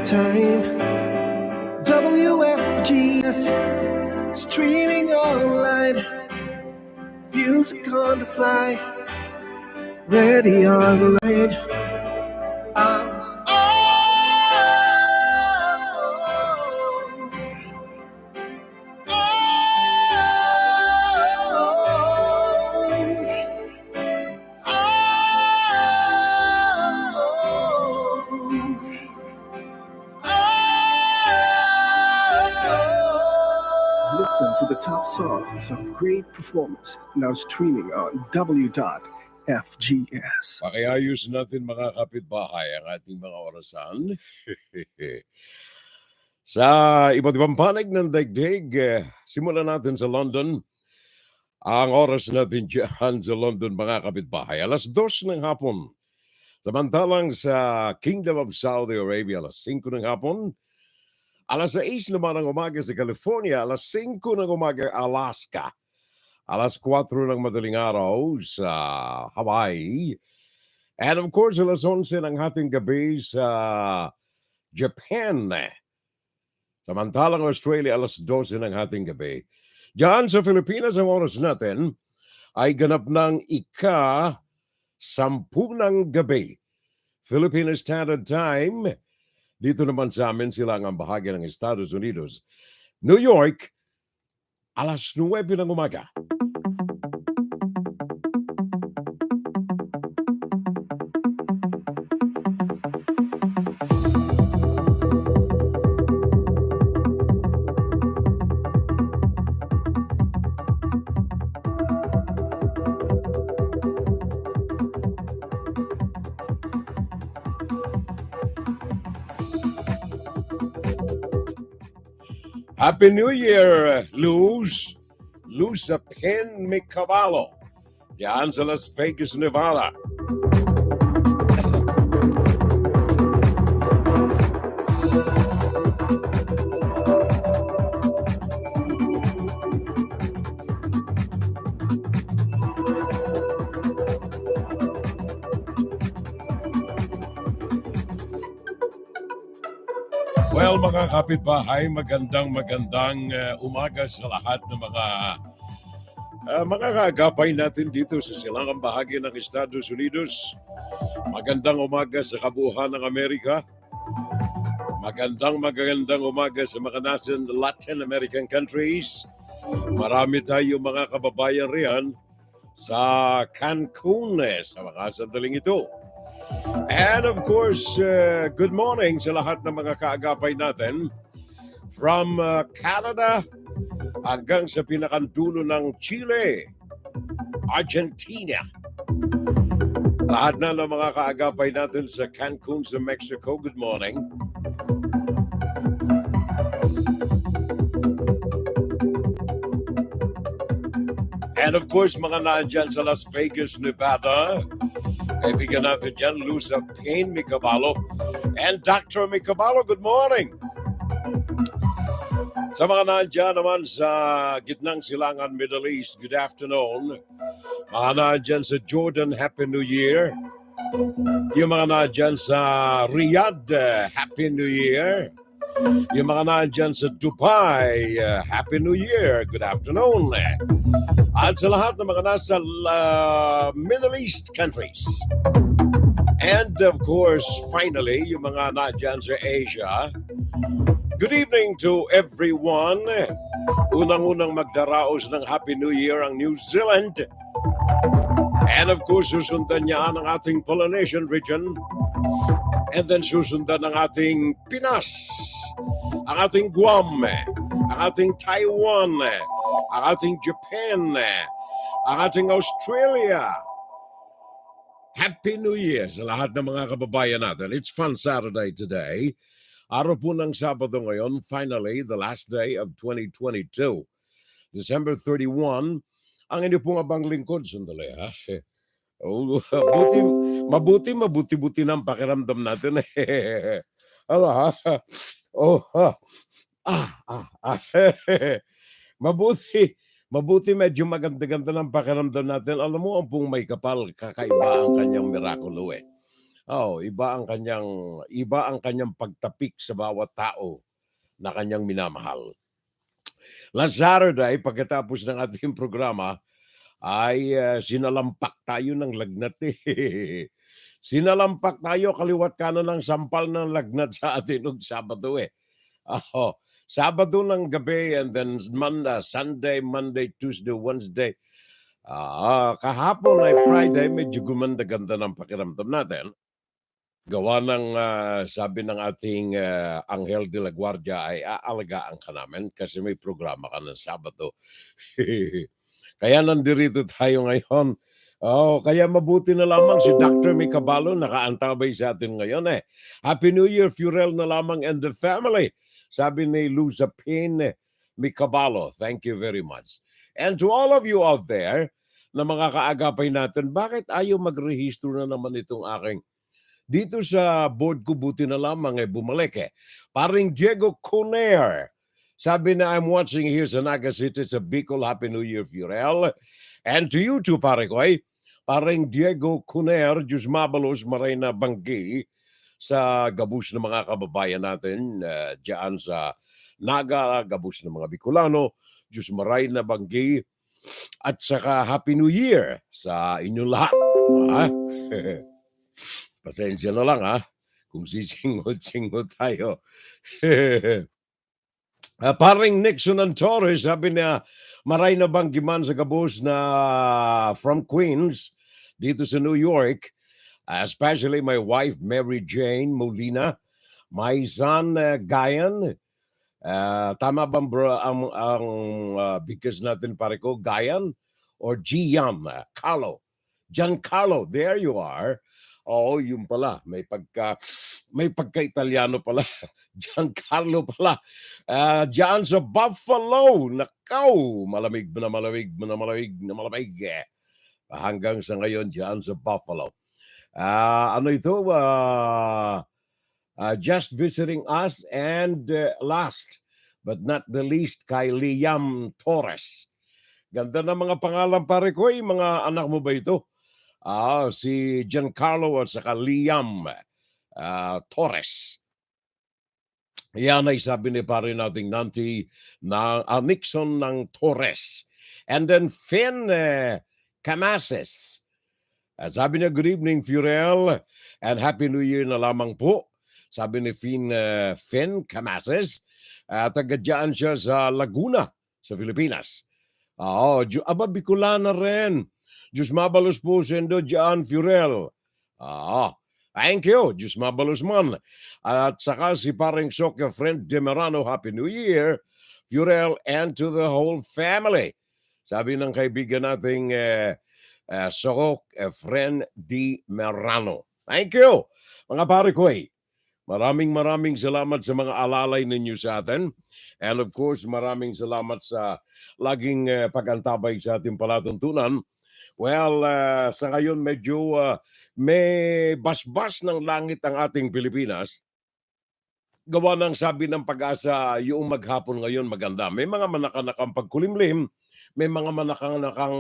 time. WFGS, streaming online. Music on the fly, ready online. Listen to the top songs of great performance now streaming on W.FGS. Pakiayos natin mga kapitbahay ang ating mga orasan. Sa iba't ibang panig ng daigdig, simulan natin sa London. Ang oras natin dyan sa London mga kapitbahay, 2:00 ng hapon. Samantalang sa Kingdom of Saudi Arabia, 5:00 ng hapon. 6:00 naman ng umaga sa California, 5:00 ng umaga Alaska. 4:00 ng madaling araw sa Hawaii. And of course, 11:00 ng hating gabi sa Japan. Samantalang Australia, 12:00 ng hating gabi. Diyan sa Pilipinas, ang oras natin ay ganap ng 10:00 ng gabi. Philippine Standard Time. Dito naman sa amin silang ang bahagi ng Estados Unidos. New York, 9:00 ng umaga. Happy New Year, Luz. Luz sa Pen Caballo. Diyan sa Las Vegas, Nevada. Well, mga kapitbahay, magandang umaga sa lahat ng mga kaagapay natin dito sa silangang bahagi ng Estados Unidos. Magandang umaga sa kabuuan ng Amerika. Magandang umaga sa mga nasa Latin American countries. Marami tayong mga kababayan riyan sa Cancun sa mga sandaling ito. And of course, good morning sa lahat ng mga kaagapay natin from Canada hanggang sa pinakandulo ng Chile, Argentina. Lahat na ng mga kaagapay natin sa Cancun sa Mexico, good morning. And of course, mga nandyan sa Las Vegas, Nevada, kaibigan natin dyan, Luza Payne Micaballo and Dr. Micaballo, good morning. Sa mga nandyan naman sa gitnang silangan Middle East, good afternoon. Mga nandyan sa Jordan, Happy New Year. Yung mga nandyan sa Riyadh, Happy New Year. Yung mga nandyan sa Dubai, Happy New Year, good afternoon. At sa lahat ng mga nasa Middle East countries. And of course, finally, yung mga nandyan sa Asia, good evening to everyone. Unang-unang magdaraos ng Happy New Year ang New Zealand. And of course, susundan niya ang ating Polynesian region. And then susundan ang ating Pinas, ang ating Guam, ang ating Taiwan, ang ating Japan, ang ating Australia. Happy New Year sa lahat ng mga kababayan natin. It's Fun Saturday today. Araw po ng Sabado ngayon, finally, the last day of 2022. December 31, ang inyo pong abang lingkod. Sandali ha. Mabuti ng pakiramdam natin. Ala ha. Mabuti medyo maganda-ganda ng pakiramdam natin. Alam mo, ang pong may kapal, kakaiba ang kanyang mirakulo . iba ang kanyang pagtapik sa bawat tao na kanyang minamahal. Last Saturday, pagkatapos ng ating programa, ay sinalampak tayo ng lagnat eh. Sinalampak tayo kaliwat kanan ng sampal ng lagnat sa atin nung Sabado eh. Oh, Sabado ng gabi and then Sunday, Monday, Tuesday, Wednesday. Kahapon ay Friday, medyo gumanda-ganda ng pakiramdam natin. Gawa ng sabi ng ating Anghel de la Guardia ay aalagaan ka namin kasi may programa ka ng Sabado. Kaya nandirito tayo ngayon. Kaya mabuti na lamang si Dr. Mikabalo nakaantabay sa atin ngayon eh. Happy New Year, Furel na lamang and the family. Sabi ni Luzapin Mikabalo. Thank you very much. And to all of you out there na mga kaagapay natin, bakit ayaw magrehistro na naman itong aking dito sa board ko buti na lamang bumalik eh. Paring Diego Cuner. Sabi na I'm watching here sa Naga City sa Bicol. Happy New Year, Furel. And to you too, pare ko paring Diego Cuner, Diyos mabalos, maray na banggi sa gabus ng mga kababayan natin dyan sa Naga, gabus ng mga Bicolano, Diyos maray na banggi at saka Happy New Year sa inyong lahat. Pasensya na lang kung sisingot-singot tayo. Paring Nixon and Torres, sabi niya, maray na banggiman sa gabos na from Queens, dito sa New York, especially my wife, Mary Jane Molina, my son, Gayan. Tama bang bro ang bigkas natin pare ko, Gayan? Or Giam, Carlo? Giancarlo, there you are. Yun pala. May pagka-Italiano pala. Giancarlo pala. Diyan sa Buffalo. Nakaw. Malamig na malamig na malamig na malamig. Hanggang sa ngayon, diyan sa Buffalo. Ano ito? Just visiting us and last but not the least kay Liam Torres. Ganda ng mga pangalan pare ko. Mga anak mo ba ito? Si Giancarlo at saka Liam Torres. Yan ay sabi ni pare nating Nanti na Nixon ng Torres. And then Finn Camases. Sabi niya, good evening, Furel, and Happy New Year na lamang po. Sabi ni Finn Camases. Taga dyan siya sa Laguna, sa Pilipinas. Bicolana rin. Diyos mabalos po sendo dyan, Furel. Thank you. Diyos mabalos man. At saka si pareng Soccer Friend Demerano, Happy New Year, Furel, and to the whole family. Sabi ng kaibigan nating Soccer Friend Demerano. Thank you, mga pare ko Maraming salamat sa mga alalay ninyo sa atin. And of course, maraming salamat sa laging pag-antabay sa ating palatuntunan. Well, sa ngayon medyo may basbas ng langit ang ating Pilipinas. Gawa ng sabi ng Pag-asa, yung maghapon ngayon maganda. May mga manakanakang pagkulimlim, may mga manakanakang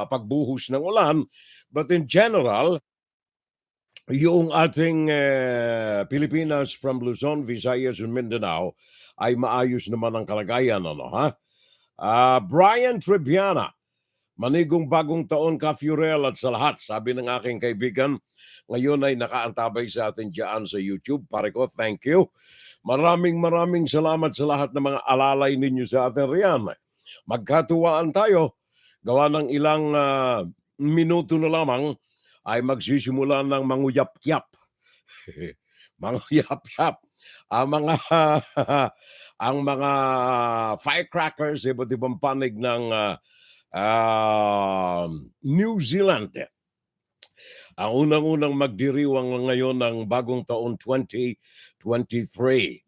pagbuhos ng ulan. But in general, yung ating Pilipinas from Luzon, Visayas, and Mindanao ay maayos naman ang kalagayan. Brian Triviana, manigong bagong taon ka, Furel, at sa lahat. Sabi ng aking kaibigan, ngayon ay nakaantabay sa atin dyan sa YouTube. Pare ko, thank you. Maraming salamat sa lahat ng mga alalay ninyo sa atin riyan. Magkatuwaan tayo. Gawa ng ilang minuto na lamang ay magsisimula ng manguyap-yap. Manguyap-yap. Ang mga firecrackers, iba't ibang panig ng New Zealand. Ang unang-unang magdiriwang ngayon ng bagong taon 2023.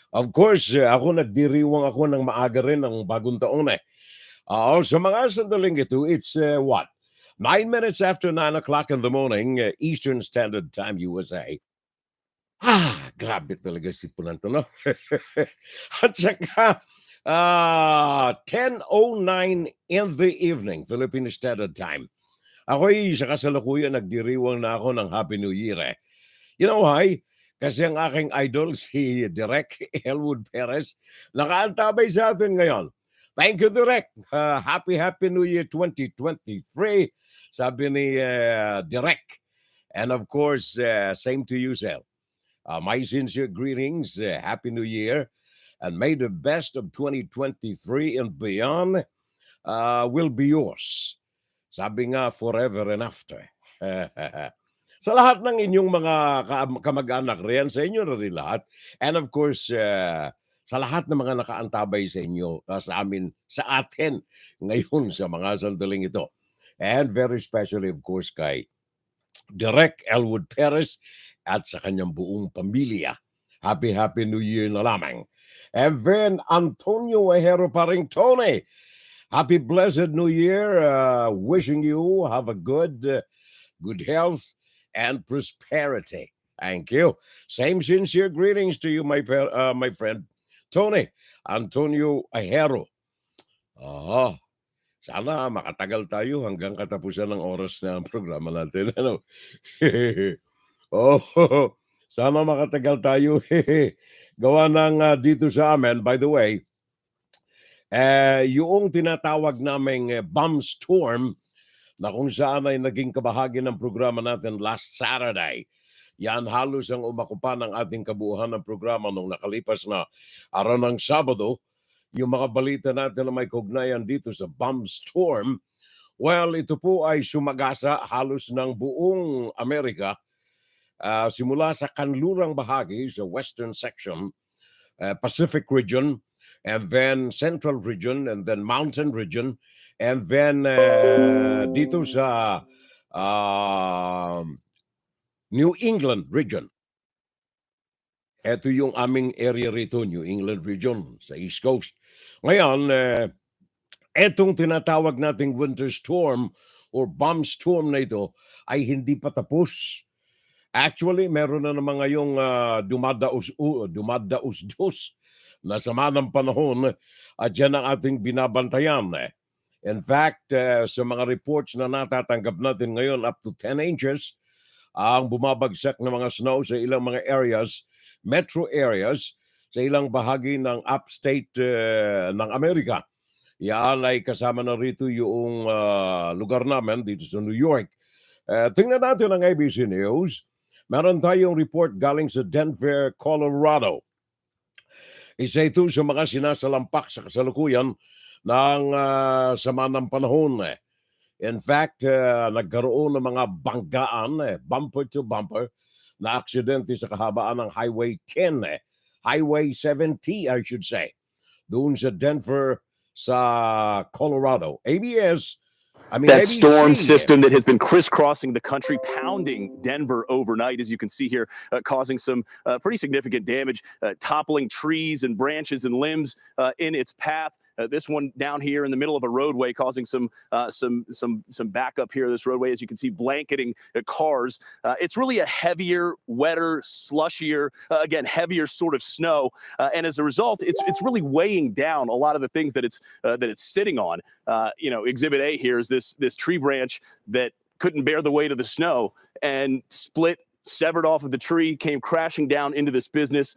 Of course, ako nagdiriwang ako ng maaga rin ng bagong taon sa mga sandaling ito, it's 9 minutes after 9 o'clock in the morning, Eastern Standard Time, USA. Grabe talaga si Punanto, no? At saka, 10:09 in the evening, Philippine Standard Time. Ako'y sa kasalukuyan nagdiriwang na ako ng Happy New Year eh. You know why? Kasi ang aking idol si Direk Elwood Perez nakaantabay sa atin ngayon. Thank you, Direk. Happy New Year 2023, sabi ni Direk. And of course, same to you, Sel. My sincere greetings. Happy New Year. And may the best of 2023 and beyond will be yours. Sabi nga, forever and after. Sa lahat ng inyong mga kamag-anak riyan, sa inyo na rin lahat. And of course, sa lahat ng mga nakaantabay sa inyo, sa amin, sa atin, ngayon sa mga sandaling ito. And very especially, of course, kay Direk Elwood Perez at sa kanyang buong pamilya. Happy New Year na lamang. And then, Antonio Ejero pa rin, Tony. Happy blessed New Year. Wishing you have a good health and prosperity. Thank you. Same sincere greetings to you, my friend Tony Antonio Ejero. Sana makatagal tayo hanggang katapusan ng oras na ang programa natin. Ano? Sana makatagal tayo. Gawa ng dito sa amin, by the way, yung tinatawag naming bomb storm na kung saan ay naging kabahagi ng programa natin last Saturday. Yan halos ang umakupa ng ating kabuuan ng programa nung nakalipas na araw ng Sabado. Yung mga balita natin na may kugnayan dito sa bomb storm, well, ito po ay sumagasa halos ng buong Amerika simula sa kanlurang bahagi sa western section, Pacific region, and then Central region, and then Mountain region, and then dito sa New England region. Ito yung aming area rito, New England region, sa East Coast. Ngayon, etong tinatawag nating winter storm or bomb storm na ito ay hindi pa tapos. Actually, meron na naman ngayong dumadaus-dus na sama ng panahon at yan ang ating binabantayan. In fact, sa mga reports na natatanggap natin ngayon, up to 10 inches ang bumabagsak na mga snow sa ilang mga areas, metro areas, sa ilang bahagi ng upstate ng Amerika. Yan ay kasama na rito yung lugar namin dito sa New York. Tingnan natin ang ABC News. Meron tayong report galing sa Denver, Colorado. Isa ito sa mga sinasalampak sa kasalukuyan ng sama ng panahon. In fact, nagkaroon ng mga banggaan, bumper to bumper, na aksidente sa kahabaan ng Highway 10, Highway 70, I should say, doon sa Denver, sa Colorado. That storm system that has been crisscrossing the country, pounding Denver overnight, as you can see here, causing some pretty significant damage, toppling trees and branches and limbs in its path. This one down here in the middle of a roadway, causing some backup here. This roadway, as you can see, blanketing cars. It's really a heavier, wetter, slushier, again heavier sort of snow, and as a result, it's really weighing down a lot of the things that it's sitting on. Exhibit A here is this tree branch that couldn't bear the weight of the snow and severed off of the tree, came crashing down into this business,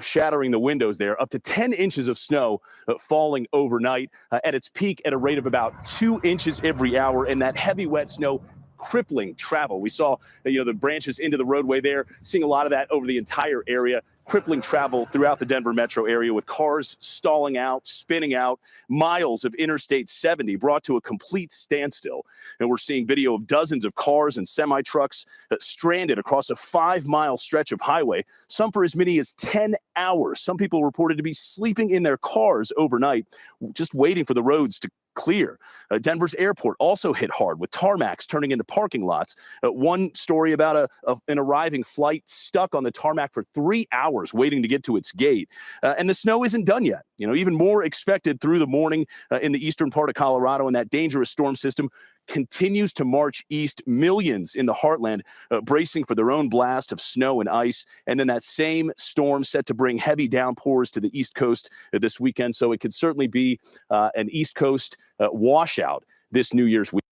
shattering the windows there. Up to 10 inches of snow falling overnight at its peak at a rate of about 2 inches every hour, and that heavy, wet snow crippling travel. We saw, the branches into the roadway there, seeing a lot of that over the entire area, crippling travel throughout the Denver metro area with cars stalling out, spinning out, miles of Interstate 70 brought to a complete standstill. And we're seeing video of dozens of cars and semi-trucks stranded across a 5-mile stretch of highway, some for as many as 10 hours. Some people reported to be sleeping in their cars overnight, just waiting for the roads to clear. Denver's airport also hit hard with tarmacs turning into parking lots. One story about an arriving flight stuck on the tarmac for 3 hours waiting to get to its gate. And the snow isn't done yet. Even more expected through the morning in the eastern part of Colorado, and that dangerous storm system continues to march east. Millions in the heartland bracing for their own blast of snow and ice. And then that same storm set to bring heavy downpours to the East Coast this weekend. So it could certainly be an East Coast washout this New Year's week.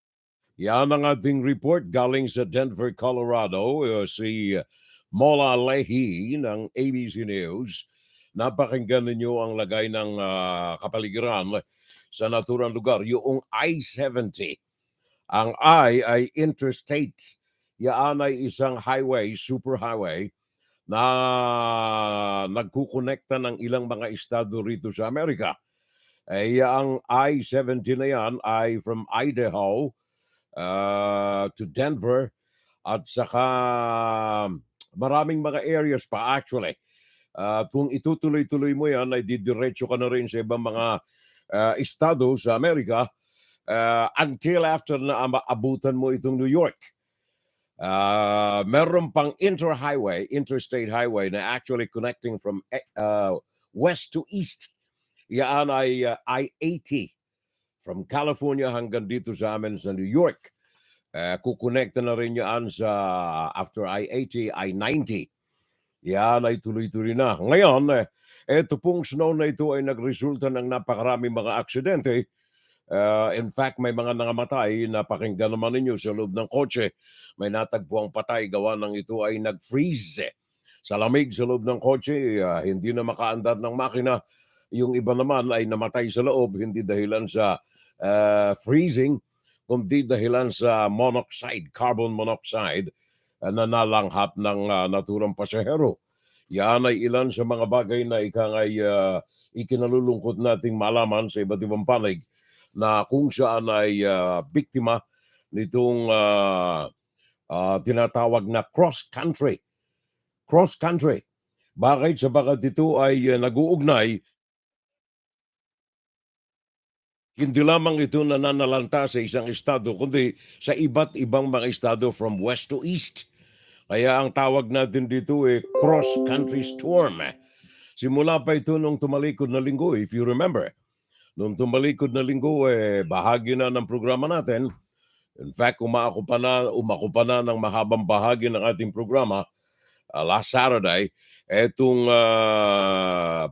Yan ang ating report galing sa Denver, Colorado. Si Mola Lehi ng ABC News. Napakinggan ninyo ang lagay ng kapaligiran sa naturang lugar. Yung I-70. Ang I ay interstate. Yan ay isang highway, superhighway, na nagkukonekta ng ilang mga estado rito sa Amerika. Ang I-70 na yan ay from Idaho to Denver at saka maraming mga areas pa actually. Kung itutuloy-tuloy mo yan, ay didiretso ka na rin sa ibang mga estado sa Amerika until after na maabutan mo itong New York. Meron pang interstate highway na actually connecting from west to east. Yan ay I-80 from California hanggang dito sa amin sa New York. Kukonekta na rin yan sa after I-80, I-90. Yan ay tuloy-tuloy na. Ngayon, ito pong snow na ito ay nagresulta ng napakaraming mga aksidente. In fact, may mga nangamatay, napakinggan naman ninyo sa loob ng kotse. May natagpuang patay, gawa ng ito ay nag-freeze. Sa lamig sa loob ng kotse, hindi na makaandar ng makina. Yung iba naman ay namatay sa loob, hindi dahilan sa freezing, kundi dahilan sa monoxide, carbon monoxide, na nalanghap ng naturang pasahero. Yan ay ilan sa mga bagay na ikinalulungkot nating malaman sa iba't ibang panig na kung saan ay biktima nitong tinatawag na cross-country. Cross-country. Bakit? Sabagat ito ay nag-uugnay, hindi lamang ito nananalanta sa isang estado, kundi sa iba't ibang mga estado from west to east. Kaya ang tawag natin dito cross-country storm. Simula pa ito nung tumalikod na linggo, if you remember. Nung tumalikod na linggo, bahagi na ng programa natin. In fact, umako pa na ng mahabang bahagi ng ating programa last Saturday. Etong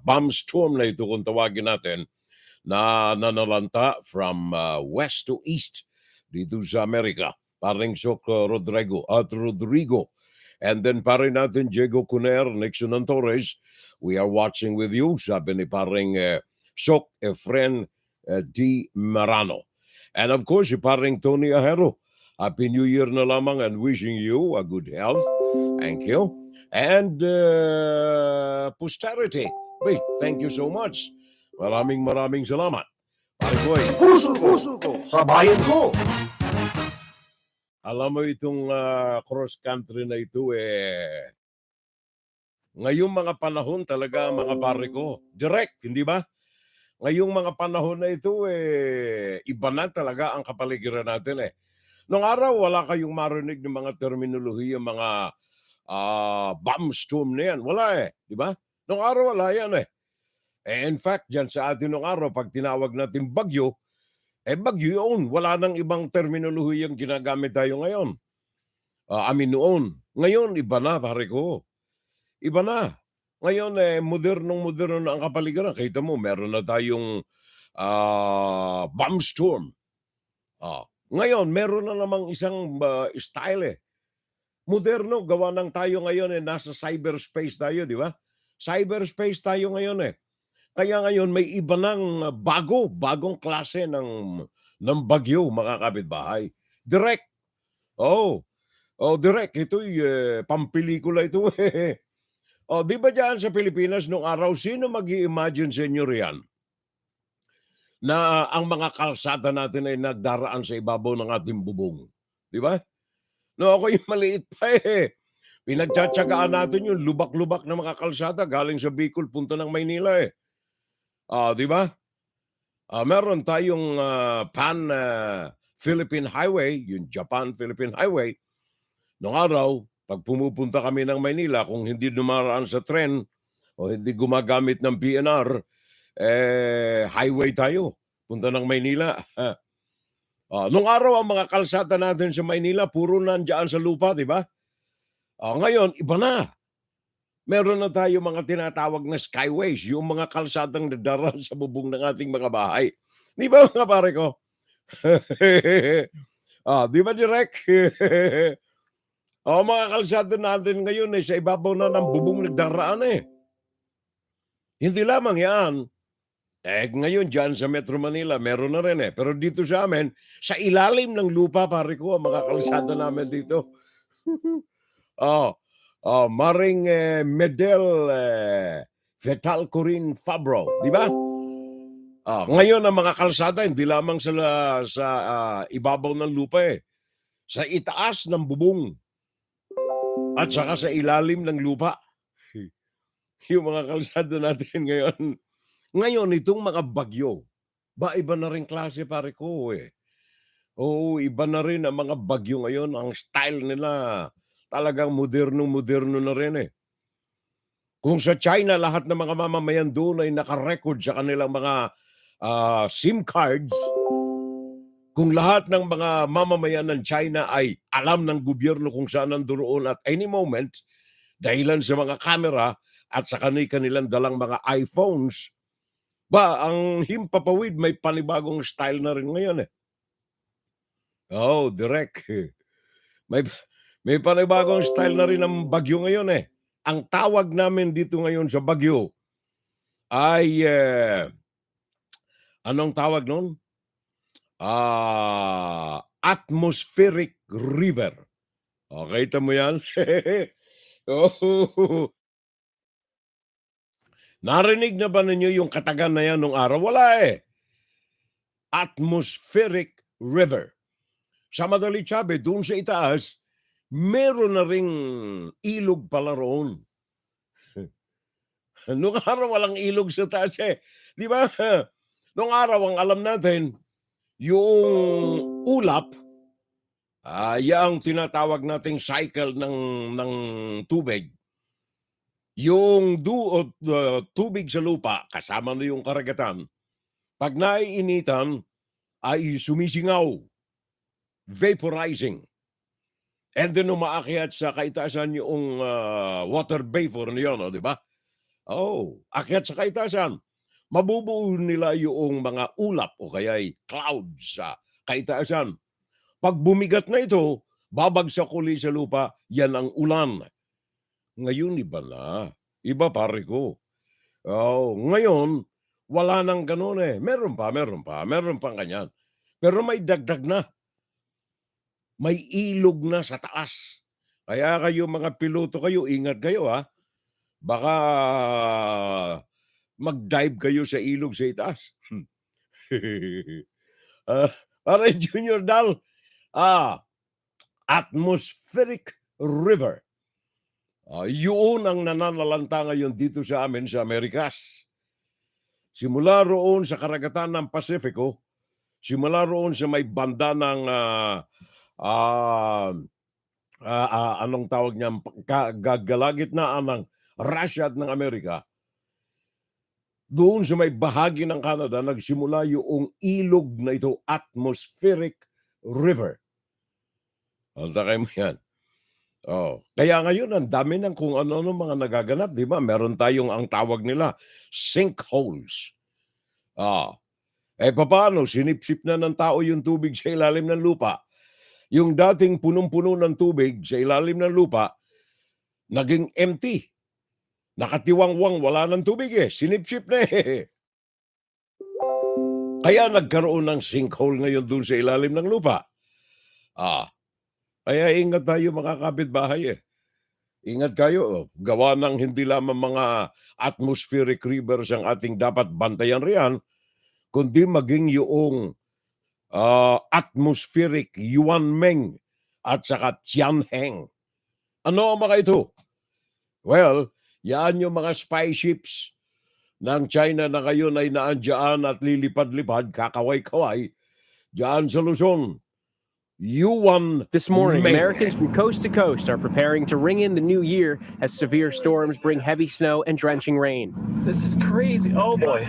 bomb storm na ito, kung tawagin natin, na nanalanta from west to east dito sa Amerika. Paring Sok Rodrigo. And then paring natin Diego Cuner, Nixon and Torres. We are watching with you. Sabi ni paring Sok Efren D. Marano. And of course, si paring Tony Ahero. Happy New Year na lamang and wishing you a good health. Thank you. And posterity. Wait, thank you so much. Maraming salamat. Pare Boy. Puso ko, sa bayan ko. Alam mo itong cross-country na ito ngayong mga panahon talaga mga pare ko. Direct, hindi ba? Ngayong mga panahon na ito iba na talaga ang kapaligiran natin Noong araw wala kayong marinig ng mga terminolohiya, mga bomb storm na yan. Wala di ba? Noong araw wala yan in fact, dyan sa atin noong araw, pag tinawag natin bagyo, bagyo yun. Wala nang ibang terminolohiyang ginagamit tayo ngayon. Noon. Ngayon, iba na, pare ko. Iba na. Ngayon, moderno na ang kapaligiran. Kita mo, meron na tayong bomb storm. Ngayon, meron na namang isang style Moderno, gawa ng tayo ngayon nasa cyberspace tayo, di ba? Cyberspace tayo ngayon Kaya ngayon may iba ng bagong klase ng bagyo, mga kapitbahay. Direct. Direct. Ito'y pampelikula ito di ba dyan sa Pilipinas nung araw, sino mag-i-imagine sa inyo riyan na ang mga kalsada natin ay nagdaraan sa ibabaw ng ating bubong? Di ba? No, ako yung maliit pa Pinagtsatsagaan natin yung lubak-lubak na mga kalsada galing sa Bicol, punta ng Maynila di ba? Meron tayong Pan-Philippine Highway, yung Japan-Philippine Highway. Noong araw, pag pumupunta kami ng Maynila, kung hindi dumaraan sa tren o hindi gumagamit ng PNR, highway tayo. Punta ng Maynila. Noong araw, ang mga kalsada natin sa Maynila, puro nandiyan sa lupa, di ba? Ngayon, iba na. Meron na tayo mga tinatawag na skyways, yung mga kalsadang nadaran sa bubong ng ating mga bahay. Di ba mga pare ko? Di ba, Direk? Mga kalsada natin ngayon sa ibabaw na ng bubong nagdaraan eh. Hindi lamang yan. Ngayon dyan sa Metro Manila, meron na rin eh. Pero dito sa amin, sa ilalim ng lupa, pare ko, ang mga kalsada namin dito. Maring Medel Fetal Corinne Fabro, di ba? Ngayon ang mga kalsada, hindi lamang sa ibabaw ng lupa eh. Sa itaas ng bubong. At saka sa ilalim ng lupa. Yung mga kalsada natin ngayon. Ngayon, itong mga bagyo, iba na rin klase pare ko eh. Oo, iba na rin ang mga bagyo ngayon. Ang style nila, talagang moderno-moderno na rin eh. Kung sa China, lahat ng mga mamamayan doon ay nakarecord sa kanilang mga SIM cards, kung lahat ng mga mamamayan ng China ay alam ng gobyerno kung saan nandoon at any moment, dahilan sa mga camera at sa kanilang dalang mga iPhones, ang himpapawid may panibagong style na rin ngayon eh. Direk. May panibagong style na rin ang bagyo ngayon eh. Ang tawag namin dito ngayon sa bagyo ay, anong tawag nun? Atmospheric river. Kita mo yan? Narinig na ba ninyo yung katagan na yan nung araw? Wala eh. Atmospheric river. Sa madali sabi, doon sa itaas, meron na ring ilog pala roon. Nung araw walang ilog sa taas eh. Di ba? Nung araw ang alam natin, yung ulap, yung tinatawag nating cycle ng tubig, yung tubig sa lupa, kasama na yung karagatan, pag naiinitan, ay sumisingaw, vaporizing. And then umaakyat sa kaitasan yung water vapor niyon, di ba? Akyat sa kaitasan. Mabubuo nila yung mga ulap o kaya'y clouds sa kaitaasan. Pag bumigat na ito, babagsak uli sa lupa, yan ang ulan. Ngayon iba na. Iba pare ko. Ngayon, wala nang ganun eh. Meron pang ganyan. Pero may dagdag na. May ilog na sa taas. Kaya kayo mga piloto kayo, ingat kayo ha. Baka mag-dive kayo sa ilog sa itaas. Para Junior Dal, atmospheric river. Yun ang nananalanta ngayon dito sa amin sa Amerikas. Simula roon sa karagatan ng Pasifiko, simula roon sa may banda ng anong tawag niya, gagalagitnaan ng Russia at ng Amerika, doon sa may bahagi ng Canada, nagsimula yung ilog na ito, atmospheric river. Takay mo yan. Kaya ngayon, ang dami ng kung ano mga nagaganap, di ba? Meron tayong ang tawag nila, sinkholes. Paano? Sinipsip na ng tao yung tubig sa ilalim ng lupa. Yung dating punong-puno ng tubig sa ilalim ng lupa, naging empty. Nakatiwangwang, wala ng tubig eh. Sinipsip na eh. Kaya nagkaroon ng sinkhole ngayon dun sa ilalim ng lupa. Kaya ingat tayo mga kapitbahay eh. Ingat kayo. Gawa ng hindi lamang mga atmospheric rivers ang ating dapat bantayan riyan, kundi maging yung atmospheric Yuanmeng at saka Tianheng. Ano ang mga ito? Well, yan yung mga spy ships ng China na ngayon ay naandyan at lilipad-lipad, kakaway-kaway, dyan sa Luzon. This morning, Americans from coast to coast are preparing to ring in the new year as severe storms bring heavy snow and drenching rain. This is crazy. Oh boy.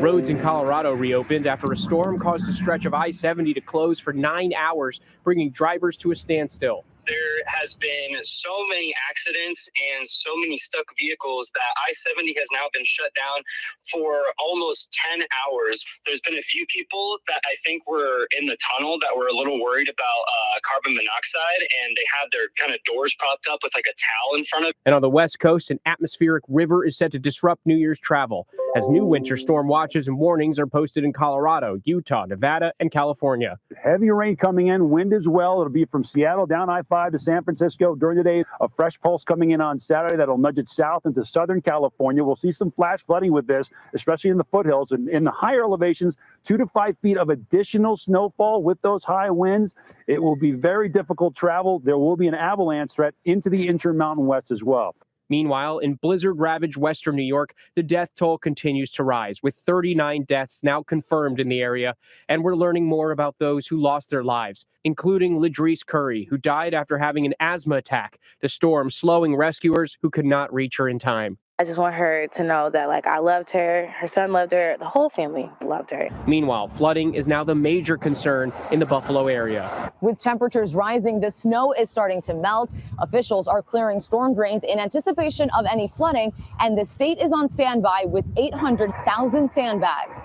Roads in Colorado reopened after a storm caused a stretch of I-70 to close for 9 hours, bringing drivers to a standstill. There has been so many accidents and so many stuck vehicles that I-70 has now been shut down for almost 10 hours. There's been a few people that I think were in the tunnel that were a little worried about carbon monoxide, and they had their kind of doors propped up with like a towel in front of. And on the West Coast, an atmospheric river is set to disrupt New Year's travel as new winter storm watches and warnings are posted in Colorado, Utah, Nevada, and California. Heavy rain coming in, wind as well. It'll be from Seattle down I-5 to San Francisco during the day. A fresh pulse coming in on Saturday that'll nudge it south into Southern California. We'll see some flash flooding with this, especially in the foothills and in the higher elevations. 2 to 5 feet of additional snowfall with those high winds. It will be very difficult travel. There will be an avalanche threat into the Intermountain West as well. Meanwhile, in blizzard-ravaged western New York, the death toll continues to rise, with 39 deaths now confirmed in the area. And we're learning more about those who lost their lives, including Ladrice Curry, who died after having an asthma attack, the storm slowing rescuers who could not reach her in time. I just want her to know that, like, I loved her, her son loved her, the whole family loved her. Meanwhile, flooding is now the major concern in the Buffalo area. With temperatures rising, the snow is starting to melt. Officials are clearing storm drains in anticipation of any flooding, and the state is on standby with 800,000 sandbags.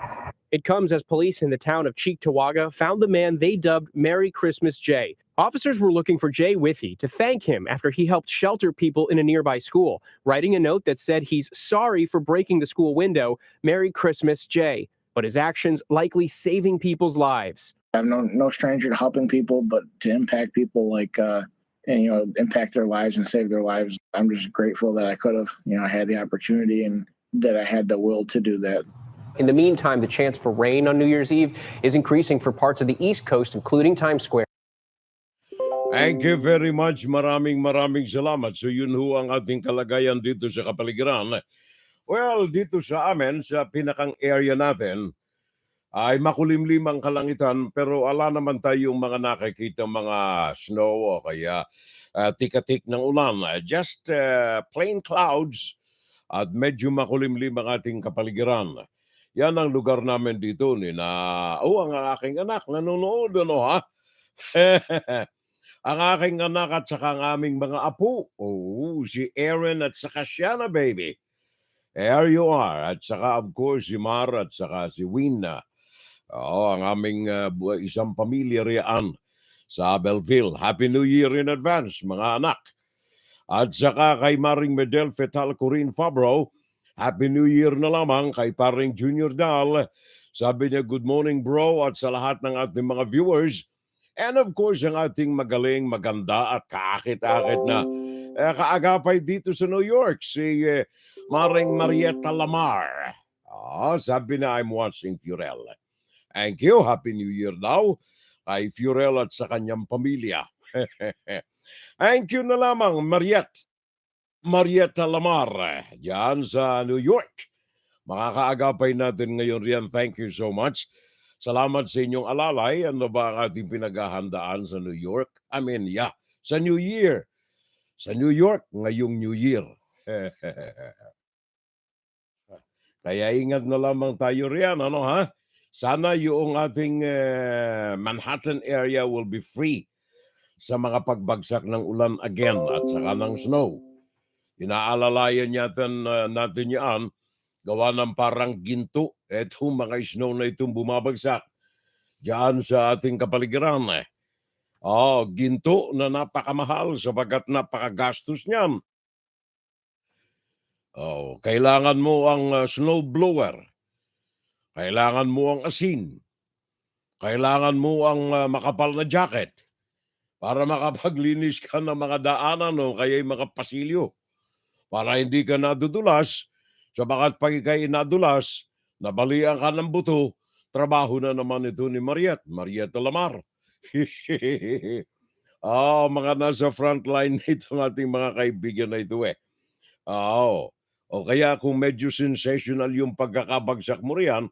It comes as police in the town of Cheektowaga found the man they dubbed Merry Christmas Jay. Officers were looking for Jay Withy to thank him after he helped shelter people in a nearby school, writing a note that said he's sorry for breaking the school window, Merry Christmas Jay, but his actions likely saving people's lives. I'm no stranger to helping people, but to impact people like, impact their lives and save their lives, I'm just grateful that I could have, had the opportunity and that I had the will to do that. In the meantime, the chance for rain on New Year's Eve is increasing for parts of the East Coast, including Times Square. Thank you very much. Maraming salamat. So yun ho ang ating kalagayan dito sa kapaligiran. Well, dito sa amin, sa pinakang area natin, ay makulimlim ang kalangitan pero ala naman tayong mga nakikita mga snow o kaya tikatik ng ulan. Just plain clouds at medyo makulimlim ang ating kapaligiran. Yan ang lugar namin dito ang aking anak nanonood ha. Ang aking anak at saka ang aming mga apo. Si Aaron at saka Shanna baby. There you are. At saka of course si Mar at saka si Wina. Ang aming isang pamilya riyan sa Belleville. Happy New Year in advance mga anak. At saka kay Maring Medel Fetal Corinne Fabro, Happy New Year na lamang kay paring Junior Dal. Sabi niya, good morning bro at sa lahat ng ating mga viewers. And of course, ang ating magaling, maganda at kaakit-akit na kaagapay dito sa New York, si Maring Marietta Lamar. Sabi na, I'm watching Furel. Thank you. Happy New Year daw kay Furel at sa kanyang pamilya. Thank you na lamang, Marietta Lamar, dyan sa New York. Makakaagapay natin ngayon riyan. Thank you so much. Salamat sa inyong alalay. Ano ba ang ating pinaghahandaan sa New York? Sa New Year. Sa New York, ngayong New Year. Kaya ingat na lamang tayo riyan, Sana yung ating Manhattan area will be free sa mga pagbagsak ng ulan again at saka ng snow. Inaalalayan natin yan, gawa ng parang ginto. Etong mga snow na itong bumabagsak diyan sa ating kapaligiran. Ginto na napakamahal sapagat napakagastos niyan. Kailangan mo ang snow blower. Kailangan mo ang asin. Kailangan mo ang makapal na jacket para makapaglinis ka ng mga daanan o kaya yung mga pasilyo. Para hindi ka nadudulas, sabagat pag ikay nadulas, nabalian ka ng buto, trabaho na naman ito ni Marietta Lamar. Mga nasa frontline itong ating mga kaibigan na ito O kaya kung medyo sensational yung pagkakabagsak mo riyan,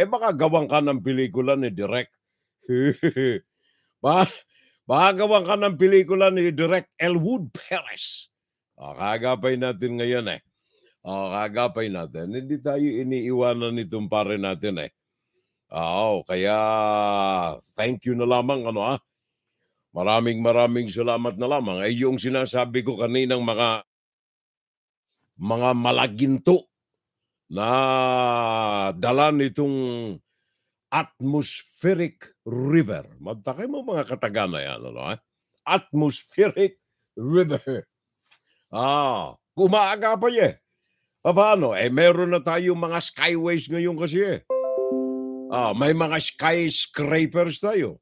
baka gawang ka ng pelikula ni Direk. Baka gawang ka ng pelikula ni Direk Elwood Perez. Kagapay natin ngayon kagapay natin. Hindi tayo iniiwanan itong pare natin Kaya thank you na lamang Maraming salamat na lamang. Ay yung sinasabi ko kaninang mga malaginto na dala nitong atmospheric river. Magtakay mo mga katagana yan, ano? Atmospheric river. Kumaaga pa niya. Paano? Meron na tayong mga skyways ngayon kasi. May mga skyscrapers tayo.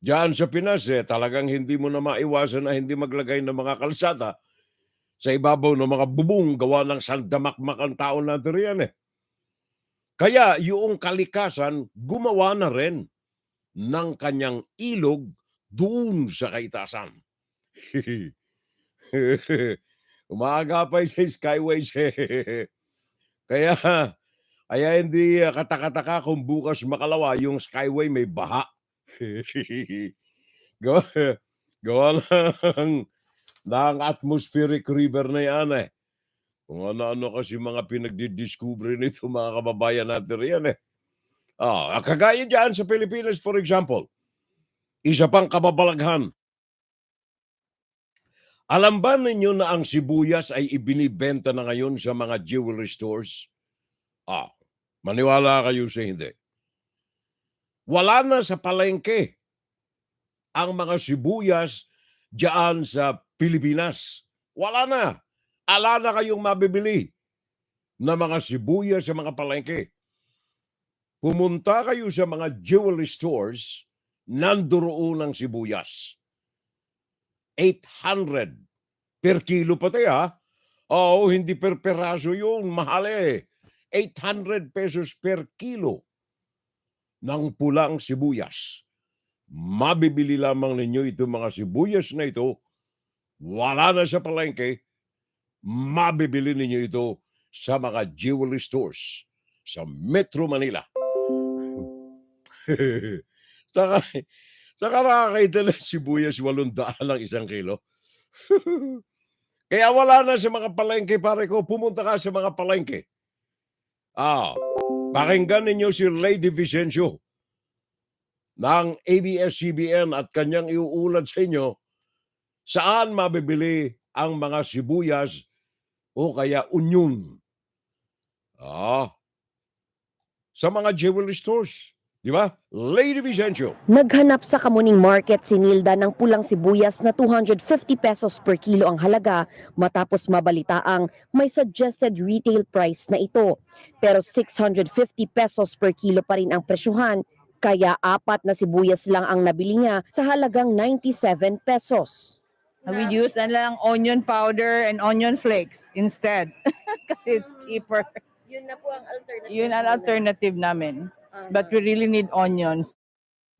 Diyan sa Pinas, talagang hindi mo na maiwasan na hindi maglagay ng mga kalsada sa ibabaw ng mga bubong gawa ng sandamakmak ang tao natin riyan. Kaya yung kalikasan, gumawa na rin ng kanyang ilog doon sa kaitasan. Umaga pa sa skyways. Kaya hindi katakataka kung bukas makalawa yung skyway may baha. gawa ng atmospheric river na yan Kung ano-ano kasi mga pinagdidiscover nito mga kababayan natin riyan kagaya dyan sa Pilipinas, for example, isa pang kababalaghan. Alam ba ninyo na ang sibuyas ay ibinibenta na ngayon sa mga jewelry stores? Maniwala kayo sa hindi. Wala na sa palengke ang mga sibuyas dyan sa Pilipinas. Wala na. Ala na kayong mabibili na mga sibuyas sa mga palengke. Pumunta kayo sa mga jewelry stores, nandoon ang sibuyas. 800 per kilo pati hindi per peraso yun. Mahal 800 pesos per kilo ng pulang sibuyas. Mabibili lamang ninyo itong mga sibuyas na ito. Wala na sa palengke. Mabibili ninyo ito sa mga jewelry stores sa Metro Manila. Saka nakakaita ng sibuyas 800 ang isang kilo. Kaya wala na sa mga palengke, pare ko. Pumunta ka sa mga palengke. Pakinggan ninyo si Lady Vicencio ng ABS-CBN at kanyang iuulat sa inyo saan mabibili ang mga sibuyas o kaya onion. Sa mga jewelry stores. Di ba? Lady Vicencio. Naghanap sa Kamuning Market si Nilda ng pulang sibuyas na 250 pesos per kilo ang halaga matapos mabalitaang may suggested retail price na ito. Pero 650 pesos per kilo pa rin ang presyuhan, kaya 4 na sibuyas lang ang nabili niya sa halagang 97 pesos. We use lang onion powder and onion flakes instead kasi it's cheaper. Yun na po ang alternative. Yun ang alternative namin. But we really need onions.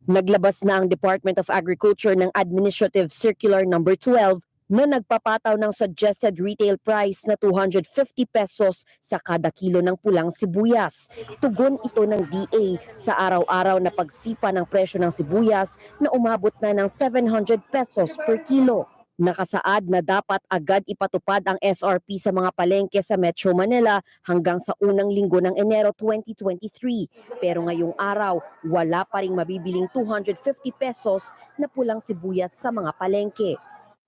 Naglabas na ang Department of Agriculture ng Administrative Circular No. 12 na nagpapataw ng suggested retail price na 250 pesos sa kada kilo ng pulang sibuyas. Tugon ito ng DA sa araw-araw na pagsipa ng presyo ng sibuyas na umabot na ng 700 pesos per kilo. Nakasaad na dapat agad ipatupad ang SRP sa mga palengke sa Metro Manila hanggang sa unang linggo ng Enero 2023. Pero ngayong araw, wala pa ring mabibiling 250 pesos na pulang sibuyas sa mga palengke.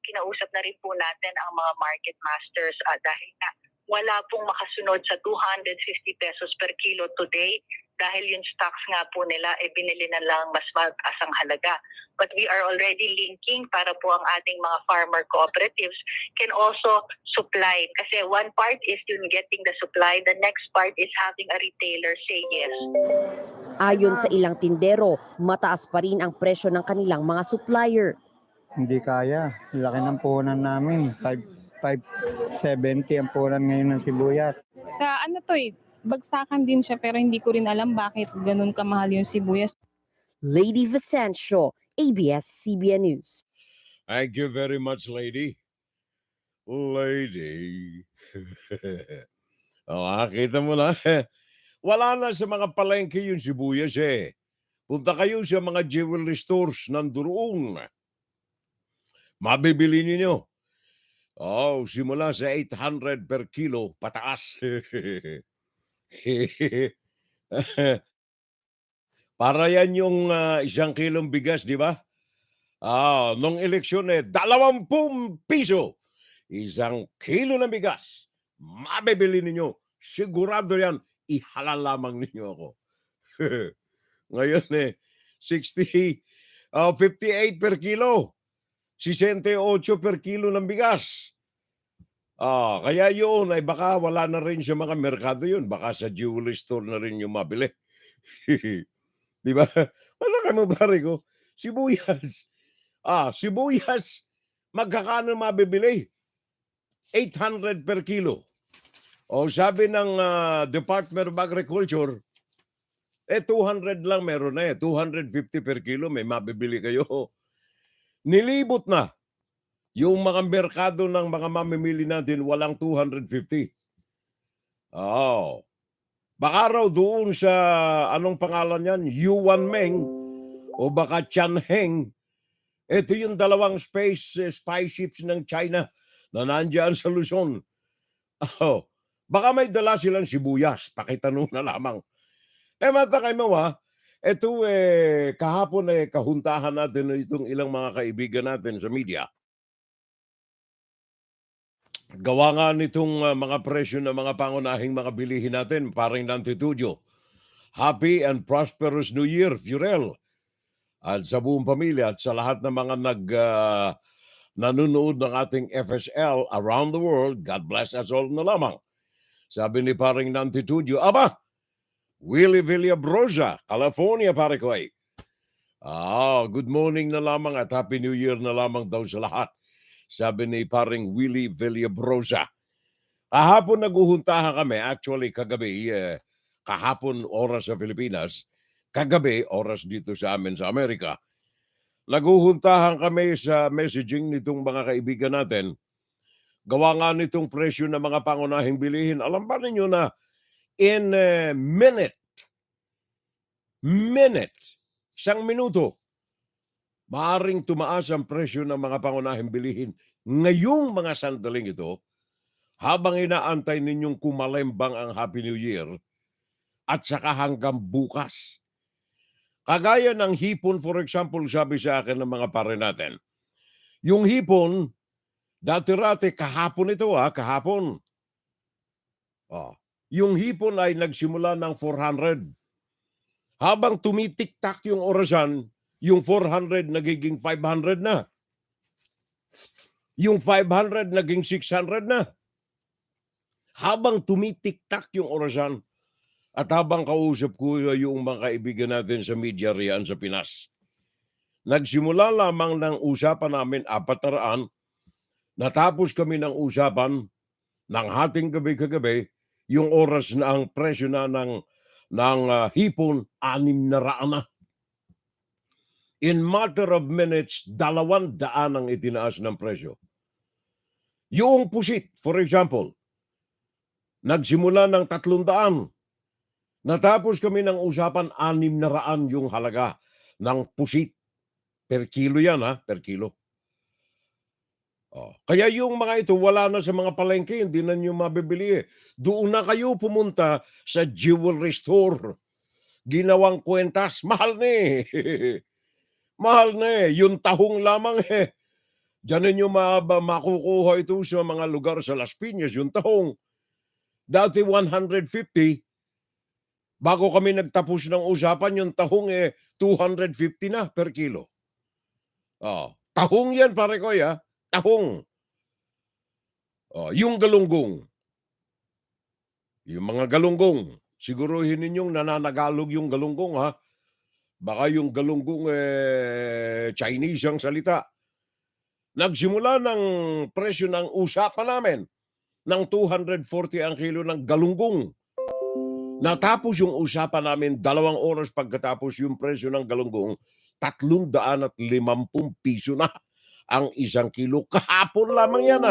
Kinausap na rin po natin ang mga market masters dahil na wala pong makasunod sa 250 pesos per kilo today dahil yung stocks nga po nila binili na lang mas mataas ang halaga. But we are already linking para po ang ating mga farmer cooperatives can also supply. Kasi one part is yung getting the supply, the next part is having a retailer say yes. Ayon sa ilang tindero, mataas pa rin ang presyo ng kanilang mga supplier. Hindi kaya. Laki ng puhunan namin. 570 ang puhunan ngayon ng sibuyas. Sa bagsakan din siya pero hindi ko rin alam bakit ganun kamahal yung sibuyas. Lady Vicencio, ABS-CBN News. Thank you very much, lady. Kita mo na. Wala na sa mga palengke yung sibuyas Punta kayo sa mga jewelry stores ng Duruong. Mabibili ninyo. Simula sa 800 per kilo, pataas. Para yan yung 1 kilong bigas, di ba? Nung eleksyon 20 piso. Isang kilo ng bigas. Mabibili ninyo. Sigurado yan. Ihalal lamang ninyo ako. Ngayon 58 per kilo. 68 per kilo ng bigas. Kaya yun ay baka wala na rin sa mga merkado yun. Baka sa jewelry store na rin yung mabili. Di ba? Masakay mo pare ko. Sibuyas. Sibuyas. Magkakano mabibili? 800 per kilo. O sabi ng Department of Agriculture, 200 lang meron na 250 per kilo, may mabibili kayo. Nilibot na. Yung mga merkado ng mga mamimili natin, walang 250. Baka raw doon sa, anong pangalan yan? Yuan Meng o baka Tianheng. Ito yung dalawang spy ships ng China na nandiyan sa Luzon. Baka may dala silang sibuyas. Pakitanong na lamang. Matakay mo ito kahapon kahuntahan natin itong ilang mga kaibigan natin sa media. Gawa nga nitong mga presyo ng mga pangunahing mga bilihin natin, parang Nantitudio. Happy and prosperous New Year, Furel. At sa buong pamilya at sa lahat ng mga nanonood ng ating FSL around the world, God bless us all na lamang. Sabi ni parang Nantitudio, Willie Villabrosa, California, pare ko ay. Good morning na lamang at Happy New Year na lamang daw sa lahat. Sabi ni paring Willie Villabrosa. Kahapon naguhuntahan kami, actually kagabi, kahapon oras sa Pilipinas, kagabi oras dito sa amin sa Amerika. Naguhuntahan kami sa messaging nitong mga kaibigan natin. Gawa nga nitong presyo ng mga pangunahing bilihin. Alam ba ninyo na in a minute, isang minuto, maaring tumaas ang presyo ng mga pangunahing bilihin ngayong mga sandaling ito habang inaantay ninyong kumalembang ang Happy New Year at saka hanggang bukas. Kagaya ng hipon, for example, sabi sa akin ng mga pare natin, yung hipon, dati-rati kahapon ito kahapon. Yung hipon ay nagsimula ng 400. Habang tumitik-tak yung orasan, yung 400 nagiging 500 na. Yung 500 naging 600 na. Habang tumitik-tak yung orasan at habang kausap ko yung mga kaibigan natin sa media riyan sa Pinas, nagsimula lamang ng usapan namin 400, natapos kami ng usapan ng hating gabi-kagabi, yung oras na ang presyo na ng hipon, 600 na. In matter of minutes, 200 ang itinaas ng presyo. Yung pusit, for example, nagsimula ng 300. Natapos kami ng usapan, 600 yung halaga ng pusit. Per kilo yan per kilo. Kaya yung mga ito, wala na sa mga palengke, hindi na nyo mabibili. Doon na kayo pumunta sa jewelry store. Ginawang kwentas, mahal na mahal na yung tahong lamang Diyan ninyo makukuha ito sa mga lugar sa Las Piñas, yung tahong. Dati 150, bago kami nagtapos ng usapan, yung tahong 250 na per kilo. Tahong yan pare ko tahong. Yung galunggong. Yung mga galunggong, siguruhin ninyong nananagalog yung galunggong Baka yung galunggong Chinese ang salita. Nagsimula ng presyo ng usapan namin ng 240 ang kilo ng galunggong. Natapos yung usapan namin 2 oras pagkatapos yung presyo ng galunggong, 350 piso na ang 1 kilo. Kahapon lamang yan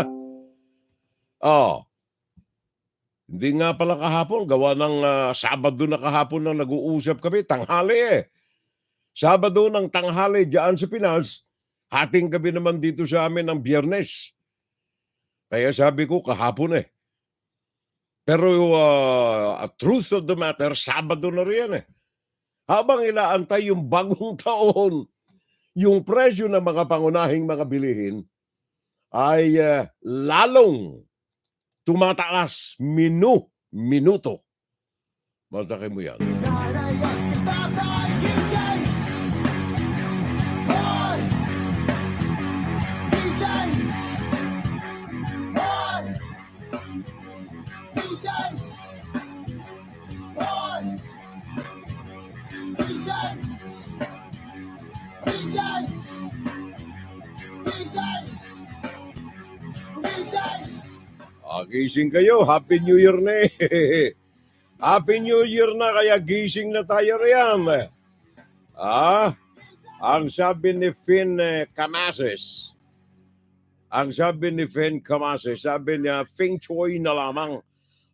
Hindi nga pala kahapon, gawa ng Sabado na kahapon na nag-uusap kami, tanghali Sabado ng tanghali diyan sa Pinas, hating gabi naman dito sa amin ng Biyernes. Kaya sabi ko kahapon Pero truth of the matter, Sabado na riyan Habang inaantay yung bagong taon, yung presyo ng mga pangunahing mga bilihin ay lalong tumataas minuto. Malaki mo yan. Gising kayo. Happy New Year na eh. Happy New Year na kaya gising na tayo riyan. Ang sabi ni Finn Camases, sabi niya, Feng Shui na lamang.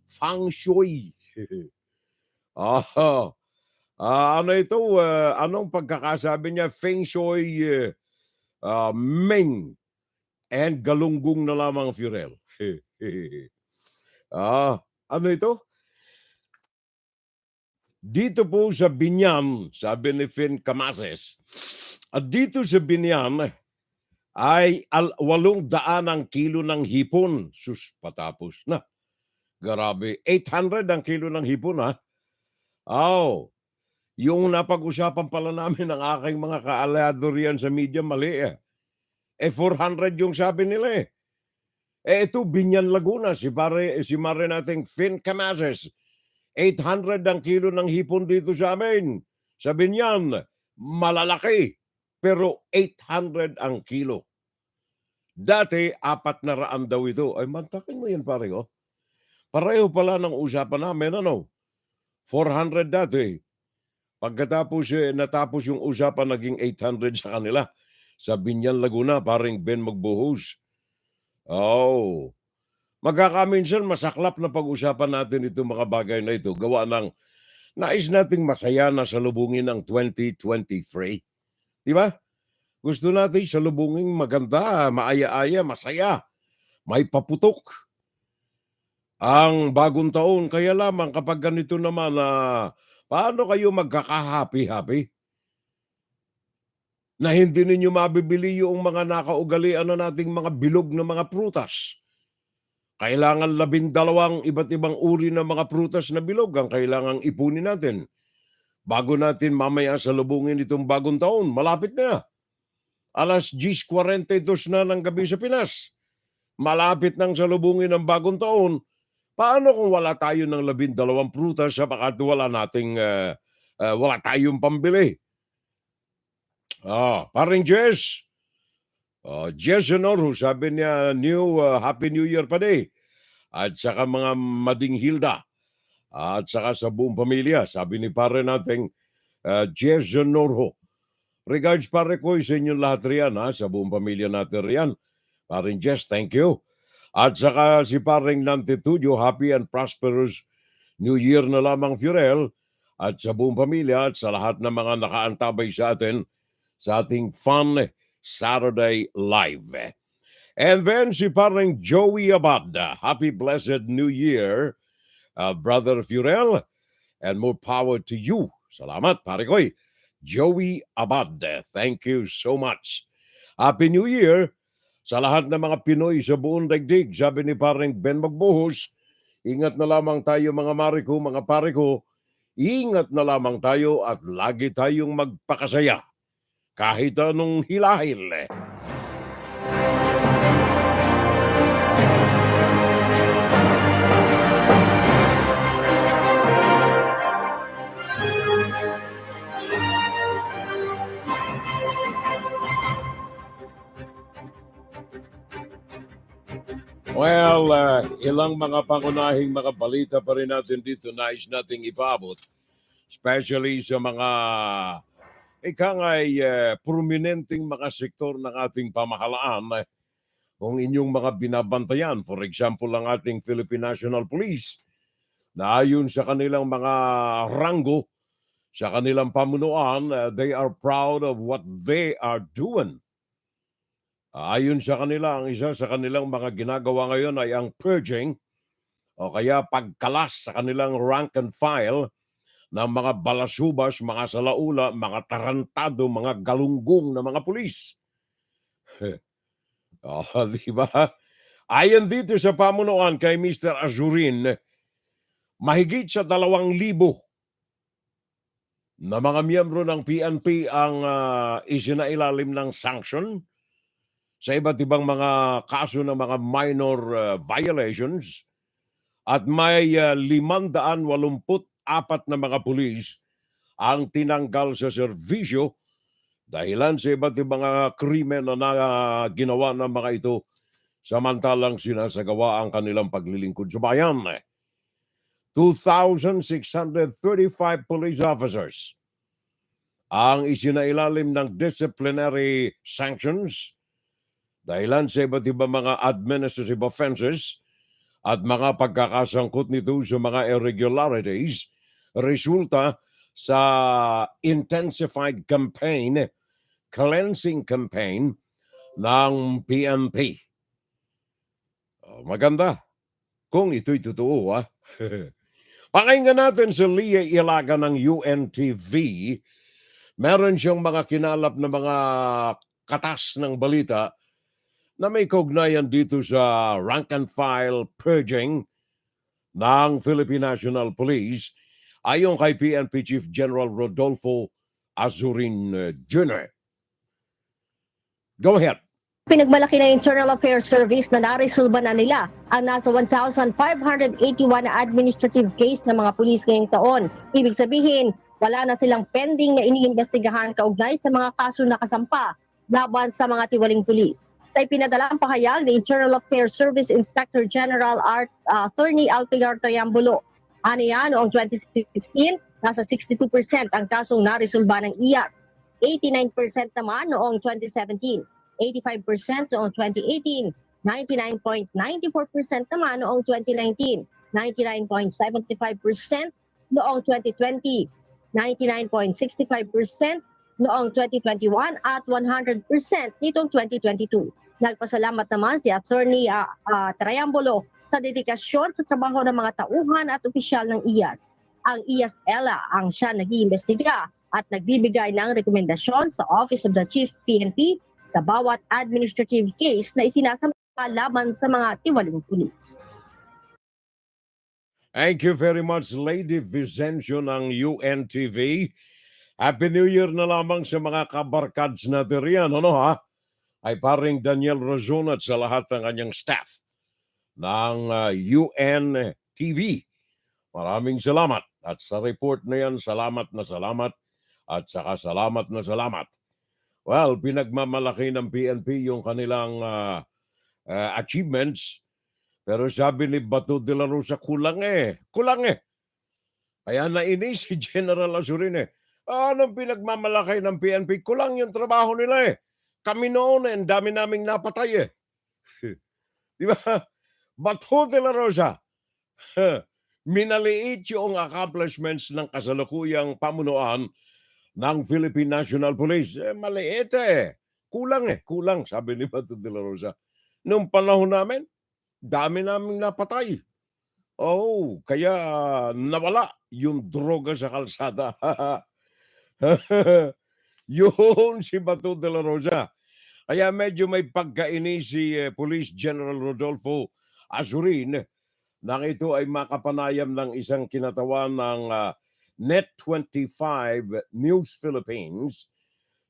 Feng Shui. Ano ito? Anong pagkakasabi niya? Feng Shui, Meng, and Galunggong na lamang, Furel. Ano ito? Dito po sa Binyan, sabi ni Finn Camases, at dito sa Binyan ay 800 ang kilo ng hipon. Sus, patapos na. Grabe, 800 ang kilo ng hipon, ha? Yung napag-usapan pala namin ng aking mga kaalado riyan sa media, mali eh. 400 yung sabi nila eh. Ito, Binyan, Laguna, si Mare nating Finn Camases, 800 ang kilo ng hipon dito sa amin. Sa Binyan, malalaki, pero 800 ang kilo. Dati, 400 daw ito. Ay, mantakin mo yan, pare, oh. Pareho pala ng usapan namin, ano? 400 dati. Pagkatapos, natapos yung usapan, naging 800 sa kanila. Sa Binyan, Laguna, paring Ben magbuhos. Magkakaminsan masaklap na pag-usapan natin itong mga bagay na ito. Gawa ng nais nating masaya na salubungin ang 2023. Di ba? Gusto natin salubungin maganda, maaya-aya, masaya. May paputok. Ang bagong taon, kaya lamang kapag ganito naman paano kayo magkaka-happy-happy? Na hindi ninyo mabibili yung mga nakaugalian na nating mga bilog na mga prutas. Kailangan 12 iba't ibang uri ng mga prutas na bilog ang kailangang ipunin natin. Bago natin mamaya salubungin itong bagong taon, malapit na. 10:42 na ng gabi sa Pinas. Malapit nang salubungin ang bagong taon. Paano kung wala tayo ng 12 prutas sapagat wala tayong pambili? Paring Jess. Jess Honoro, sabi niya, Happy New Year pa day. At saka mga Mading Hilda. At saka sa buong pamilya, sabi ni pare nating Jess Honoro. Regards pare ko sa inyong lahat riyan, sa buong pamilya natin riyan. Paring Jess, thank you. At saka si paring Nantitudio, happy and prosperous New Year na lamang, Furel. At sa buong pamilya at sa lahat ng mga nakaantabay sa atin sa ating fun Saturday Live. And then si parang Joey Abad, happy blessed New Year, Brother Furel, and more power to you. Salamat, pare ko'y. Joey Abad, thank you so much. Happy New Year sa lahat ng mga Pinoy sa buong daigdig. Sabi ni parang Ben Magbuhos, ingat na lamang tayo mga mariko, mga pare ko. Ingat na lamang tayo at lagi tayong magpakasaya. Kahit anong hilahil. Well, ilang mga pangunahing mga balita pa rin natin dito nais nating ipaabot. Especially sa mga prominenteng mga sektor ng ating pamahalaan kung inyong mga binabantayan. For example, ang ating Philippine National Police na ayon sa kanilang mga ranggo, sa kanilang pamunuan, they are proud of what they are doing. Ayon sa kanila, ang isa sa kanilang mga ginagawa ngayon ay ang purging o kaya pagkalas sa kanilang rank and file ng mga balasubas, mga salaula, mga tarantado, mga galunggong na mga pulis. Di ba? Ayon dito sa pamunuan kay Mr. Azurin, mahigit sa 2,000 na mga miyembro ng PNP ang isinailalim ng sanction sa iba't ibang mga kaso ng mga minor violations at may 584 na mga pulis ang tinanggal sa serbisyo dahilan sa iba't ibang mga krimen na ginawa ng mga ito samantalang sinasagawa ang kanilang paglilingkod sa bayan. 2,635 police officers ang isinailalim ng disciplinary sanctions dahilan sa iba't ibang mga administrative offenses at mga pagkakasangkot nito sa mga irregularities resulta sa intensified campaign, cleansing campaign ng PNP. Maganda. Kung ito'y totoo, Pakinggan natin si Leah Ilaga ng UNTV. Meron siyang mga kinalap na mga katas ng balita na may kaugnayan dito sa rank and file purging ng Philippine National Police ayon kay PNP Chief General Rodolfo Azurin Jr. Go ahead. Pinagmalaki ng Internal Affairs Service na naresolba na nila ang nasa 1,581 na administrative case ng mga pulis ngayong taon. Ibig sabihin, wala na silang pending na iniimbestigahan kaugnay sa mga kaso na kasampa laban sa mga tiwaling pulis. Sa ipinadalang pahayag ni Internal Affairs Service Inspector General Attorney Alpigar Triambulo, aniya noong 2016, nasa 62% ang kasong naresolba ng IAS, 89% naman noong 2017. 85% noong 2018, 99.94% naman noong 2019, 99.75% noong 2020, 99.65% noong 2021 at 100% nitong 2022. Nagpasalamat naman si Attorney Triambulo sa dedikasyon sa trabaho ng mga tauhan at opisyal ng IAS. Ang IAS-ELA ang siya nag-iimbestiga at nagbibigay ng rekomendasyon sa Office of the Chief PNP sa bawat administrative case na isinasampa laban sa mga tiwaling pulis. Thank you very much, Lady Vicencio ng UNTV. Happy New Year na lamang sa mga kabarkads natin riyan, ay paring Daniel Razon at sa lahat ng kanyang staff ng UNTV. Maraming salamat. At sa report na yan, salamat at saka salamat na salamat. Well, pinagmamalaki ng PNP yung kanilang achievements. Pero sabi ni Bato de la Rosa, kulang eh. Kaya nainis si General Azurin Anong pinagmamalaki ng PNP? Kulang yung trabaho nila Kami noon ang dami naming napatay Di ba? Bato de la Rosa, minaliit yung accomplishments ng kasalukuyang pamunuan ng Philippine National Police. Maliit Kulang, sabi ni Bato de la Rosa. Noong panahon namin, dami naming napatay. Kaya nawala yung droga sa kalsada. Yun si Bato de la Rosa. Kaya medyo may pagkaini si Police General Rodolfo Azurin nang ito ay makapanayam ng isang kinatawan ng Net25 News Philippines,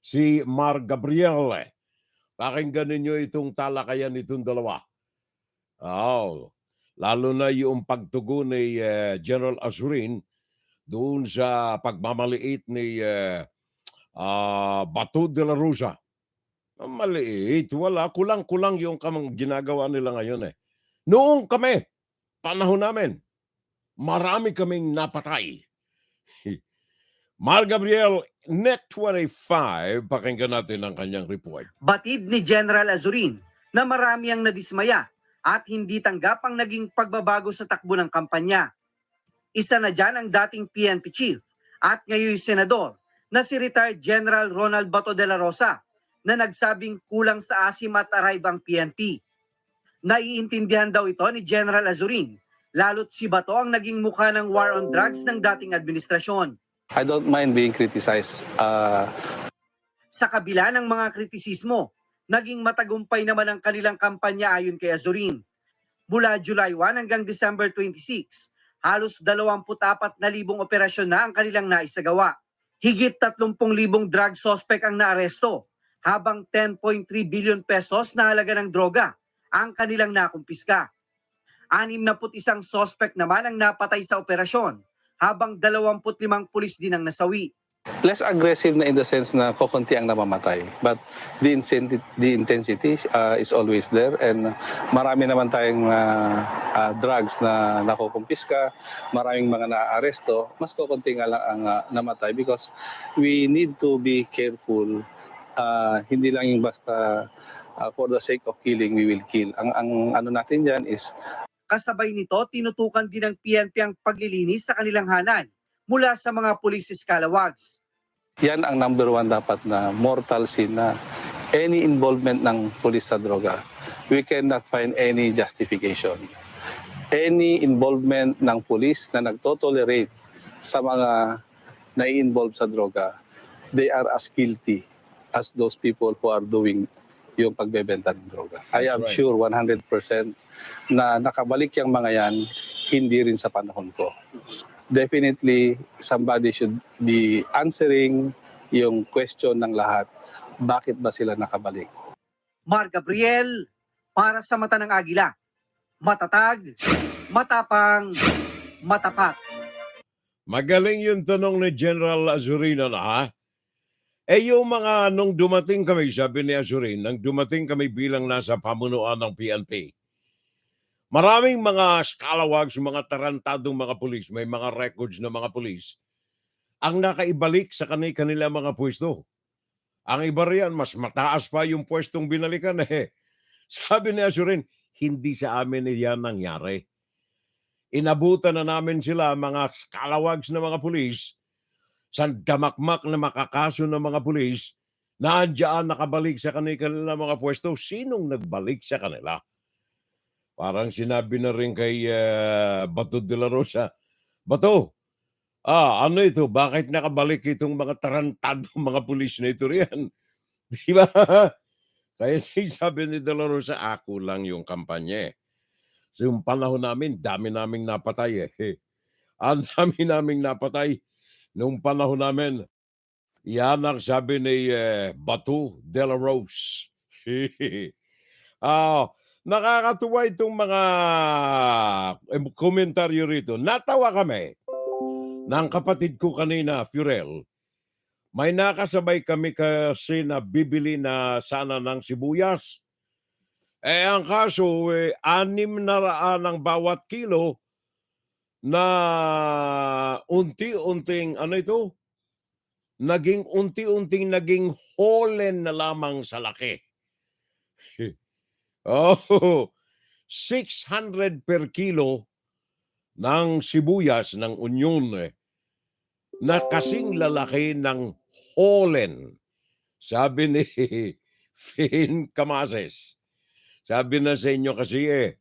si Mar Gabriel. Pakinggan ninyo itong talakayan nitong dalawa. Lalo na yung pagtugon ni General Azurin doon sa pagmamaliit ni Bato de la Rosa. Maliit, wala. Kulang-kulang yung ginagawa nila ngayon Noong kami, panahon namin, marami kaming napatay. Mar Gabriel, Net25, pakinggan natin ang kanyang report. Batid ni General Azurin na marami ang nadismaya at hindi tanggap ang naging pagbabago sa takbo ng kampanya. Isa na dyan ang dating PNP Chief at ngayon Senador na si retired General Ronald Bato de la Rosa na nagsabing kulang sa asim at arrive ang PNP. Naiintindihan daw ito ni General Azurin Lalo't si Bato ang naging mukha ng war on drugs ng dating administrasyon. I don't mind being criticized. Sa kabila ng mga kritisismo, naging matagumpay naman ang kanilang kampanya ayon kay Azurin. Mula July 1 hanggang December 26, halos 24,000 operasyon na ang kanilang naisagawa. Higit 30,000 drug suspect ang naaresto, habang 10.3 billion pesos na halaga ng droga ang kanilang nakumpiska. 61 suspect naman ang napatay sa operasyon, habang 25 pulis din ang nasawi. Less aggressive na in the sense na kokonti ang namamatay. But the intensity is always there, and marami naman tayong drugs na nakukumpiska, maraming mga naaresto, mas kokonti nga lang ang namatay because we need to be careful. Hindi lang yung basta for the sake of killing, we will kill. Ang ano natin dyan is Kasabay nito, tinutukan din ng PNP ang paglilinis sa kanilang hanay mula sa mga pulis scalawags. yan ang number one dapat na mortal sin na any involvement ng pulis sa droga. We cannot find any justification. Any involvement ng pulis na nagtotolerate sa mga nai-involve sa droga, they are as guilty as those people who are doing yung pagbebenta ng droga. I am sure 100% na nakabalik yung mga yan, hindi rin sa panahon ko. Definitely, somebody should be answering yung question ng lahat, bakit ba sila nakabalik? Mar Gabriel, para sa mata ng Agila. Matatag, matapang, matapat. Magaling yung tanong ni General Azurina na ha? Yung mga nung dumating kami, sabi ni Azurin, nang dumating kami bilang nasa pamunuan ng PNP, maraming mga scalawags, mga tarantadong mga pulis, may mga records na mga pulis, ang nakaibalik sa kanila mga pwesto. Ang iba riyan, mas mataas pa yung pwestong binalikan eh. Sabi ni Azurin, hindi sa amin yan nangyari. Inabutan na namin sila, mga scalawags na mga pulis, sa damakmak na makakaso ng mga pulis na andyan nakabalik sa kanila mga pwesto. Sinong nagbalik sa kanila? Parang sinabi na rin kay Bato de la Rosa, Bato, ano ito? Bakit nakabalik itong mga tarantadong mga pulis na ito riyan? Di ba? Kaya sabi ni de la Rosa, ako lang yung kampanya. So yung panahon namin, dami naming napatay eh. Ang dami naming napatay. Nung panahon namin, yan ang sabi ni Bato de la Rose. Nakakatuwa itong mga komentaryo rito. Natawa kami ng kapatid ko kanina, Furel. May nakasabay kami kasi na bibili na sana ng sibuyas. Ang kaso, 600 ang bawat kilo na unti-unting, naging unti-unting naging holen na lamang sa laki. 600 per kilo ng sibuyas ng onion na kasing lalaki ng holen. Sabi ni Finn Camases. Sabi na sa inyo kasi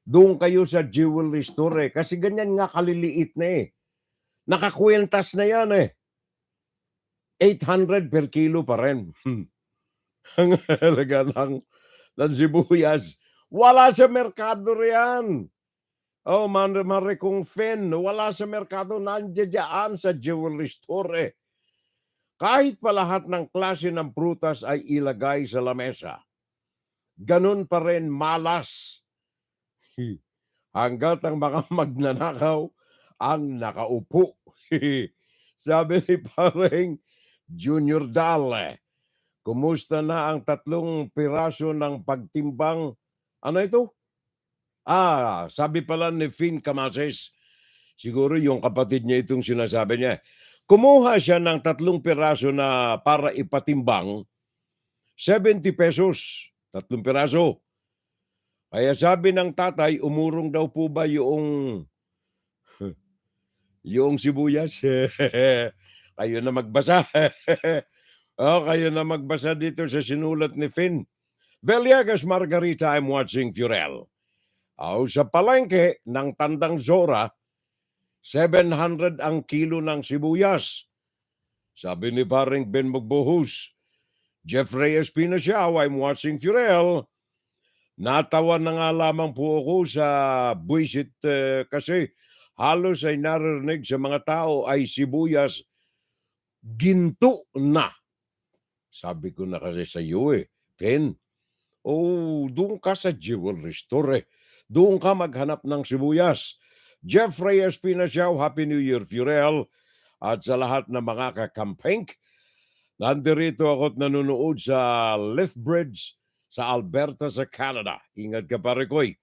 doon kayo sa jewelry store kasi ganyan nga kaliliit na Nakakwentas na yan 800 per kilo pa rin. Ang halaga ng sibuyas. Wala sa merkado riyan. Mare kong Fen, wala sa merkado, nandiyan sa jewelry store Kahit pa lahat ng klase ng prutas ay ilagay sa lamesa, ganun pa rin malas. Hanggat ang mga magnanakaw ang nakaupo. Sabi ni pareng Junior Dal, kumusta na ang 3 piraso ng pagtimbang? Ano ito? Sabi pala ni Finn Camases, siguro yung kapatid niya itong sinasabi niya. Kumuha siya ng 3 piraso na para ipatimbang, 70 pesos, 3 piraso. Kaya sabi ng tatay, umurong daw po ba yung sibuyas? Kayo na magbasa. Kayo na magbasa dito sa sinulat ni Finn. Veliagas Margarita, I'm watching Furel. Sa palengke ng Tandang Zora, 700 ang kilo ng sibuyas. Sabi ni paring Ben Magbuhus, Jeffrey Espina siya, I'm watching Furel. Natawa na nga lamang po ako sa buwisit kasi halos ay narinig sa mga tao ay sibuyas ginto na. Sabi ko na kasi sa iyo Ben, doon ka sa jewelry store Doon ka maghanap ng sibuyas. Jeffrey Espina siya, Happy New Year Furel. At sa lahat ng mga kakampink, nandirito ako at nanonood sa Lethbridge sa Alberta sa Canada. Ingat ka pare ko'y.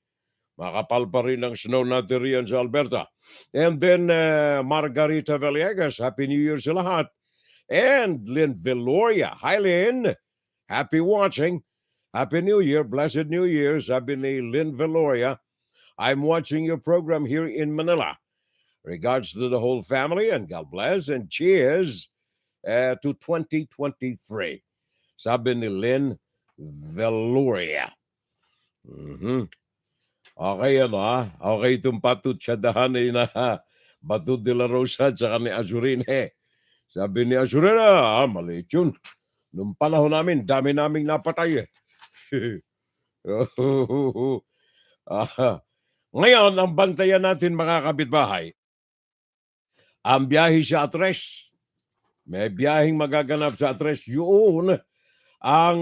Makapal pa rin ang snow natin riyan sa Alberta. And then Margarita Villegas, Happy New Year sa lahat. And Lynn Veloria. Hi Lynn, happy watching. Happy New Year, Blessed New Year, sabi ni Lynn Veloria. I'm watching your program here in Manila. Regards to the whole family and God bless and cheers to 2023. Sabi ni Lynn Veloria. Okay Okay itong patutsadahan na Bato de la Rosa at saka ni Azurine. Sabi ni Azurine, maliit yun. Noong panahon namin, dami naming napatay Ngayon, ang bantayan natin mga kapitbahay, ang biyahe sa Atres. May biyaheng magaganap sa Atres. Yun ang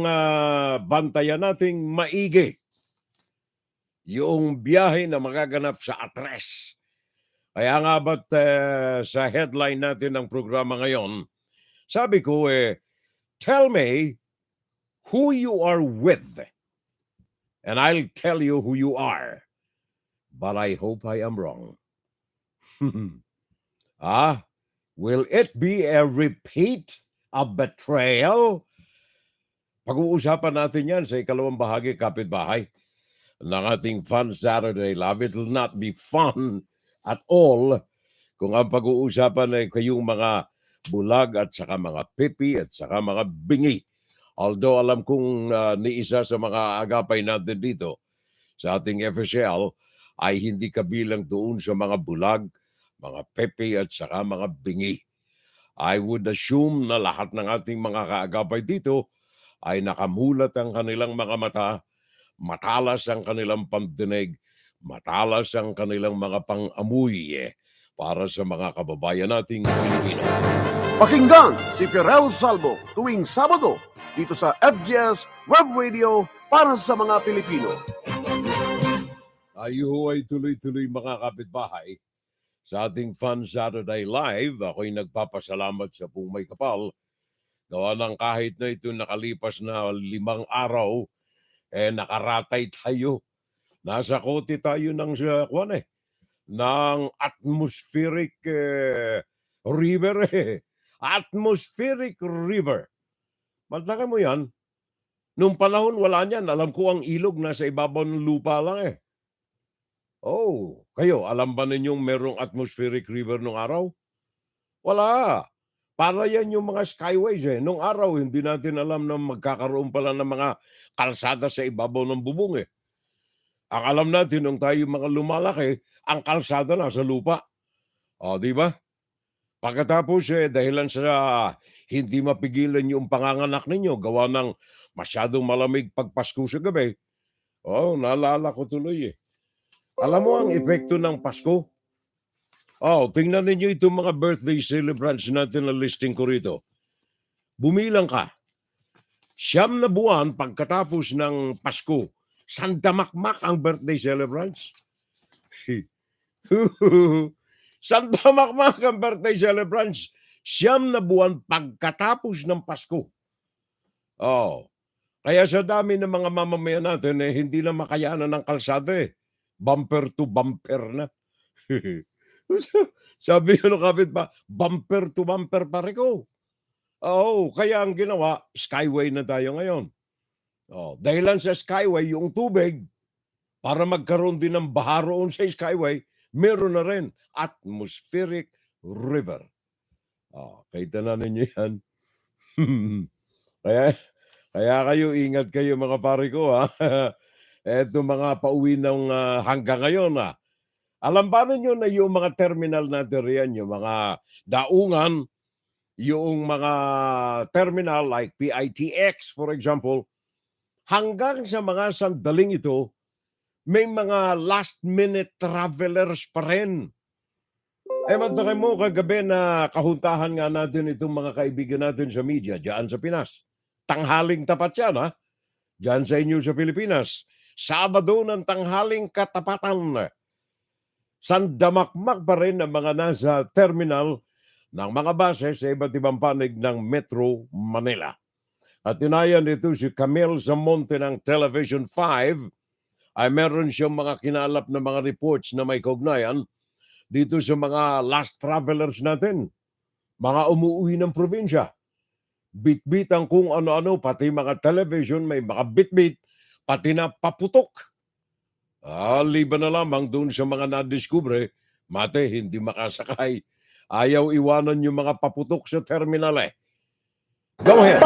bantayan nating maigi. Yung biyahe na magaganap sa Atres. Kaya nga ba't sa headline natin ng programa ngayon, sabi ko tell me who you are with and I'll tell you who you are. But I hope I am wrong. Will it be a repeat of betrayal? Pag-uusapan natin yan sa ikalawang bahagi, kapitbahay, ng ating Fun Saturday Love. It will not be fun at all kung ang pag-uusapan ay kayong mga bulag at saka mga pipi at saka mga bingi. Although alam kong ni isa sa mga agapay natin dito sa ating FSL ay hindi kabilang doon sa mga bulag, mga pepe at saka mga bingi. I would assume na lahat ng ating mga kaagapay dito ay nakamulat ang kanilang mga mata, matalas ang kanilang pandinig, matalas ang kanilang mga pang-amuy para sa mga kababayan nating Pilipino. Pakinggan si Furel Salvo tuwing Sabado dito sa FGS Web Radio para sa mga Pilipino. Tayo ay tuloy-tuloy mga kapitbahay. Sa ating Fun Saturday Live, ako'y nagpapasalamat sa pong may kapal. Gawa ng kahit na ito nakalipas na 5 araw, nakaratay tayo. Nasa kote tayo ng atmospheric river Atmospheric river. Maltakan mo yan. Nung panahon wala niyan, alam ko ang ilog nasa ibabaw ng lupa lang kayo, alam ba ninyong merong atmospheric river nung araw? Wala. Para yan yung mga skyways Nung araw, hindi natin alam na magkakaroon pala ng mga kalsada sa ibabaw ng bubong Ang alam natin, nung tayo mga lumalaki, ang kalsada na sa lupa. Di ba? Pagkatapos dahilan sa hindi mapigilan yung panganganak ninyo, gawa ng masyadong malamig pagpasko sa gabi. Naalala ko tuloy Alam mo ang epekto ng Pasko? Tingnan ninyo itong mga birthday celebrants natin na listing ko rito. Bumilang ka. 9 na buwan pagkatapos ng Pasko, sandamakmak ang birthday celebrants. Sandamakmak ang birthday celebrants. 9 na buwan pagkatapos ng Pasko. Kaya sa dami ng mga mamamayan natin hindi na makayanan ng kalsada Bumper to bumper na. Sabi ng kapit pa, bumper to bumper pare ko. Kaya ang ginawa, skyway na tayo ngayon. Dahilan sa skyway, yung tubig, para magkaroon din ng baha roon sa skyway, meron na rin atmospheric river. Kita na ninyo yan. Kaya kayo, ingat kayo mga pare ko Eto mga pauwi ng hanggang ngayon alam ba ninyo na yung mga terminal natin riyan, yung mga daungan, yung mga terminal like PITX for example, hanggang sa mga sandaling ito, may mga last minute travelers pa rin. Mantakay mo kagabi na kahuntahan nga natin itong mga kaibigan natin sa media diyan sa Pinas. Tanghaling tapat yan diyan sa inyo sa Pilipinas. Sabado ng tanghaling katapatan. Sandamakmak pa rin ang mga nasa terminal ng mga base sa iba't ibang panig ng Metro Manila. At tinayan ito si Camille Zamonte ng Television 5 ay meron siyang mga kinalap na mga reports na may kaugnayan dito sa mga last travelers natin. Mga umuwi ng probinsya. Bit-bit ang kung ano-ano, pati mga television may mga bit-bit, pati na paputok. Liban na lamang doon sa mga nadiskubre, mate, hindi makasakay. Ayaw iwanan yung mga paputok sa terminal Go ahead.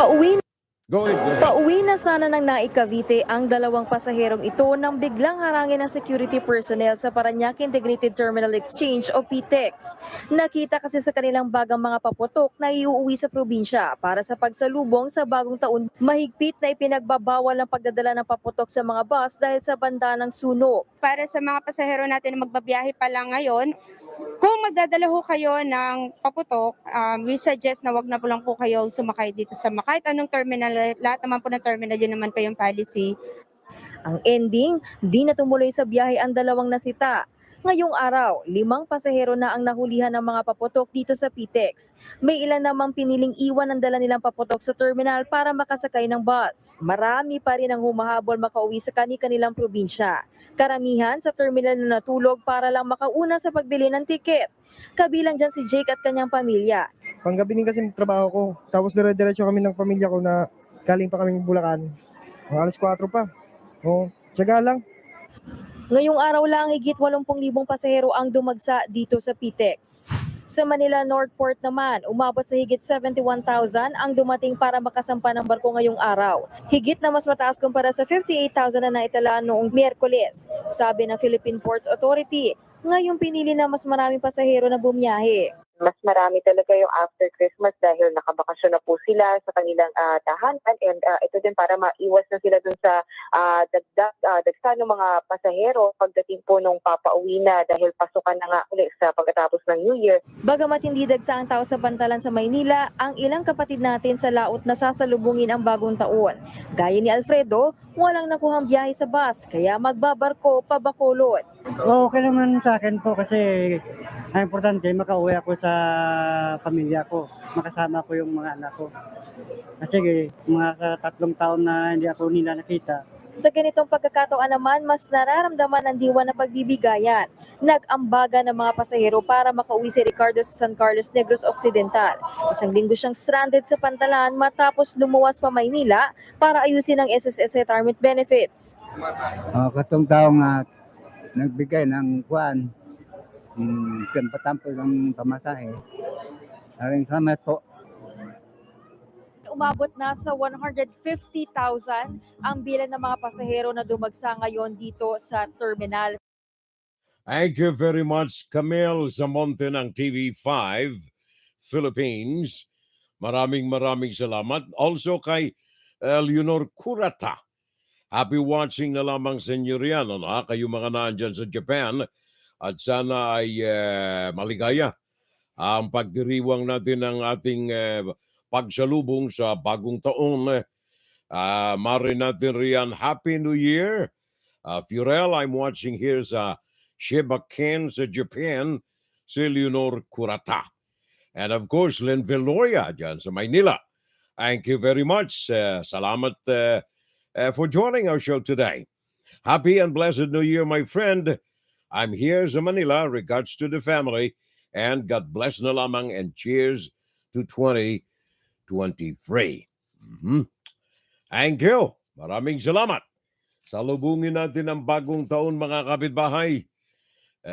Go ahead. Pauwi na sana ng Naik Cavite ang dalawang pasaherong ito nang biglang harangin ng security personnel sa Parañaque Integrated Terminal Exchange o PTEX. Nakita kasi sa kanilang bagang mga paputok na iuuwi sa probinsya para sa pagsalubong sa bagong taon. Mahigpit na ipinagbabawal ang pagdadala ng paputok sa mga bus dahil sa banta ng sunog. Para sa mga pasahero natin na magbabiyahe pa lang ngayon, kung magdadala ho kayo ng paputok, we suggest na wag na po lang po kayo sumakay dito sa kahit anong terminal. Lahat naman po ng terminal, yun naman po yung policy. Ang ending, di na tumuloy sa biyahe ang dalawang nasita. Ngayong araw, 5 pasahero na ang nahulihan ng mga paputok dito sa PTEX. May ilan namang piniling iwan ang dala nilang paputok sa terminal para makasakay ng bus. Marami pa rin ang humahabol makauwi sa kani-kanilang probinsya. Karamihan sa terminal na natulog para lang makauna sa pagbili ng tiket. Kabilang dyan si Jake at kanyang pamilya. Panggabi din kasi trabaho ko. Tapos dire-diretso kami ng pamilya ko na galing pa kaming Bulacan. Alas 4 pa. Tiyaga lang. Ngayong araw lang, higit 80,000 pasahero ang dumagsa dito sa PTEX. Sa Manila Northport naman, umabot sa higit 71,000 ang dumating para makasampa ng barko ngayong araw. Higit na mas mataas kumpara sa 58,000 na naitala noong Miyerkules. Sabi ng Philippine Ports Authority, ngayong pinili na mas maraming pasahero na bumiyahe. Mas marami talaga yung after Christmas dahil nakabakasyon na po sila sa kanilang tahanan and ito din para maiwas na sila dun sa dagsa ng mga pasahero pagdating po nung papauwi na dahil pasukan na nga ulit sa pagkatapos ng New Year. Bagamat hindi dagsa ang tao sa pantalan sa Maynila, ang ilang kapatid natin sa laot na sasalubungin ang bagong taon. Gaya ni Alfredo, walang nakuhang biyahe sa bus kaya magbabarko pa Bacolod. Okay naman sa akin po kasi ang importante makauwi ako sa pamilya ko, makasama ko yung mga anak ko. Kasi mga 3 taon na hindi ako nila nakita. Sa ganitong pagkakataon naman, mas nararamdaman ang diwa ng pagbibigayan. Nag-ambaga ng mga pasahero para makauwi si Ricardo sa San Carlos, Negros Occidental. Isang linggo siyang stranded sa pantalan matapos lumuwas pa Maynila para ayusin ang SSS retirement benefits. Katong taong nagbigay ng kuwan, patampo ng pamasahe. Maraming salamat po. Umabot na sa 150,000 ang bilang ng mga pasahero na dumagsa ngayon dito sa terminal. Thank you very much, Camille Zamonte ng TV5 Philippines. Maraming salamat. Also kay Leonor Kurata. Happy watching na lamang sa inyo riyan, kayo mga naandyan sa Japan. At sana ay maligaya ang pagdiriwang natin ng ating pagsalubong sa bagong taon. Marin natin riyan, Happy New Year. Furel, I'm watching here sa Shibaken sa Japan, si Leonor Kurata. And of course, Len Veloria dyan sa Maynila. Thank you very much. Salamat for joining our show today. Happy and blessed New Year, my friend. I'm here sa Manila. Regards to the family. And God bless na lamang and cheers to 2023. Thank you. Maraming salamat. Salubungin natin ang bagong taon, mga kapitbahay.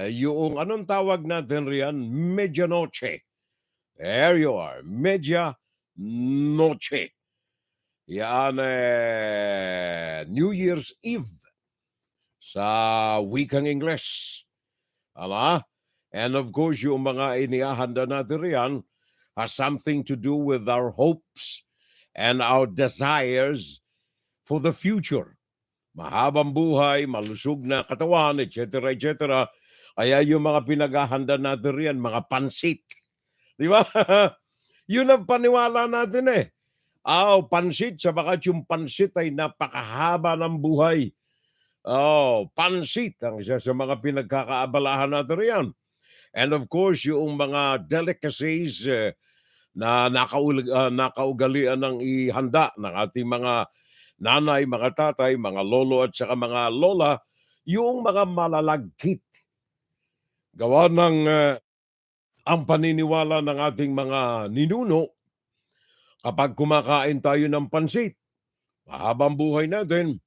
Yung anong tawag natin riyan? Medianoche. There you are. Medianoche. Yan, New Year's Eve. sa wikang Ingles. And of course, yung mga inihahanda natin riyan has something to do with our hopes and our desires for the future. Mahabang buhay, malusog na katawan, etc. etc. Kaya yung mga pinaghahanda natin riyan, mga pansit. Di ba? Yun ang paniwala natin eh. Pansit, sabagat yung pansit ay napakahaba ng buhay. Pansit ang isa sa mga pinagkakaabalahan natin riyan. And of course, yung mga delicacies na nakaugalian ng ihanda ng ating mga nanay, mga tatay, mga lolo at saka mga lola, yung mga malalagkit. Gawa ng ang paniniwala ng ating mga ninuno, kapag kumakain tayo ng pansit, mahabang buhay natin.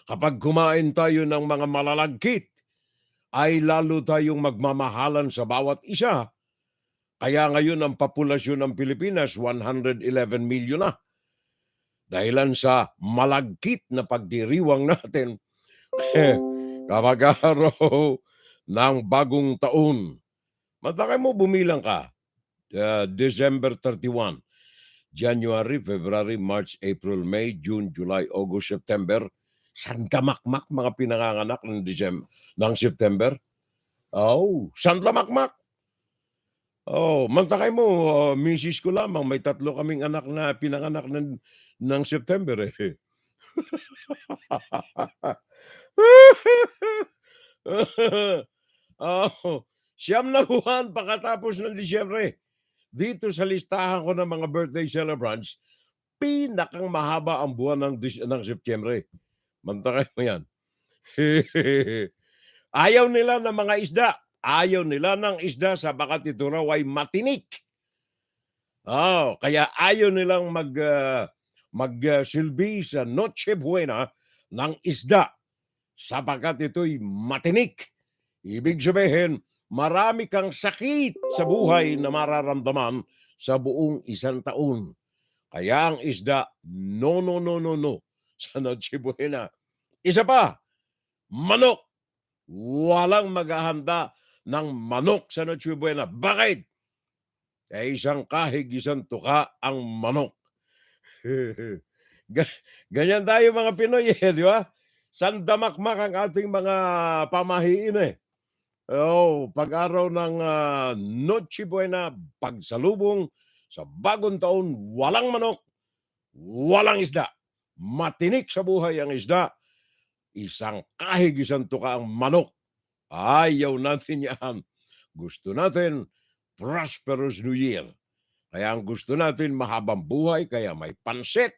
Kapag kumain tayo ng mga malalagkit, ay lalo tayong magmamahalan sa bawat isa. Kaya ngayon ang populasyon ng Pilipinas, 111 million na. Dahilan sa malagkit na pagdiriwang natin kapag araw ng bagong taon. Matakay mo, bumilang ka. December 31, January, February, March, April, May, June, July, August, September. Sandamakmak mga pinanganganak ng September. Sandamakmak. Mantakay mo, misis ko lamang, may 3 kaming anak na pinanganak ng September eh. Siyam na buwan pagkatapos ng Disyembre. Dito sa listahan ko ng mga birthday celebrants, pinakang mahaba ang buwan ng September. Mantakay mo yan. Ayaw nila ng mga isda. Ayaw nila ng isda sabagat ito raw ay matinik. Kaya ayaw nilang magsilbi sa Noche Buena ng isda sabagat ito'y matinik. Ibig sabihin, marami kang sakit sa buhay na mararamdaman sa buong isang taon. Kaya ang isda, no sa Noche Buena. Isa pa, manok. Walang maghahanda ng manok sa Noche Buena. Bakit? Isang kahig, isang tuka ang manok. Ganyan tayo mga Pinoy di ba? Sandamakmak ang ating mga pamahiin eh. Pag-araw ng Noche Buena, pagsalubong sa bagong taon, walang manok, walang isda. Matinik sa buhay ang isda. Isang kahig, isang tuka ang manok. Ayaw natin yan. Gusto natin prosperous New Year. Kaya ang gusto natin mahabang buhay, kaya may pansit.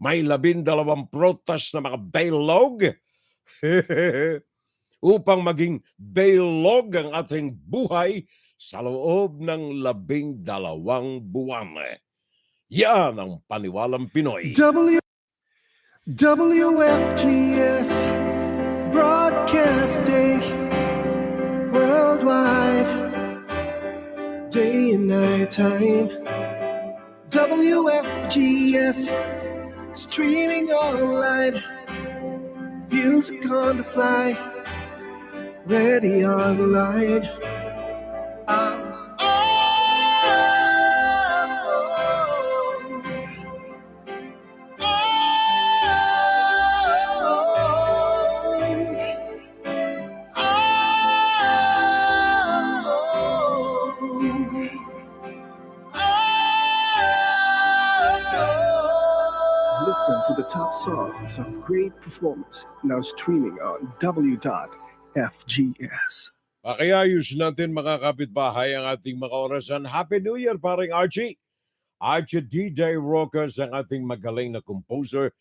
May 12 prutas na mga baylog. Upang maging baylog ang ating buhay sa loob ng 12 buwan. Yan ang paniwalang Pinoy. WFGS Broadcasting worldwide, day and night time. WFGS streaming online, music on the fly, ready online. Listen to the top songs of great performers now streaming on w.fgs. Pakiayos natin mga kapitbahay ang ating mga orasan. Happy New Year, paring Archie. Archie D. Rockers ang ating magaling na composer,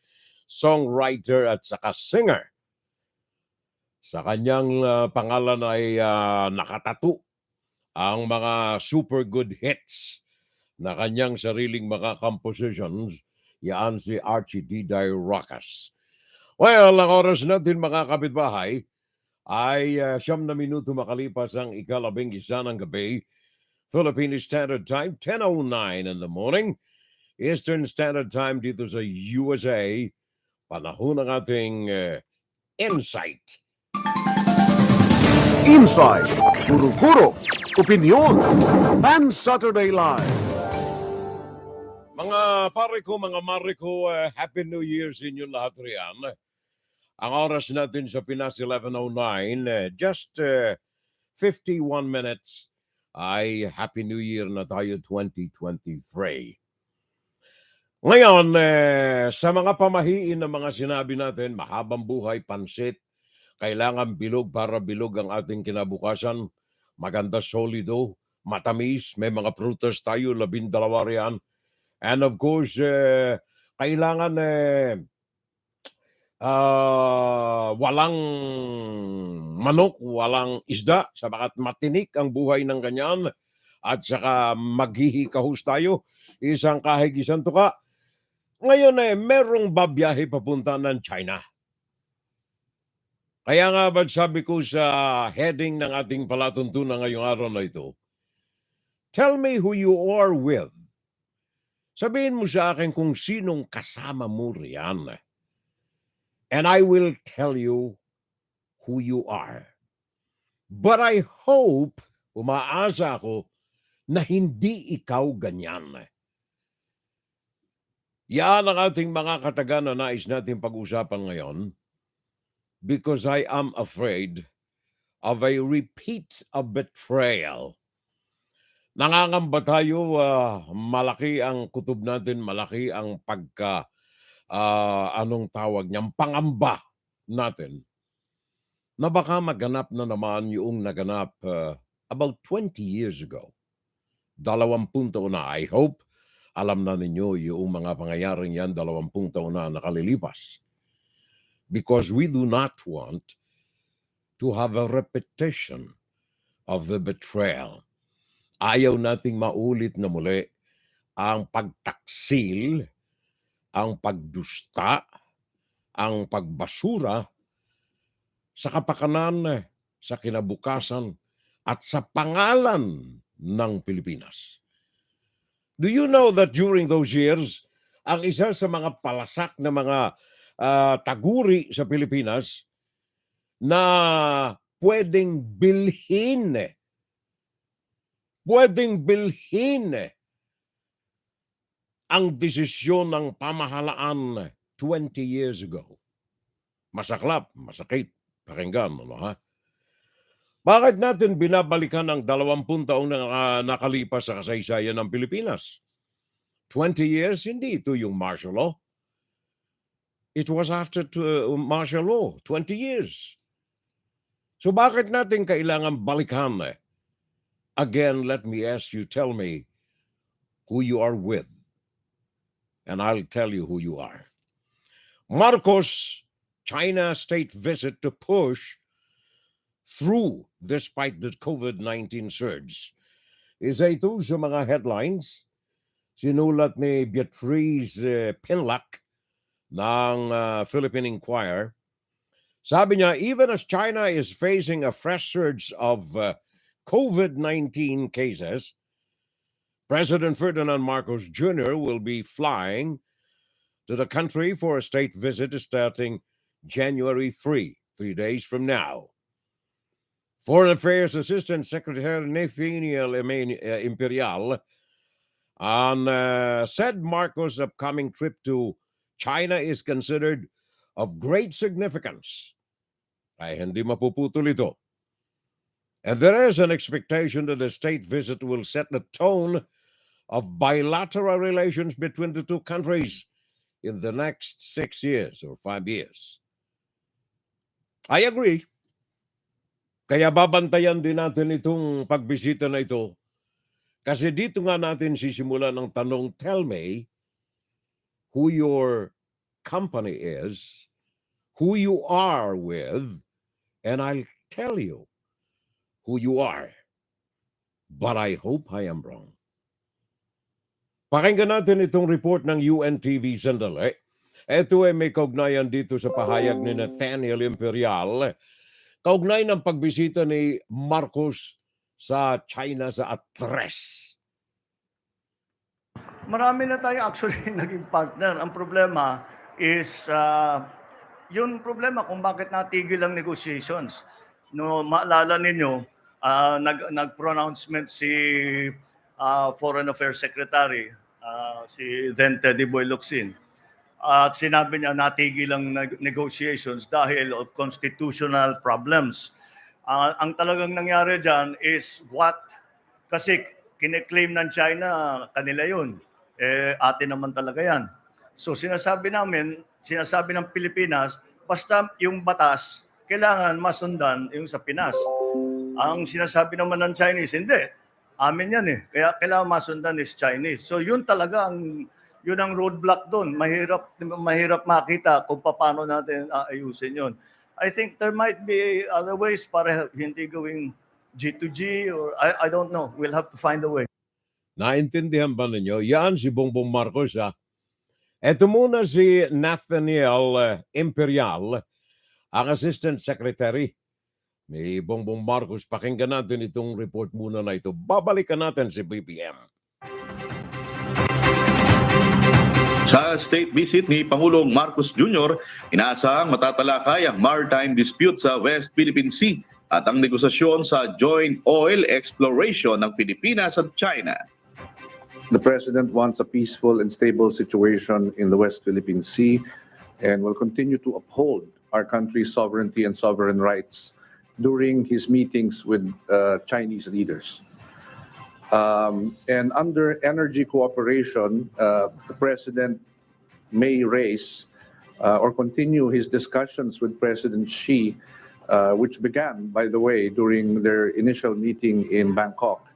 songwriter at saka singer. Sa kanyang pangalan ay nakatato ang mga super good hits na kanyang sariling mga compositions. Yan si Archie D. Rockers. Well, ang oras natin mga kapitbahay ay 9 minuto makalipas ang 11 ng gabi. Philippine Standard Time, 10:09 in the morning. Eastern Standard Time dito sa USA, panahon ng ating insight. Insight, kuro-kuro, opinion, and Saturday Live. Mga pare ko, mga mare ko, Happy New Year sa inyo lahat riyan. Ang oras natin sa Pinas 11:09, just 51 minutes ay Happy New Year na tayo 2023. Ngayon, sa mga pamahiin ng mga sinabi natin, mahabang buhay, pansit, kailangan bilog para bilog ang ating kinabukasan, maganda solido, matamis, may mga prutas tayo, 12 riyan. And of course, kailangan walang manok, walang isda, sabagat matinik ang buhay ng ganyan. At saka maghihikahus tayo, isang kahig, isang tuka. Ngayon merong babiyahe papunta ng China. Kaya nga ba sabi ko sa heading ng ating palatuntunan ngayong araw na ito, tell me who you are with. Sabihin mo sa akin kung sinong kasama mo riyan. And I will tell you who you are. But I hope, umaasa ako, na hindi ikaw ganyan. Yan ang ating mga katagan na nais natin pag-usapan ngayon because I am afraid of a repeat of betrayal. Nangangamba tayo, malaki ang kutob natin, malaki ang anong tawag niyang pangamba natin na baka maganap na naman yung naganap about 20 years ago. 20 taon na. I hope alam na ninyo yung mga pangyayaring yan 20 taon na nakalilipas. Because we do not want to have a repetition of the betrayal. Ayaw nating maulit na muli ang pagtaksil, ang pagdusta, ang pagbasura sa kapakanan, sa kinabukasan, at sa pangalan ng Pilipinas. Do you know that during those years, ang isa sa mga palasak na mga taguri sa Pilipinas na pwedeng bilhin ang desisyon ng pamahalaan 20 years ago. Masaklap, masakit, pakinggan, ano ha? Bakit natin binabalikan ang 20 taong na nakalipas sa kasaysayan ng Pilipinas? 20 years, hindi ito yung martial law. It was after martial law, 20 years. So bakit natin kailangan balikan? Again, let me ask you, tell me who you are with. And I'll tell you who you are. Marcos' China state visit to push through despite the COVID-19 surge. Isa ito sa mga headlines sinulat ni Beatrice Pinlac ng Philippine Inquirer. Sabi niya, even as China is facing a fresh surge of COVID-19 cases, President Ferdinand Marcos Jr. will be flying to the country for a state visit starting January 3 days from now. Foreign Affairs Assistant Secretary Nathaniel Imperial said Marcos' upcoming trip to China is considered of great significance. Ay hindi mapuputol ito. And there is an expectation that the state visit will set the tone of bilateral relations between the two countries in the next 6 years or 5 years. I agree. Kaya babantayan din natin itong pagbisita na ito. Kasi dito nga natin sisimulan ng tanong, tell me who your company is, who you are with, and I'll tell you who you are. But I hope I am wrong. Pakinggan natin itong report ng UNTV sandali. Ito ay may kaugnayan dito sa pahayag ni Nathaniel Imperial. Kaugnay ng pagbisita ni Marcos sa China sa Atres. Marami na tayo actually naging partner. Ang problema, is yung problema kung bakit natigil ang negotiations. No, maalala ninyo, nag-pronouncement si Foreign Affairs Secretary, si then Teddy Boy Locsin. At sinabi niya natigil ang negotiations dahil of constitutional problems. Ang talagang nangyari dyan is kasi kine-claim ng China, kanila yun. Atin naman talaga yan. So sinasabi ng Pilipinas, basta yung batas, kailangan masundan yung sa Pinas. Ang sinasabi naman ng Chinese, hindi. Amin yan eh. Kaya kailangan masundan is Chinese. So yun talaga yun ang roadblock doon. Mahirap makita kung paano natin aayusin yun. I think there might be other ways para hindi gawing G2G or I don't know. We'll have to find a way. Naintindihan ba ninyo? Yan si Bongbong Marcos ha. Ito muna si Nathaniel Imperial, ang Assistant Secretary ni Bongbong Marcos. Pakinggan natin itong report muna na ito. Babalikan natin si BBM. Sa state visit ni Pangulong Marcos Jr., inaasahang matatalakay ang maritime dispute sa West Philippine Sea at ang negosasyon sa joint oil exploration ng Pilipinas at China. The President wants a peaceful and stable situation in the West Philippine Sea and will continue to uphold our country's sovereignty and sovereign rights during his meetings with Chinese leaders. And under energy cooperation, the President may raise or continue his discussions with President Xi, which began, by the way, during their initial meeting in Bangkok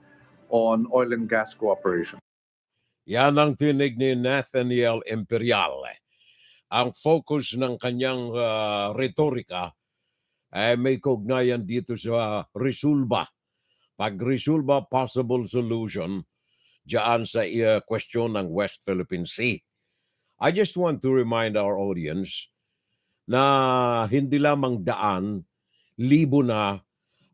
on oil and gas cooperation. Yan ang tinig ni Nathaniel Imperial. Ang focus ng kanyang retorika ay may kaugnayan dito sa resolba. Pag-resolba, possible solution dyan sa question ng West Philippine Sea. I just want to remind our audience na hindi lamang daan, libo na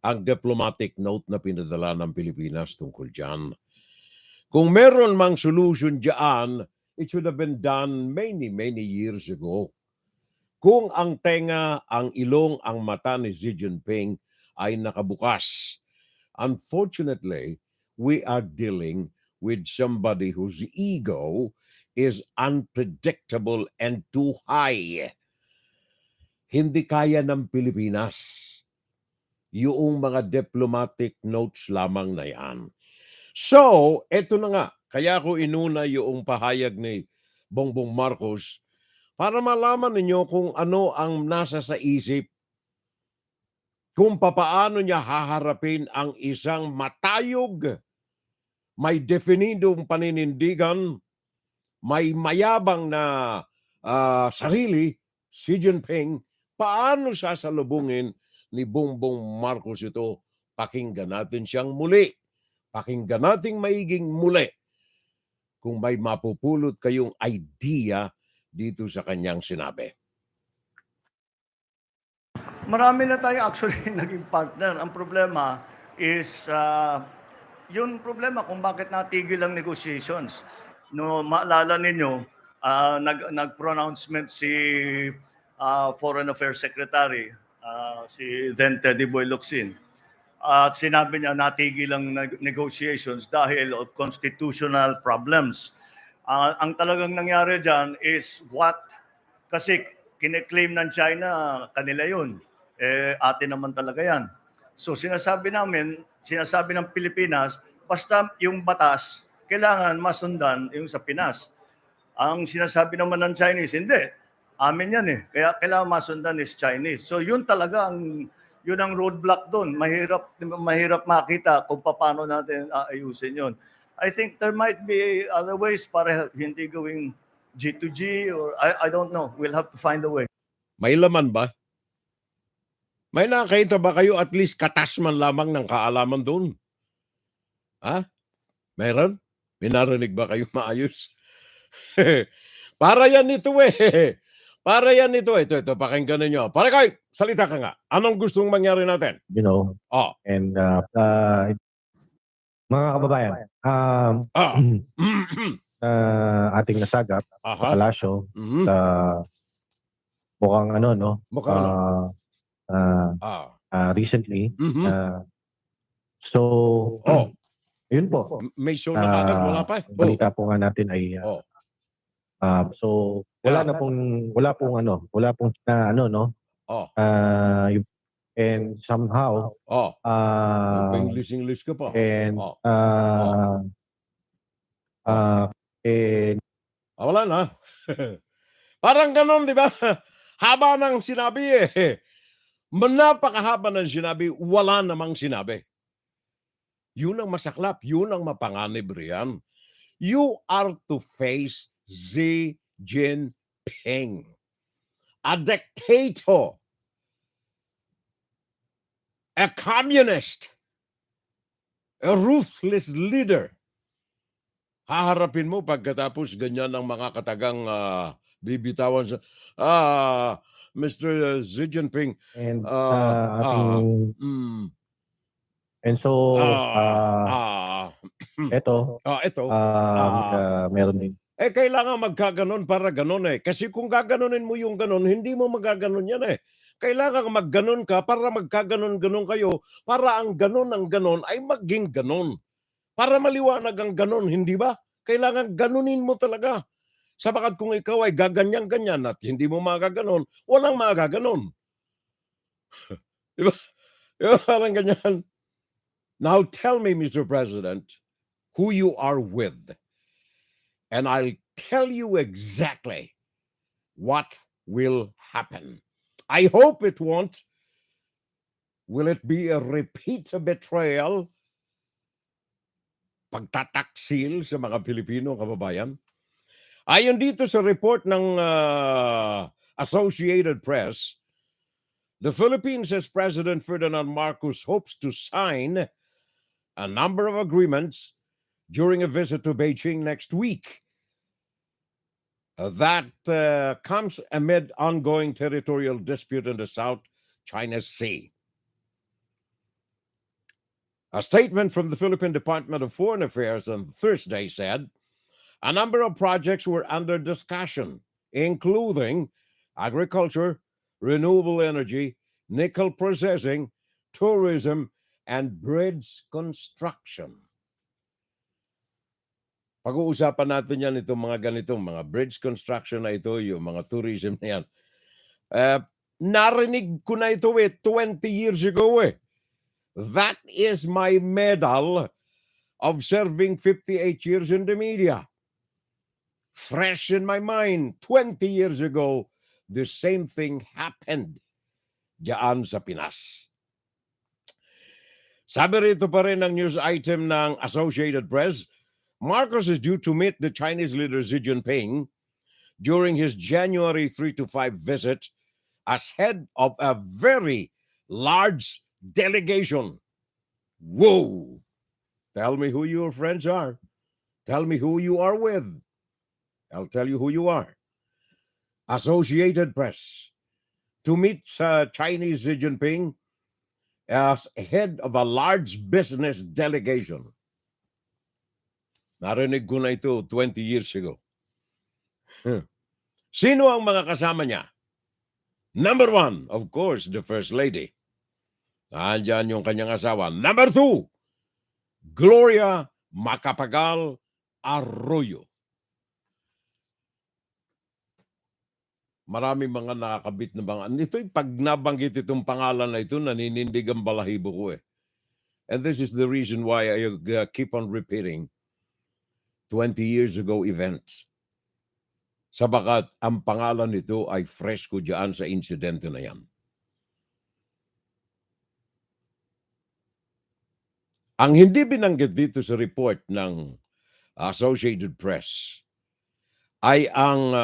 ang diplomatic note na pinadala ng Pilipinas tungkol dyan. Kung meron mang solution dyan, it should have been done many, many years ago. Kung ang tenga, ang ilong, ang mata ni Xi Jinping ay nakabukas. Unfortunately, we are dealing with somebody whose ego is unpredictable and too high. Hindi kaya ng Pilipinas yung mga diplomatic notes lamang na yan. So, eto na nga. Kaya ko inuna yung pahayag ni Bongbong Marcos para malaman ninyo kung ano ang nasa sa isip, kung papaano niya haharapin ang isang matayog, may definidong paninindigan, may mayabang na sarili, Xi Jinping, paano sasalubungin ni Bongbong Marcos ito? Pakinggan natin siyang muli. Pakinggan nating maiging muli kung may mapupulot kayong idea dito sa kanyang sinabi. Marami na tayo actually naging partner. Ang problema is yung problema kung bakit natigil ang negotiations. No, maalala ninyo, nag-pronouncement si Foreign Affairs Secretary, si then Teddy Boy Locsin. At sinabi niya natigil ang negotiations dahil of constitutional problems. Ang talagang nangyari dyan is kasi kine-claim ng China, kanila yun. Atin naman talaga yan. So sinasabi ng Pilipinas, basta yung batas, kailangan masundan yung sa Pinas. Ang sinasabi naman ng Chinese, hindi. Amin yan eh. Kaya kailangan masundan is Chinese. So yun talaga yun ang roadblock doon. Mahirap makita kung paano natin aayusin yun. I think there might be other ways para hindi gawing G2G or I don't know. We'll have to find a way. May laman ba? May nakita ba kayo at least katas man lamang ng kaalaman doon? Ha? Meron? May narinig ba kayo maayos? Para yan ito eh. Para yan ito. Ito, pakinggan ninyo. Para kayo, salita ka nga. Anong gustong mangyari natin? You know, and mga kababayan, ating nasagap sa Palasyo, sa mukhang ano, no? Mukhang ano? Recently. Mhm. So, Oh. yun po. May show na kagad, wala pa. Ang balita po nga natin ay so wala pong na ano, no? And somehow English ka pa. and wala na. Parang ganon, di ba? Haba ng sinabi eh. Napakahaba ng sinabi, wala namang sinabi. Yun ang masaklap, yun ang mapanganib riyan. You are to face Xi Jinping, a dictator, a communist, a ruthless leader. Haharapin mo pagkatapos ganyan ang mga katagang bibitawan sa Mr. Xi Jinping. and and so ito meron din. Kailangan magkaganon para ganon eh. Kasi kung gaganunin mo yung ganon, hindi mo magaganon yan eh. Kailangan magganon ka para magkaganon-ganon kayo para ang ganon ay maging ganon. Para maliwanag ang ganon, hindi ba? Kailangan ganunin mo talaga. Sabagat kung ikaw ay gaganyan-ganyan at hindi mo magaganon, walang magaganon. Diba? Parang ganyan. Now tell me, Mr. President, who you are with. And I'll tell you exactly what will happen. I hope it won't. Will it be a repeat betrayal? Pagtataksil sa mga Pilipino kababayan? Ayon dito sa report ng Associated Press, the Philippines as President Ferdinand Marcos hopes to sign a number of agreements during a visit to Beijing next week. That comes amid ongoing territorial dispute in the South China Sea. A statement from the Philippine Department of Foreign Affairs on Thursday said a number of projects were under discussion, including agriculture, renewable energy, nickel processing, tourism, and bridge construction. Pag-uusapan natin yan itong mga ganitong, mga bridge construction na ito, yung mga tourism na yan. Narinig ko na ito 20 years ago eh. That is my medal of serving 58 years in the media. Fresh in my mind, 20 years ago, the same thing happened diyan sa Pinas. Sabi rito pa rin ng news item ng Associated Press, Marcos is due to meet the Chinese leader Xi Jinping during his January 3 to 5 visit as head of a very large delegation. Whoa! Tell me who your friends are. Tell me who you are with. I'll tell you who you are. Associated Press. To meet Chinese Xi Jinping as head of a large business delegation. Narinig ko na ito 20 years ago. Sino ang mga kasama niya? Number 1, of course, the First Lady. Nandyan yung kanyang asawa. Number 2, Gloria Macapagal Arroyo. Maraming mga nakakabit na mga... Ito, pag nabanggit itong pangalan na ito, naninindig ang balahibo ko eh. And this is the reason why I keep on repeating 20 years ago events. Sabagat ang pangalan nito ay fresh ko dyan sa insidente na yan. Ang hindi binanggit dito sa report ng Associated Press ay ang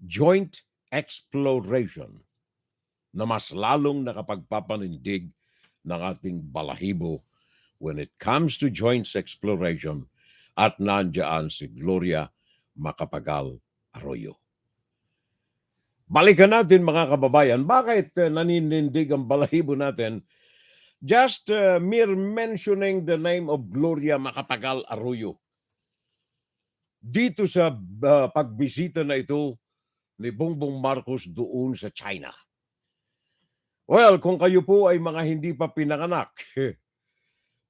joint exploration na mas lalong nakapagpapanindig ng ating balahibo when it comes to joint exploration at nandiyan si Gloria Macapagal Arroyo. Balikan natin mga kababayan, bakit naninindig ang balahibo natin? Just mere mentioning the name of Gloria Macapagal Arroyo. Dito sa pagbisita na ito ni Bongbong Marcos doon sa China. Well, kung kayo po ay mga hindi pa pinanganak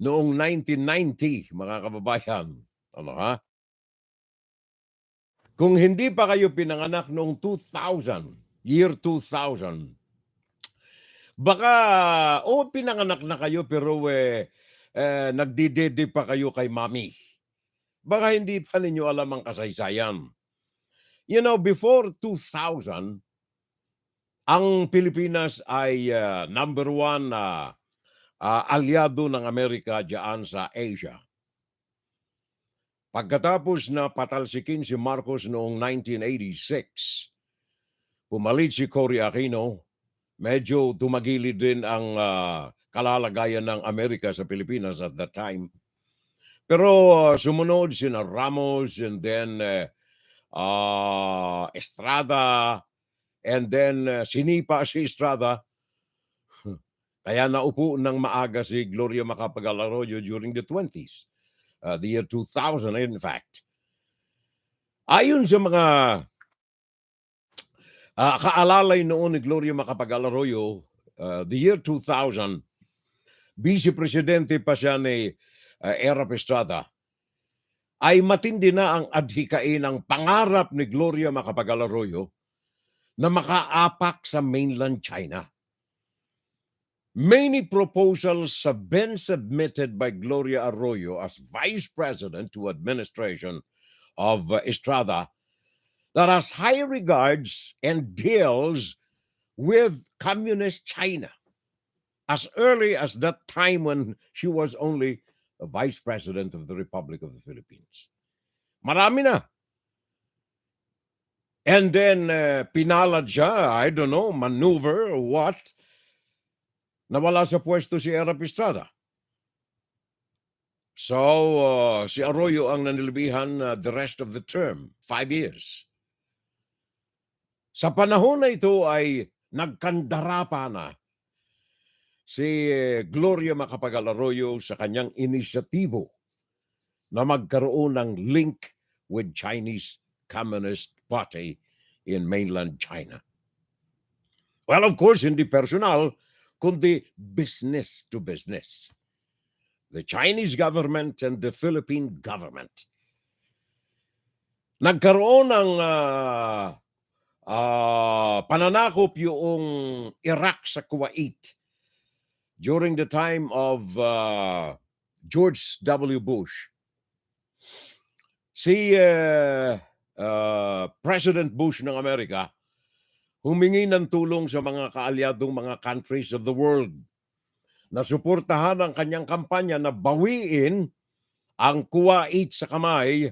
noong 1990, mga kababayan, ano ha? Kung hindi pa kayo pinanganak noong 2000, year 2000, baka, pinanganak na kayo pero nagdidede pa kayo kay mami. Baka hindi pa ninyo alam ang kasaysayan. You know, before 2000, ang Pilipinas ay number one na aliado ng Amerika diyan sa Asia. Pagkatapos na patalsikin si Marcos noong 1986, pumalit si Cory Aquino, medyo tumagilid din ang kalalagayan ng Amerika sa Pilipinas at that time. Pero sumunod sina Ramos and then Estrada and then sinipa si Estrada. Kaya naupo ng maaga si Gloria Macapagal Arroyo during the 20s. The year 2000, in fact. Ayon sa mga kaalalay noon ni Gloria Macapagal Arroyo, the year 2000, Vice Presidente pa siya ni Erap Estrada, ay matindi na ang adhikain ng pangarap ni Gloria Macapagal Arroyo na makaapak sa mainland China. Many proposals have been submitted by Gloria Arroyo as Vice President to administration of Estrada that has high regards and deals with Communist China as early as that time when she was only a Vice President of the Republic of the Philippines. Marami na. And then pinalad siya, I don't know, maneuver or what, nawala sa pwesto si Erap Estrada. So, si Arroyo ang nanilbihan the rest of the term, 5 years. Sa panahon na ito ay nagkandara pa na si Gloria Macapagal Arroyo sa kanyang inisyatibo na magkaroon ng link with Chinese Communist Party in mainland China. Well, of course, hindi personal, kundi business to business. The Chinese government and the Philippine government. Nagkaroon ng pananakop yung Iraq sa Kuwait during the time of George W. Bush. Si President Bush ng Amerika humingi ng tulong sa mga kaalyadong mga countries of the world na suportahan ang kanyang kampanya na bawiin ang Kuwait sa kamay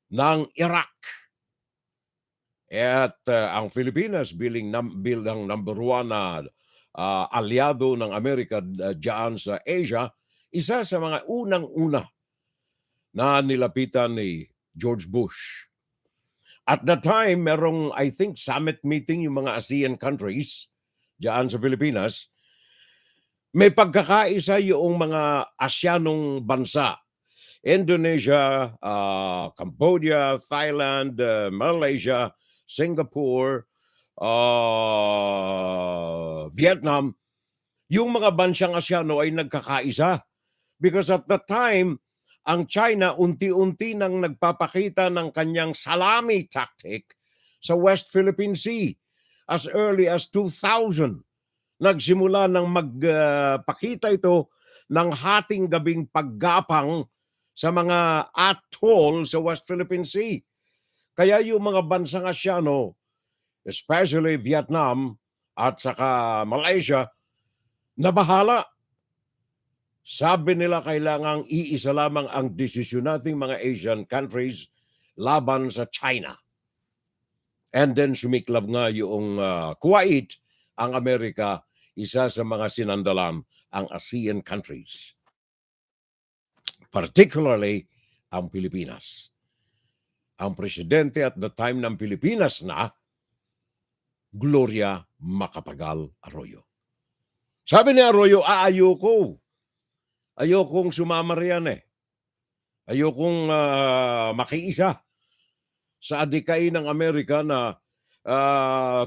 ng Iraq. At ang Pilipinas bilang number one na alyado ng Amerika diyan sa Asia, isa sa mga unang-una na nilapitan ni George Bush. At that time, merong, I think, summit meeting yung mga ASEAN countries diyan sa Pilipinas. May pagkakaisa yung mga Asianong bansa. Indonesia, Cambodia, Thailand, Malaysia, Singapore, Vietnam. Yung mga bansang Asiano ay nagkakaisa. Because at that time, ang China unti-unti nang nagpapakita ng kanyang salami tactic sa West Philippine Sea. As early as 2000, nagsimula ng magpakita ito ng hating gabing paggapang sa mga atoll sa West Philippine Sea. Kaya yung mga bansang Asiano, especially Vietnam at saka Malaysia, nabahala. Sabi nila kailangang iisa lamang ang desisyon nating mga Asian countries laban sa China. And then sumiklab nga yung Kuwait, ang Amerika, isa sa mga sinandalan ang ASEAN countries. Particularly ang Pilipinas. Ang presidente at the time ng Pilipinas na Gloria Macapagal Arroyo. Sabi ni Arroyo, ayokong sumama riyan eh. Ayokong makiisa sa adikain ng Amerika na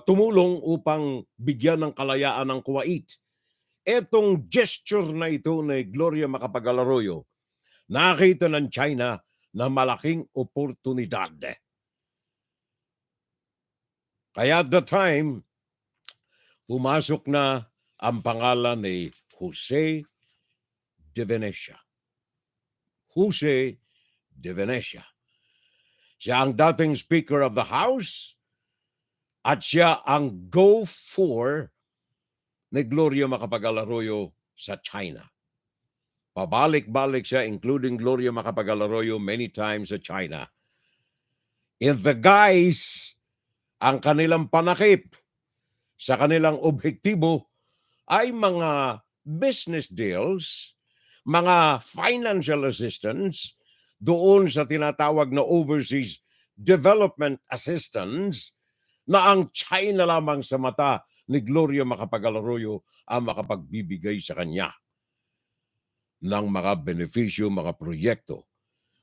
tumulong upang bigyan ng kalayaan ng Kuwait. Etong gesture na ito ni Gloria Macapagal-Arroyo, nakita ng China na malaking oportunidad. Kaya at the time, pumasok na ang pangalan ni Jose de Venecia. Jose de Venecia. Siya ang dating Speaker of the House at siya ang go-for ni Gloria Macapagal-Arroyo sa China. Pabalik-balik siya, including Gloria Macapagal-Arroyo, many times sa China. In the guise, ang kanilang panakip sa kanilang objektibo ay mga business deals, mga financial assistance, doon sa tinatawag na overseas development assistance na ang China lamang sa mata ni Gloria Macapagal-Arroyo ang makapagbibigay sa kanya ng mga benepisyo, mga proyekto.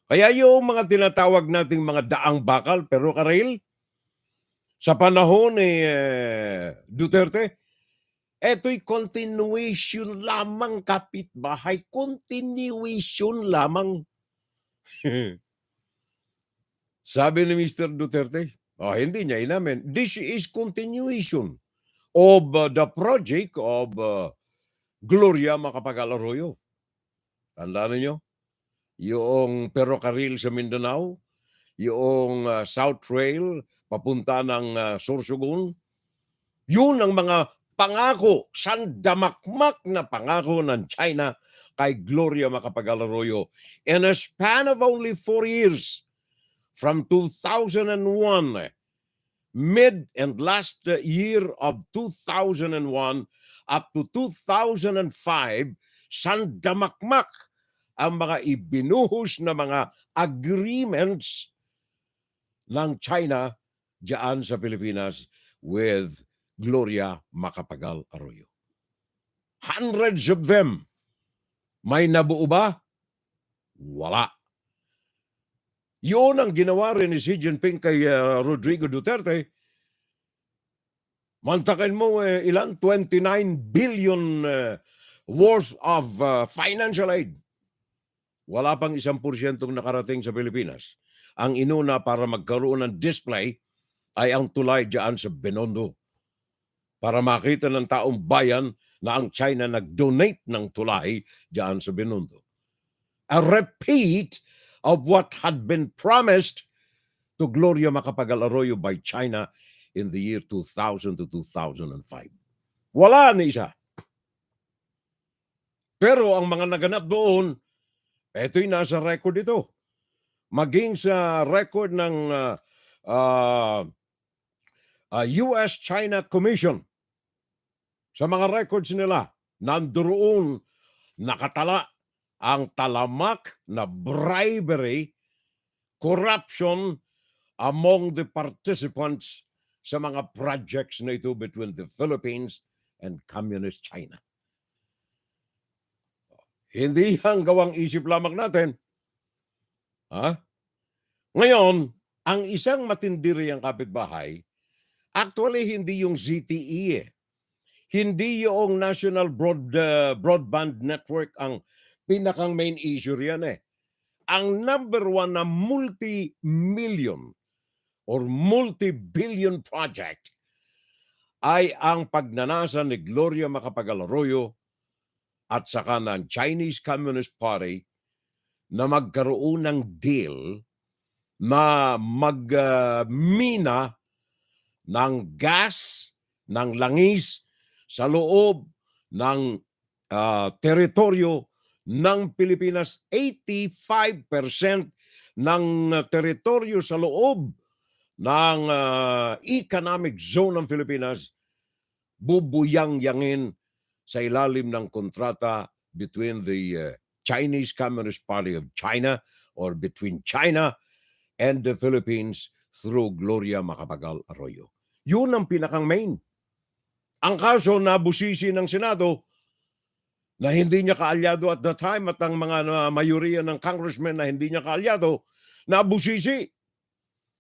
Kaya yung mga tinatawag nating mga daang bakal, pero Karel, sa panahon ni Duterte, eto'y continuation lamang, kapitbahay. Continuation lamang. Sabi ni Mr. Duterte, hindi niya inamin, this is continuation of the project of Gloria Macapagal-Arroyo. Tandaan niyo, yung Ferrocarril sa Mindanao, yung South Rail, papunta ng Sorsogon, yun ang mga pangako, sandamakmak na pangako ng China kay Gloria Macapagal-Arroyo. In a span of only 4 years, from 2001, mid and last year of 2001 up to 2005, sandamakmak ang mga ibinuhos na mga agreements ng China diyan sa Pilipinas with Gloria Macapagal-Arroyo. Hundreds of them. May nabuo ba? Wala. Yun ang ginawa rin ni Xi Jinping kay Rodrigo Duterte. Mantakin mo ilan? 29 billion worth of financial aid. Wala pang 1% nakarating sa Pilipinas. Ang inuna para magkaroon ng display ay ang tulay dyan sa Binondo. Para makita ng taong bayan na ang China nag-donate ng tulay dyan sa Binondo. A repeat of what had been promised to Gloria Macapagal-Arroyo by China in the year 2000 to 2005. Wala ni isa. Pero ang mga naganap doon, ito'y nasa record ito. Maging sa record ng US-China Commission, sa mga records nila, nandoon nakatala ang talamak na bribery, corruption among the participants sa mga projects na ito between the Philippines and Communist China. Hindi ang gawang isip lamang natin. Ngayon, ang isang matindiri ang kapitbahay, actually hindi yung ZTE Hindi yung National Broadband Network ang pinakang main issue riyan Ang number one na multi-million or multi-billion project ay ang pagnanasa ni Gloria Macapagal-Arroyo at saka ng Chinese Communist Party na magkaroon ng deal na magmina ng gas, ng langis sa loob ng teritoryo ng Pilipinas. 85% ng teritoryo sa loob ng economic zone ng Pilipinas bubuyang-yangin sa ilalim ng kontrata between the Chinese Communist Party of China or between China and the Philippines through Gloria Macapagal-Arroyo. Yun ang pinakang main. Ang kaso, nabusisi ng Senado na hindi niya kaalyado at the time at ang mga mayoriya ng congressmen na hindi niya kaalyado, nabusisi.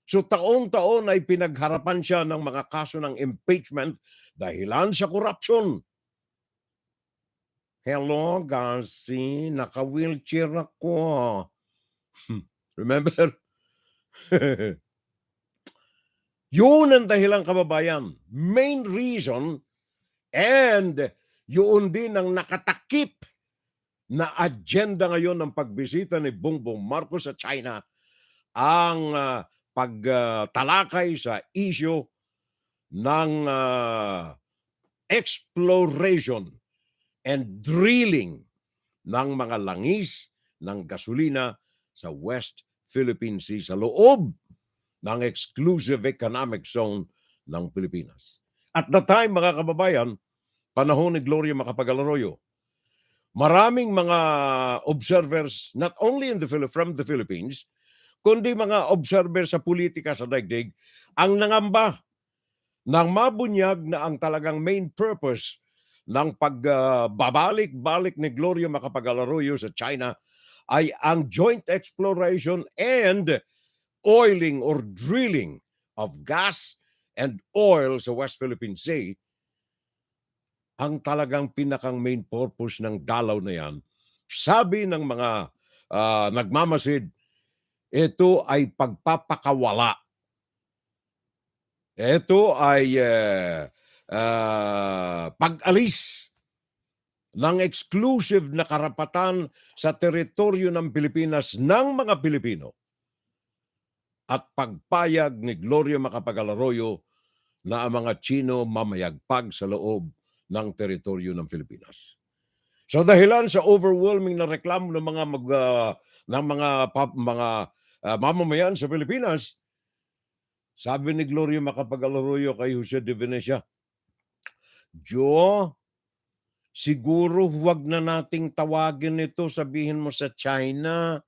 So taon-taon ay pinagharapan siya ng mga kaso ng impeachment dahilan sa corruption. Hello, Garci, naka-wheelchair ako. Remember? Yun ang dahilan, kababayan. Main reason, and yun din ang nakatakip na agenda ngayon ng pagbisita ni Bongbong Marcos sa China, ang pagtalakay sa issue ng exploration and drilling ng mga langis ng gasolina sa West Philippine Sea sa loob ng exclusive economic zone ng Pilipinas. At the time, mga kababayan, panahon ni Gloria Macapagal-Arroyo, maraming mga observers, not only from the Philippines, kundi mga observers sa politika sa daigdig, ang nangamba nang mabunyag na ang talagang main purpose ng pagbabalik-balik ni Gloria Macapagal-Arroyo sa China ay ang joint exploration and oiling or drilling of gas and oil sa West Philippine Sea. Ang talagang pinakang main purpose ng dalaw na yan, sabi ng mga nagmamasid, ito ay pagpapakawala. Ito ay pag-alis ng exclusive na karapatan sa teritoryo ng Pilipinas ng mga Pilipino at pagpayag ni Gloria Macapagal-Arroyo na ang mga Chino mamayagpag sa loob ng teritoryo ng Pilipinas. So dahilan sa overwhelming na reklamo ng mga mamamayan sa Pilipinas, sabi ni Gloria Macapagal-Arroyo kay Jose de Venecia, "Jo, siguro huwag na nating tawagin ito, sabihin mo sa China.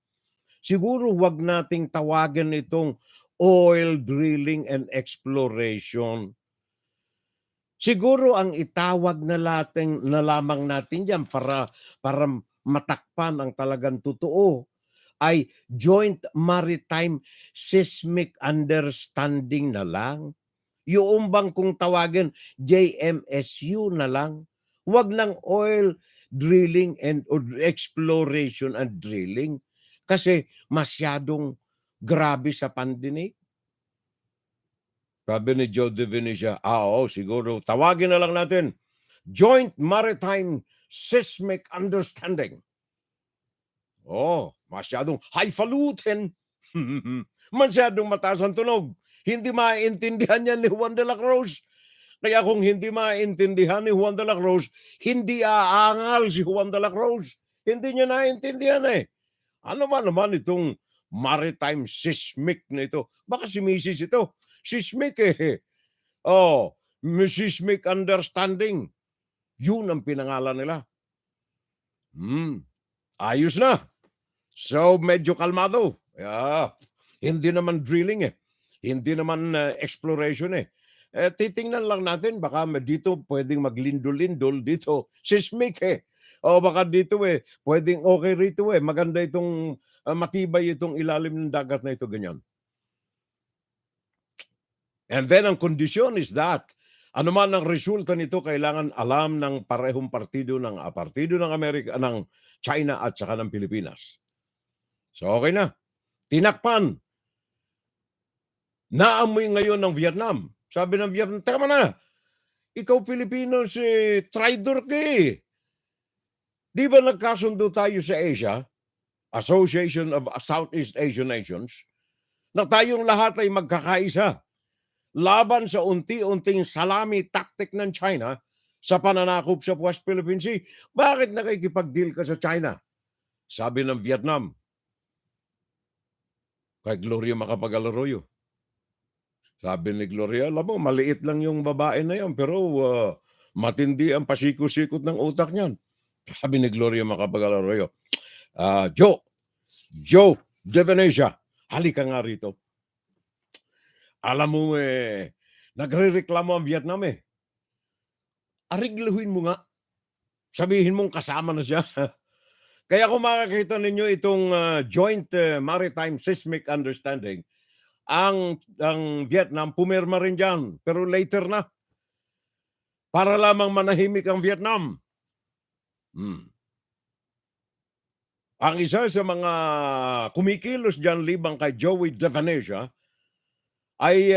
Siguro huwag nating tawagin itong oil drilling and exploration. Siguro ang itawag na lamang natin yan para matakpan ang talagang totoo ay Joint Maritime Seismic Understanding na lang. Yung bang kung tawagin JMSU na lang. Huwag ng oil drilling and or exploration and drilling kasi masyadong grabe sa pandinig." Sabi ni Joe de Venecia, siguro tawagin na lang natin Joint Maritime Seismic Understanding. Masyadong highfalutin. Masyadong mataas ang tunog. Hindi maintindihan yan ni Juan de la Cruz. Kaya kung hindi maintindihan ni Juan de la Cruz, hindi aangal si Juan de la Cruz. Hindi niya naintindihan eh. Ano ba naman itong maritime seismic na ito? Baka si Mrs. ito. Seismic eh. Seismic understanding. Yun ang pinangalan nila. Ayos na. So, medyo kalmado. Hindi naman drilling eh. Hindi naman exploration eh. Titingnan lang natin, baka dito pwedeng maglindol-lindol dito. Seismic eh. Baka dito pwedeng okay rito maganda itong, matibay itong ilalim ng dagat na ito, ganyan. And then ang kondisyon is that, ano man ang resulta nito, kailangan alam ng parehong partido ng Amerika, ng China at saka ng Pilipinas. So okay na. Tinakpan. Naamoy ngayon ng Vietnam. Sabi ng Vietnam, tama na. Ikaw Pilipino, traitor ka eh. Di ba nagkasundo tayo sa Asia, Association of Southeast Asian Nations, na tayong lahat ay magkakaisa laban sa unti-unting salami tactic ng China sa pananakop sa West Philippine Sea. Bakit nakikipag-deal ka sa China? Sabi ng Vietnam kay Gloria Macapagal-Arroyo. Sabi ni Gloria, alam mo, maliit lang yung babae na yan, pero matindi ang pasikot-sikot ng utak niyan. Sabi ni Gloria Macapagal-Arroyo, Joe de Venecia, halika nga rito. Alam mo nagre-reklamo ang Vietnam eh. Arigluhin mo nga. Sabihin mong kasama na siya. Kaya kung makakita ninyo itong Joint Maritime Seismic Understanding, ang Vietnam pumirma rin dyan. Pero later na. Para lamang manahimik ang Vietnam. Ang isa sa mga kumikilos dyan libang kay Joey De Venecia ay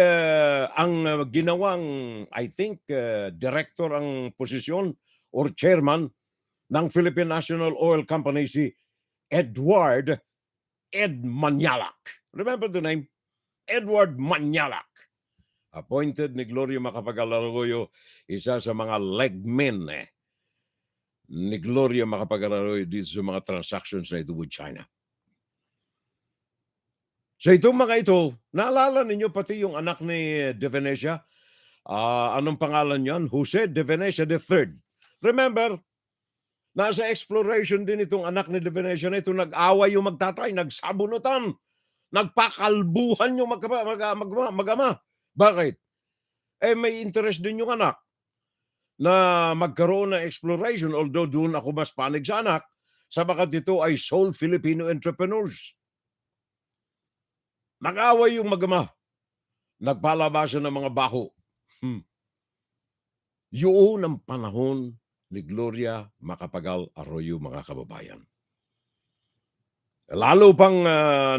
ang ginawang, I think, director ang posisyon or chairman ng Philippine National Oil Company, si Ed Manialak. Remember the name? Edward Manialak. Appointed ni Gloria Macapagal-Arroyo, isa sa mga legmen ni Gloria Macapagal-Arroyo dito sa mga transactions na ito with China. So itong mga ito, naalala ninyo pati yung anak ni De Venecia? Anong pangalan niyan? Jose De Venecia III. Remember, nasa exploration din itong anak ni De Venecia na ito. Nag-away yung magtatay, nagsabunutan, nagpakalbuhan yung mag-ama. Bakit? May interest din yung anak na magkaroon ng exploration, although doon ako mas panig sa anak, sabagat ito ay sole Filipino entrepreneurs. Nag-away yung mag-ama. Nagpalabasan ng mga baho. Yun ang panahon ni Gloria Macapagal-Arroyo, mga kababayan. Lalo pang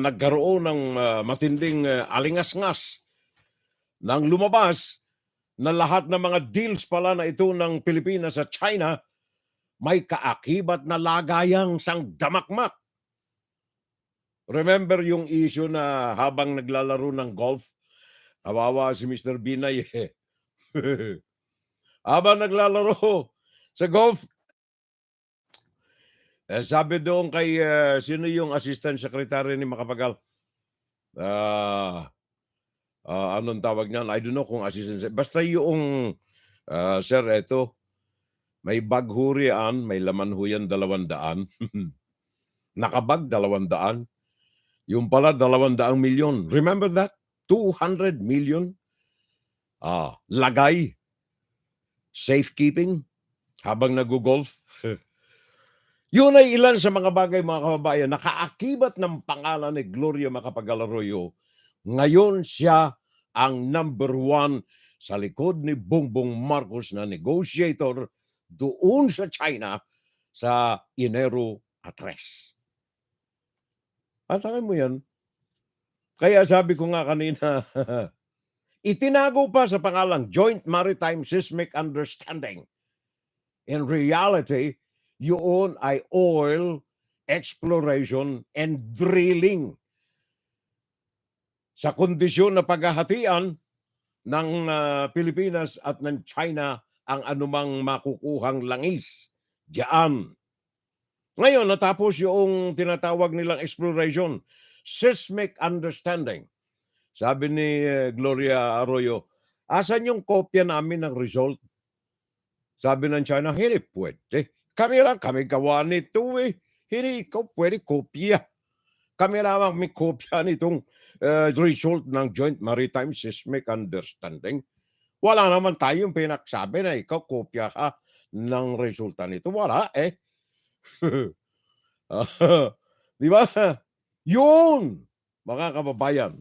nagkaroon ng matinding alingas-ngas nang lumabas na lahat ng mga deals pala na ito ng Pilipinas sa China may kaakibat na lagayang sangdamakmak. Remember yung issue na habang naglalaro ng golf, kawawa si Mr. Binay habang naglalaro sa golf, sabi doon kay, sino yung assistant secretary ni Macapagal? Anong tawag niyan? I don't know kung assistant. Basta yung, sir, eto, may bag hurian, may laman ho yan 200. Nakabag 200. Yung pala 200 milyon. Remember that? 200 million. Lagay. Safekeeping. Habang nag-golf. Yun ay ilan sa mga bagay, mga kababayan, nakaakibat ng pangalan ni Gloria Macapagal-Arroyo. Ngayon siya ang number 1 sa likod ni Bongbong Marcos na negotiator doon sa China sa Enero 3. At mo yan. Kaya sabi ko nga kanina, itinago pa sa pangalang Joint Maritime Seismic Understanding. In reality, yun ay oil exploration and drilling. Sa kondisyon na paghahatian ng Pilipinas at ng China ang anumang makukuhang langis diyan. Ngayon, natapos yung tinatawag nilang exploration, seismic understanding. Sabi ni Gloria Arroyo, asan yung kopya namin ng result? Sabi ng China, hindi pwede. Kami gawa nito eh. Hindi ikaw pwede kopya. Kami lamang may kopya nitong result ng Joint Maritime Seismic Understanding. Wala naman tayong pinaksabi na ikaw kopya ka ng resulta nito. Wala eh. Di ba? Yun, mga kababayan.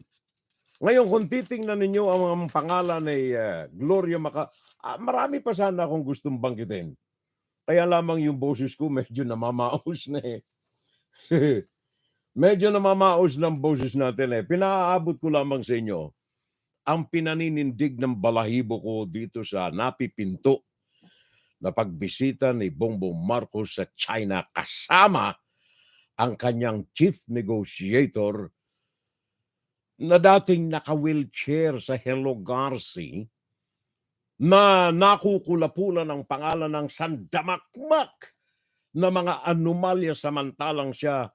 Ngayon, kung titingnan ninyo ang pangalan ni Gloria marami pa sana akong gustong banggitin. Kaya lamang yung boses ko medyo namamaos na eh. Medyo namamaos ng boses natin eh. Pinaabot ko lamang sa inyo ang pinaninindig ng balahibo ko dito sa napipinto na pagbisita ni Bongbong Marcos sa China kasama ang kanyang chief negotiator na dating naka-wheelchair sa Hello Garci na nakukulapulan ang pangalan ng sandamakmak na mga anomalya samantalang siya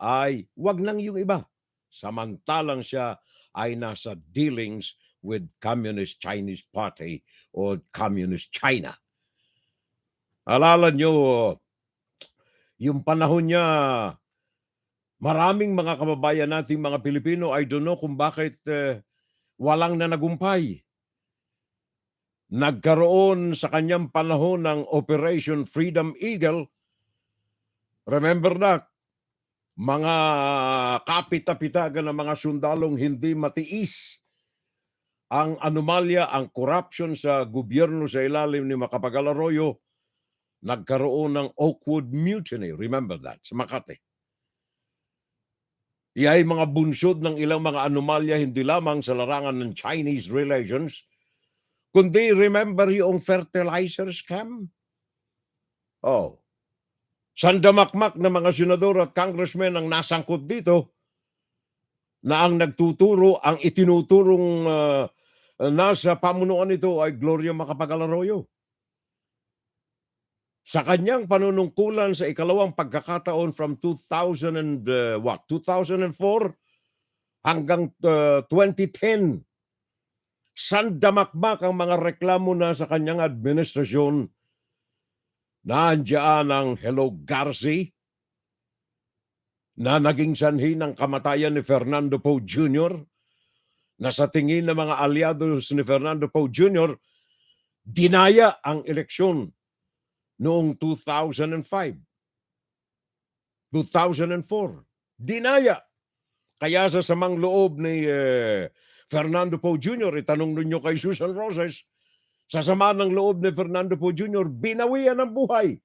ay wag nang yung iba. Samantalang siya ay nasa dealings with Communist Chinese Party o Communist China. Alala nyo, yung panahon niya, maraming mga kababayan nating mga Pilipino, I don't know kung bakit walang nanagumpay. Nagkaroon sa kanyang panahon ng Operation Freedom Eagle. Remember that? mga kapita-pitagan ng mga sundalong hindi matiis ang anomalya, ang corruption sa gobyerno sa ilalim ni Macapagal Arroyo, nagkaroon ng Oakwood Mutiny. Remember that, sa Makati. Iyay mga bunsod ng ilang mga anomalya hindi lamang sa larangan ng Chinese relations, kundi remember yung fertilizer scam? Oh. Sandamakmak na mga senador at congressmen ang nasangkot dito na ang nagtuturo, ang itinuturong nasa pamunuan nito ay Gloria Macapagal Arroyo. Sa kanyang panunungkulan sa ikalawang pagkakataon from 2004 hanggang 2010, sandamakmak ang mga reklamo na sa kanyang administrasyon. Nandiyan ang Hello Garci na naging sanhi ng kamatayan ni Fernando Poe Jr. na sa tingin ng mga aliados ni Fernando Poe Jr., dinaya ang eleksyon noong 2005. 2004. Dinaya. Kaya sa samang loob ni Fernando Poe Jr., itanong ninyo kay Susan Roses, sa sama ng loob ni Fernando Poe Jr., binawian ng buhay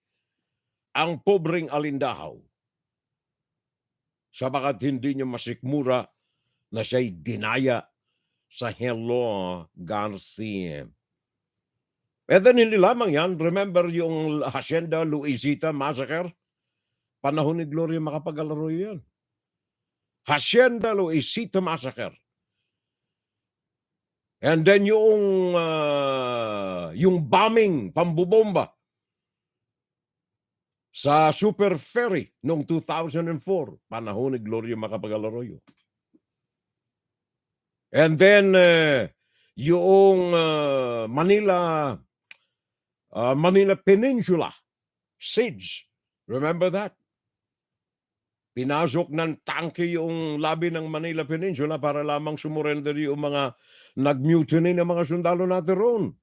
ang pobreng alindahaw. Sabagat hindi niya masikmura na siya'y dinaya sa Hello Garcia. And then hindi lamang yan, remember yung Hacienda Luisita Massacre? Panahon ni Gloria Macapagal Arroyo yan. Hacienda Luisita Massacre. And then yung bombing, pambubomba sa Super Ferry noong 2004, panahon ni Gloria Macapagal Arroyo. And then yung Manila Peninsula siege. Remember that? Pinasok ng tangke yung labi ng Manila Peninsula para lamang sumurrender yung mga nag-mutiny ng mga sundalo natin roon.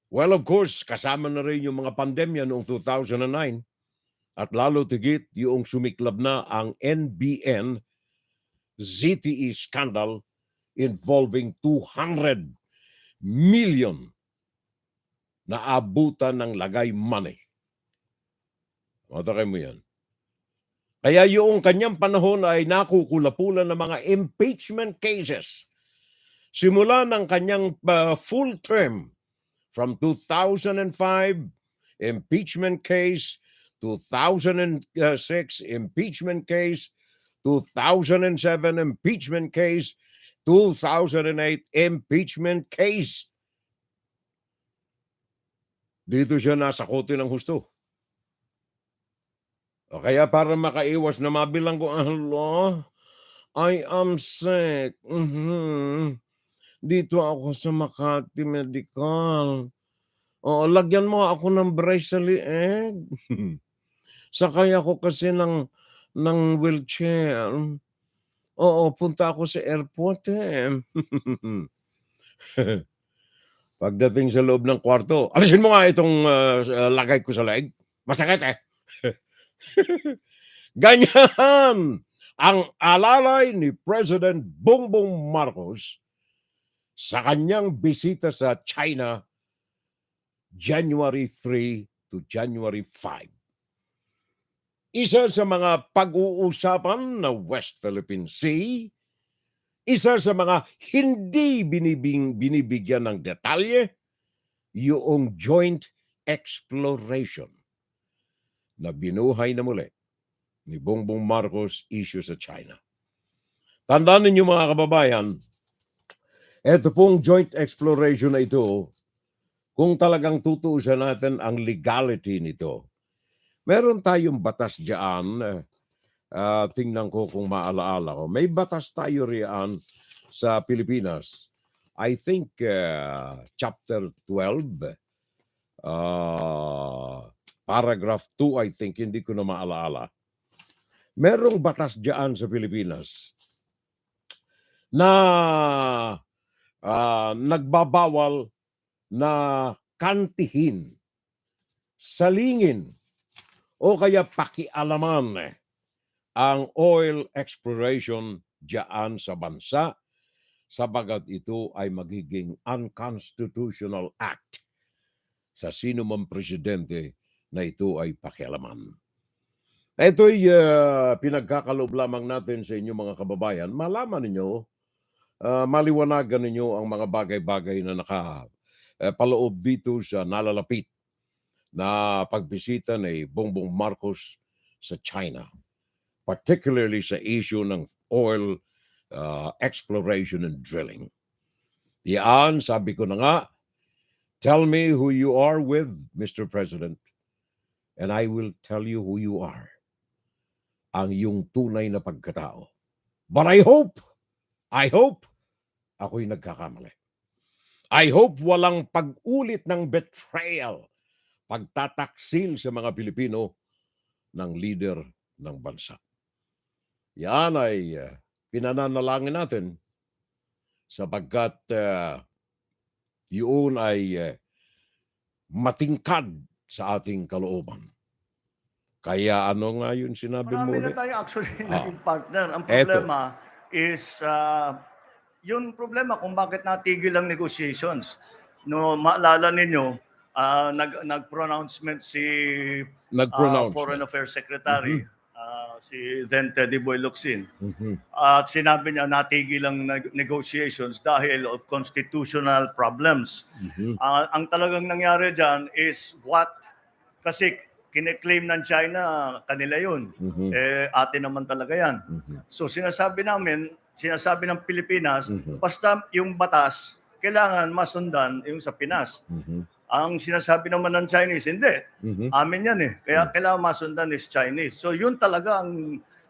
Well, of course, kasama na rin yung mga pandemya noong 2009 at lalo tigit yung sumiklab na ang NBN ZTE scandal involving 200 million na abutan ng lagay money. Matakay mo yan. Kaya yung kanyang panahon ay nakukulapulan ng mga impeachment cases. Simula ng kanyang full term from 2005, impeachment case, 2006, impeachment case, 2007, impeachment case, 2008, impeachment case. Dito siya nasakote ng husto. O kaya para makaiwas na mabilang ko, hello, I am sick. Dito ako sa Makati Medical. O, lagyan mo ako ng brace sa lieg. Sakay ako kasi ng wheelchair. Oo, punta ako sa airport Pagdating sa loob ng kwarto, alisin mo nga itong lagay ko sa leeg. Masakit Ganyan ang alalay ni President Bongbong Marcos sa kanyang bisita sa China January 3 to January 5. Isa sa mga pag-uusapan na West Philippine Sea, isa sa mga hindi binibigyan ng detalye, yung joint exploration na binuhay na muli ni Bongbong Marcos issue sa China. Tandaan ninyo mga kababayan, ito pong joint exploration na ito, kung talagang tutuusan natin ang legality nito, meron tayong batas diyan, tingnan ko kung maalaala ko. May batas tayo riyan sa Pilipinas. I think chapter 12, paragraph 2, I think, hindi ko na maalaala. Merong batas diyan sa Pilipinas na nagbabawal na kantihin, salingin, o kaya pakialaman ang oil exploration diyan sa bansa sabagat ito ay magiging unconstitutional act sa sino mang presidente na ito ay pakialaman. Ito'y pinagkakaloob lamang natin sa inyo mga kababayan. Malaman ninyo, maliwanagan ninyo ang mga bagay-bagay na nakapaloob dito sa nalalapit na pagbisita ni Bongbong Marcos sa China. Particularly sa issue ng oil exploration and drilling. Yan, sabi ko na nga, tell me who you are with, Mr. President, and I will tell you who you are. Ang iyong tunay na pagkatao. But I hope, ako'y nagkakamali. I hope walang pag-ulit ng betrayal, pagtataksil sa mga Pilipino ng leader ng bansa. Yan ay pinananalangin natin sapagkat yun ay matingkad sa ating kalooban. Kaya ano nga yun sinabi mo? Marami na tayo actually naging partner. Ang problema is, yung problema kung bakit natigil ang negotiations. No, maalala ninyo, nag-pronouncement si Foreign Affairs Secretary, si then Teddy Boy Locsin. At sinabi niya natigil ang negotiations dahil of constitutional problems. Ang talagang nangyari dyan is kasi kine-claim ng China, kanila yun. Atin naman talaga yan. So sinasabi ng Pilipinas, basta yung batas, kailangan masundan yung sa Pinas. Ang sinasabi naman ng Chinese, hindi. Amin yan eh. Kaya kailangan masundan is Chinese. So yun talaga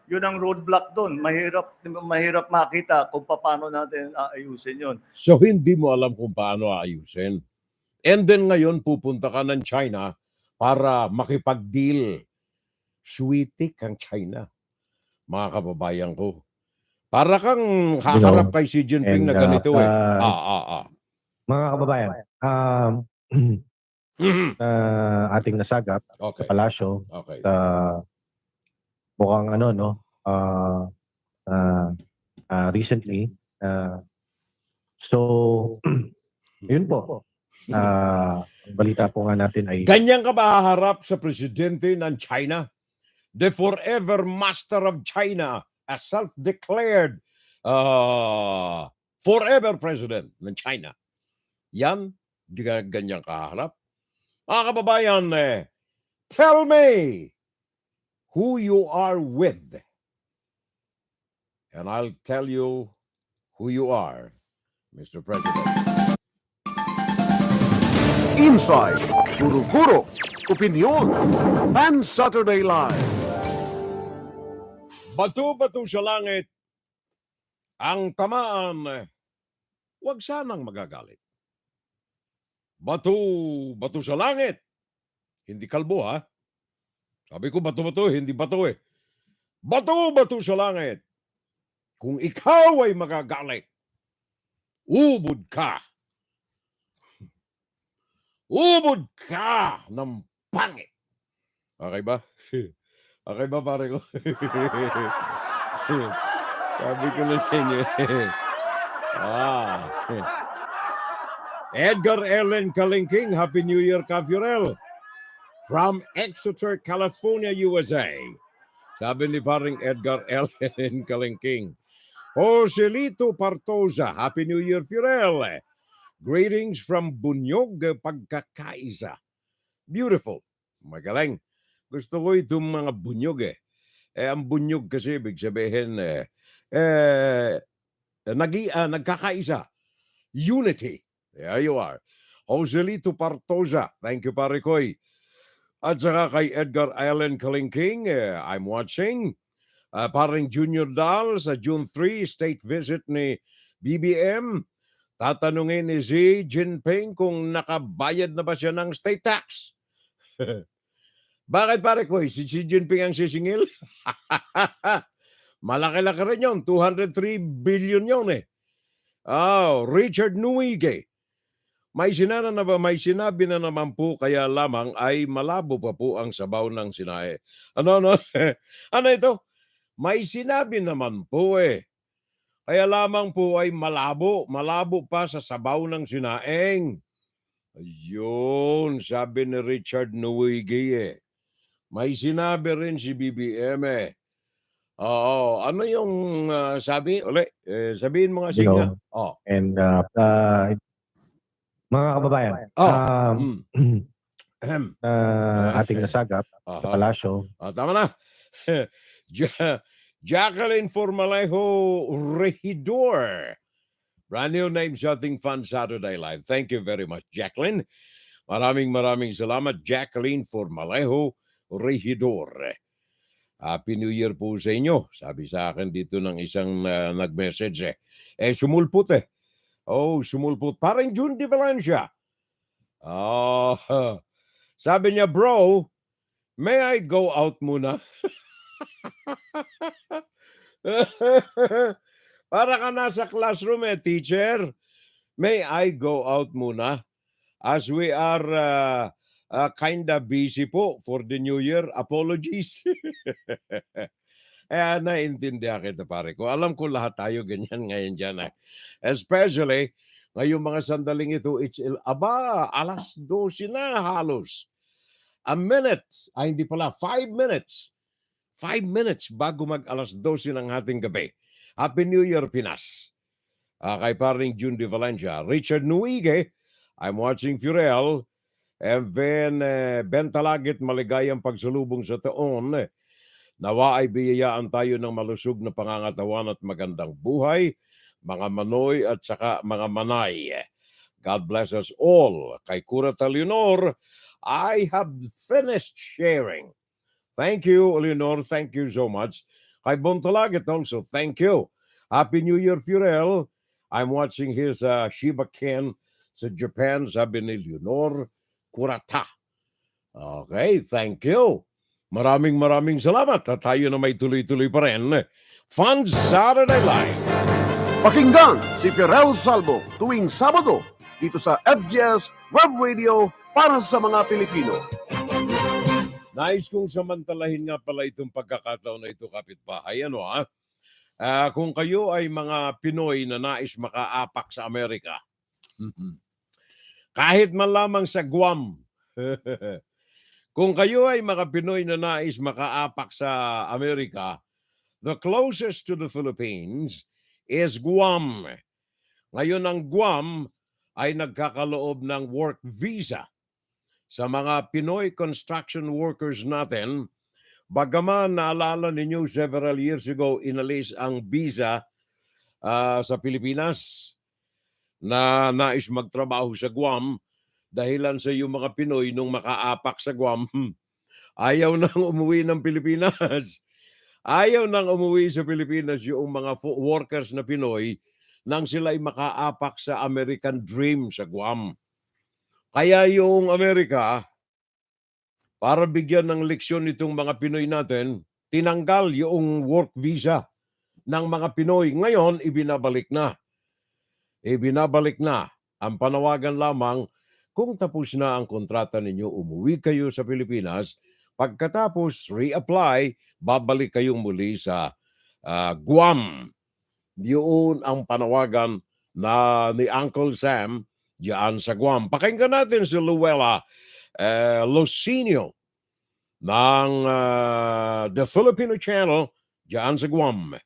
yun ang roadblock doon. Mahirap makita kung paano natin aayusin yun. So hindi mo alam kung paano aayusin. And then ngayon pupunta ka ng China para makipag-deal. Sweetie kang China, mga kababayan ko. Para kang haharap kay Xi Jinping na ganito eh. Mga kababayan, ating nasagap sa palasyo, mukhang recently. So, yun po. Balita po nga natin ay... Ganyan ka ba haharap sa presidente ng China? The forever master of China, a self-declared forever president ng China. Yan, ganyan ka haharap. Mga kababayan, tell me who you are with. And I'll tell you who you are, Mr. President. Inside, Guru-Guru, Opinion, and Saturday Live. Bato-bato sa langit, ang tamaan, huwag sanang magagalit. Bato-bato sa langit, hindi kalbo ha. Sabi ko bato-bato, hindi bato eh. Bato-bato sa langit, kung ikaw ay magagalit, ubod ka. Ubod ka ng pangit. Okay ba? Okay ba pare ko? Sabi ko na sa inyo. Edgar Ellen Kalingking, Happy New Year, Kafurel. From Exeter, California, USA. Sabi ni paring Edgar Ellen Kalingking. Joselito Partosa, Happy New Year, Furel. Greetings from Bunyog, Pagkakaisa. Beautiful. Magaling. Gusto ko itong mga bunyog eh. Ang bunyog kasi ibig sabihin nagkakaisa. Unity. There you are. Joselito Partosa. Thank you, pare koy. At saka kay Edgar Allen Kalingking, I'm watching. Paring Junior Dal sa June 3, state visit ni BBM. Tatanungin ni Xi Jinping kung nakabayad na ba siya ng state tax. Bakit pare ko? Si Xi Jinping ang sisingil? Malaki-laki rin yun. 203 billion yun eh. Richard Nuige. May sinabi na naman po kaya lamang ay malabo pa po ang sabaw ng sinae. Ano? Ano ito? May sinabi naman po eh. Kaya lamang po ay malabo pa sa sabaw ng sinaing. Ayun, sabi ni Richard Nuwigi eh. May sinabi rin si BBM eh. Oo, ano yung sabi? Uli, sabihin mo nga You siya. know, and mga kababayan, ating nasagap sa palasyo. Tama na. Jacqueline Formalejo Regidor. Brand new name sa ating Fun Saturday Live. Thank you very much, Jacqueline. Maraming salamat, Jacqueline Formalejo Regidor. Happy New Year po sa inyo. Sabi sa akin dito ng isang nag-message eh. Sumulpot eh. Oh, sumulpot. Parang June de Valencia. Sabi niya, bro, may I go out muna? Para ka nasa classroom eh, teacher. May I go out muna? As we are kinda busy po for the New Year. Apologies. Naintindihan kita pare ko. Alam ko lahat tayo ganyan ngayon dyan. Especially, ngayong mga sandaling ito, alas 12 na halos. A minute, hindi pala, 5 minutes. 5 minutes bago mag-alas 12 ng ating gabi. Happy New Year, Pinas. Kay paring June de Valencia. Richard Nuige, I'm watching Furel. And then, Ben Talagit, maligayang pagsalubong sa taon. Nawa ay biyayaan tayo ng malusog na pangangatawan at magandang buhay, mga manoy at saka mga manay. God bless us all. Kay Curata Leonor, I have finished sharing. Thank you, Leonor. Thank you so much. Kay Bontalaget also, thank you. Happy New Year, Furel. I'm watching his Shiba Ken sa Japan, sabi ni Leonor Curata. Okay, thank you. Maraming salamat at tayo na may tuloy-tuloy pa rin. Fun Saturday Live. Pakinggan si Furel Salvo tuwing Sabado dito sa FGS Web Radio para sa mga Pilipino. Nais kong samantalahin nga pala itong pagkakataon na ito, kapitbahay. Kung kayo ay mga Pinoy na nais makaapak sa Amerika, kahit man lamang sa Guam, kung kayo ay mga Pinoy na nais makaapak sa Amerika, the closest to the Philippines is Guam. Ngayon ang Guam ay nagkakaloob ng work visa sa mga Pinoy construction workers natin. Bagaman naalala ninyo several years ago, inalis ang visa sa Pilipinas na nais magtrabaho sa Guam. Dahilan sa yung mga Pinoy nung makaapak sa Guam, ayaw nang umuwi ng Pilipinas. Ayaw nang umuwi sa Pilipinas yung mga workers na Pinoy nang sila'y makaapak sa American Dream sa Guam. Kaya yung Amerika, para bigyan ng leksyon itong mga Pinoy natin, tinanggal yung work visa ng mga Pinoy. Ngayon, ibinabalik na. Ang panawagan lamang, kung tapos na ang kontrata ninyo, umuwi kayo sa Pilipinas. Pagkatapos, reapply, babalik kayong muli sa Guam. Yun ang panawagan na ni Uncle Sam diyan sa Guam. Pakinggan natin si Luella Losinio ng The Filipino Channel diyan sa Guam.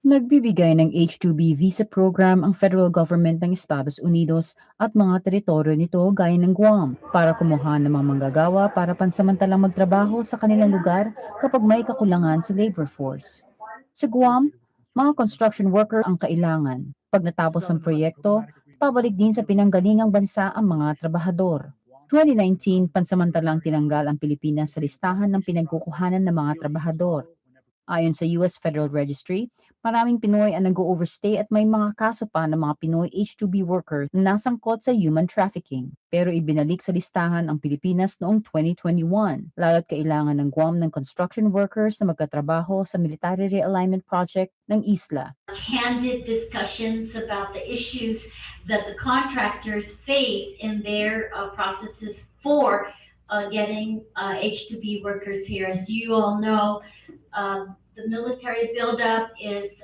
Nagbibigay ng H-2B visa program ang federal government ng Estados Unidos at mga teritoryo nito gaya ng Guam para kumuha ng mga manggagawa para pansamantalang magtrabaho sa kanilang lugar kapag may kakulangan sa labor force. Sa Guam, mga construction worker ang kailangan. Pag natapos ang proyekto, pabalik din sa pinanggalingang bansa ang mga trabahador. 2019, pansamantalang tinanggal ang Pilipinas sa listahan ng pinagkukuhanan ng mga trabahador. Ayon sa US Federal Registry, maraming Pinoy ang nag-overstay at may mga kaso pa ng mga Pinoy H-2B workers na nasangkot sa human trafficking. Pero ibinalik sa listahan ang Pilipinas noong 2021, lalo't kailangan ng Guam ng construction workers na magkatrabaho sa military realignment project ng isla. Candid discussions about the issues that the contractors face in their processes for getting H-2B workers here. As you all know, the military buildup is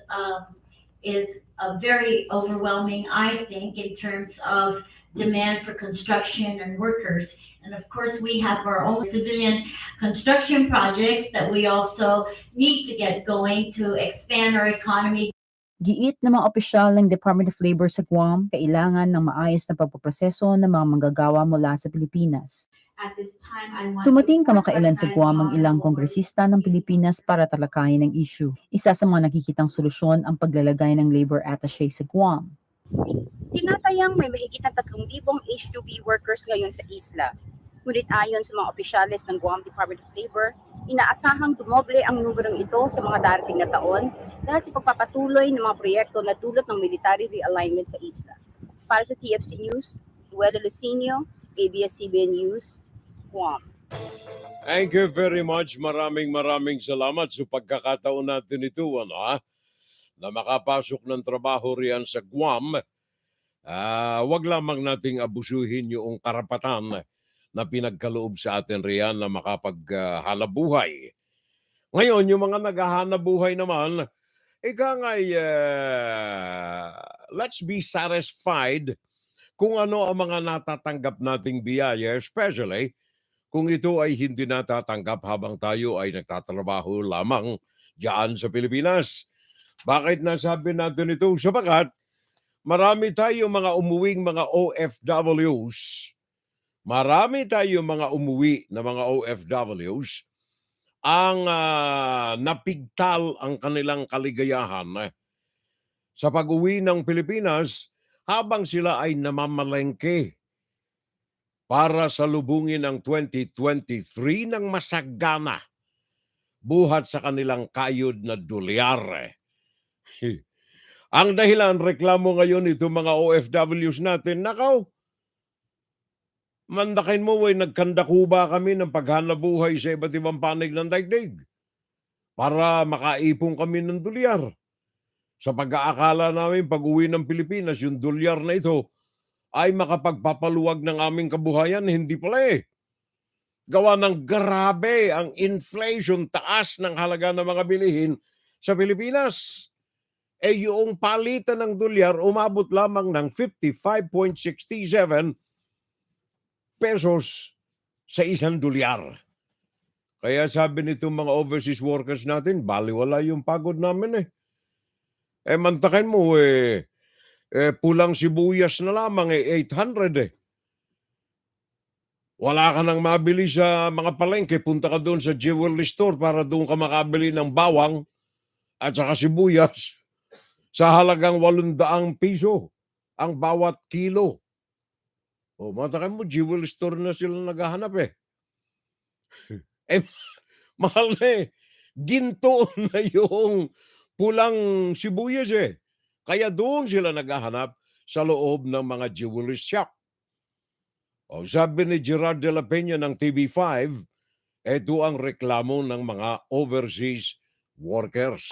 very overwhelming, I think, in terms of demand for construction and workers. And of course, we have our own civilian construction projects that we also need to get going to expand our economy. Giit ng mga opisyal ng Department of Labor sa Guam, kailangan ng maayos na pagpoproseso ng mga manggagawa mula sa Pilipinas. At this time, I want Tumating to kamakailan sa recognize Guam ang the ilang honorable kongresista ng Pilipinas para talakayin ang issue. Isa sa mga nakikitang solusyon ang paglalagay ng labor attaché sa Guam. Tinatayang may mahigit na 3,000 H-2B workers ngayon sa isla. Ngunit ayon sa mga opisyales ng Guam Department of Labor, inaasahang dumoble ang numerong ito sa mga darating na taon dahil sa pagpapatuloy ng mga proyekto na dulot ng military realignment sa isla. Para sa TFC News, Luella Lucinio, ABS-CBN News, Guam. Thank you very much. Maraming salamat sa pagkakataon natin ito, na makapasok ng trabaho riyan sa Guam. Wag lamang nating abusuhin yung karapatan na pinagkaloob sa atin riyan na makapaghanap buhay. Ngayon, yung mga naghahanap buhay naman, let's be satisfied kung ano ang mga natatanggap nating biyaya, especially kung ito ay hindi natatanggap habang tayo ay nagtatrabaho lamang diyan sa Pilipinas. Bakit nasabi natin ito? Sapagat marami tayong mga umuwing mga OFWs. Marami tayong mga umuwi na mga OFWs ang napigtal ang kanilang kaligayahan sa pag-uwi ng Pilipinas habang sila ay namamalengke para salubungin ang 2023 ng masagana buhat sa kanilang kayod na dolyar. Ang dahilan, reklamo ngayon itong mga OFWs natin, nakaw, mandakin mo, nagkandakuba kami ng paghanap buhay sa iba't ibang panig ng daigdig para makaipon kami ng dolyar. Sa pag-aakala namin pag-uwi ng Pilipinas, yung dolyar na ito ay makapagpapaluwag ng aming kabuhayan, hindi pala Gawa ng grabe ang inflation, taas ng halaga ng mga bilihin sa Pilipinas. Yung palitan ng dolyar umabot lamang ng 55.67 pesos sa isang dolyar. Kaya sabi nitong mga overseas workers natin, baliwala yung pagod namin mantakin mo pulang sibuyas na lamang 800 Wala ka nang mabili sa mga palengke, punta ka doon sa jewelry store para doon ka makabili ng bawang at saka sibuyas sa halagang 800 piso ang bawat kilo. Matakan mo, jewelry store na sila naghahanap mahal na ginto na yung pulang sibuyas Kaya doon sila naghahanap sa loob ng mga jewelry shop. Sabi ni Gerard de la Peña ng TV5, ito ang reklamo ng mga overseas workers.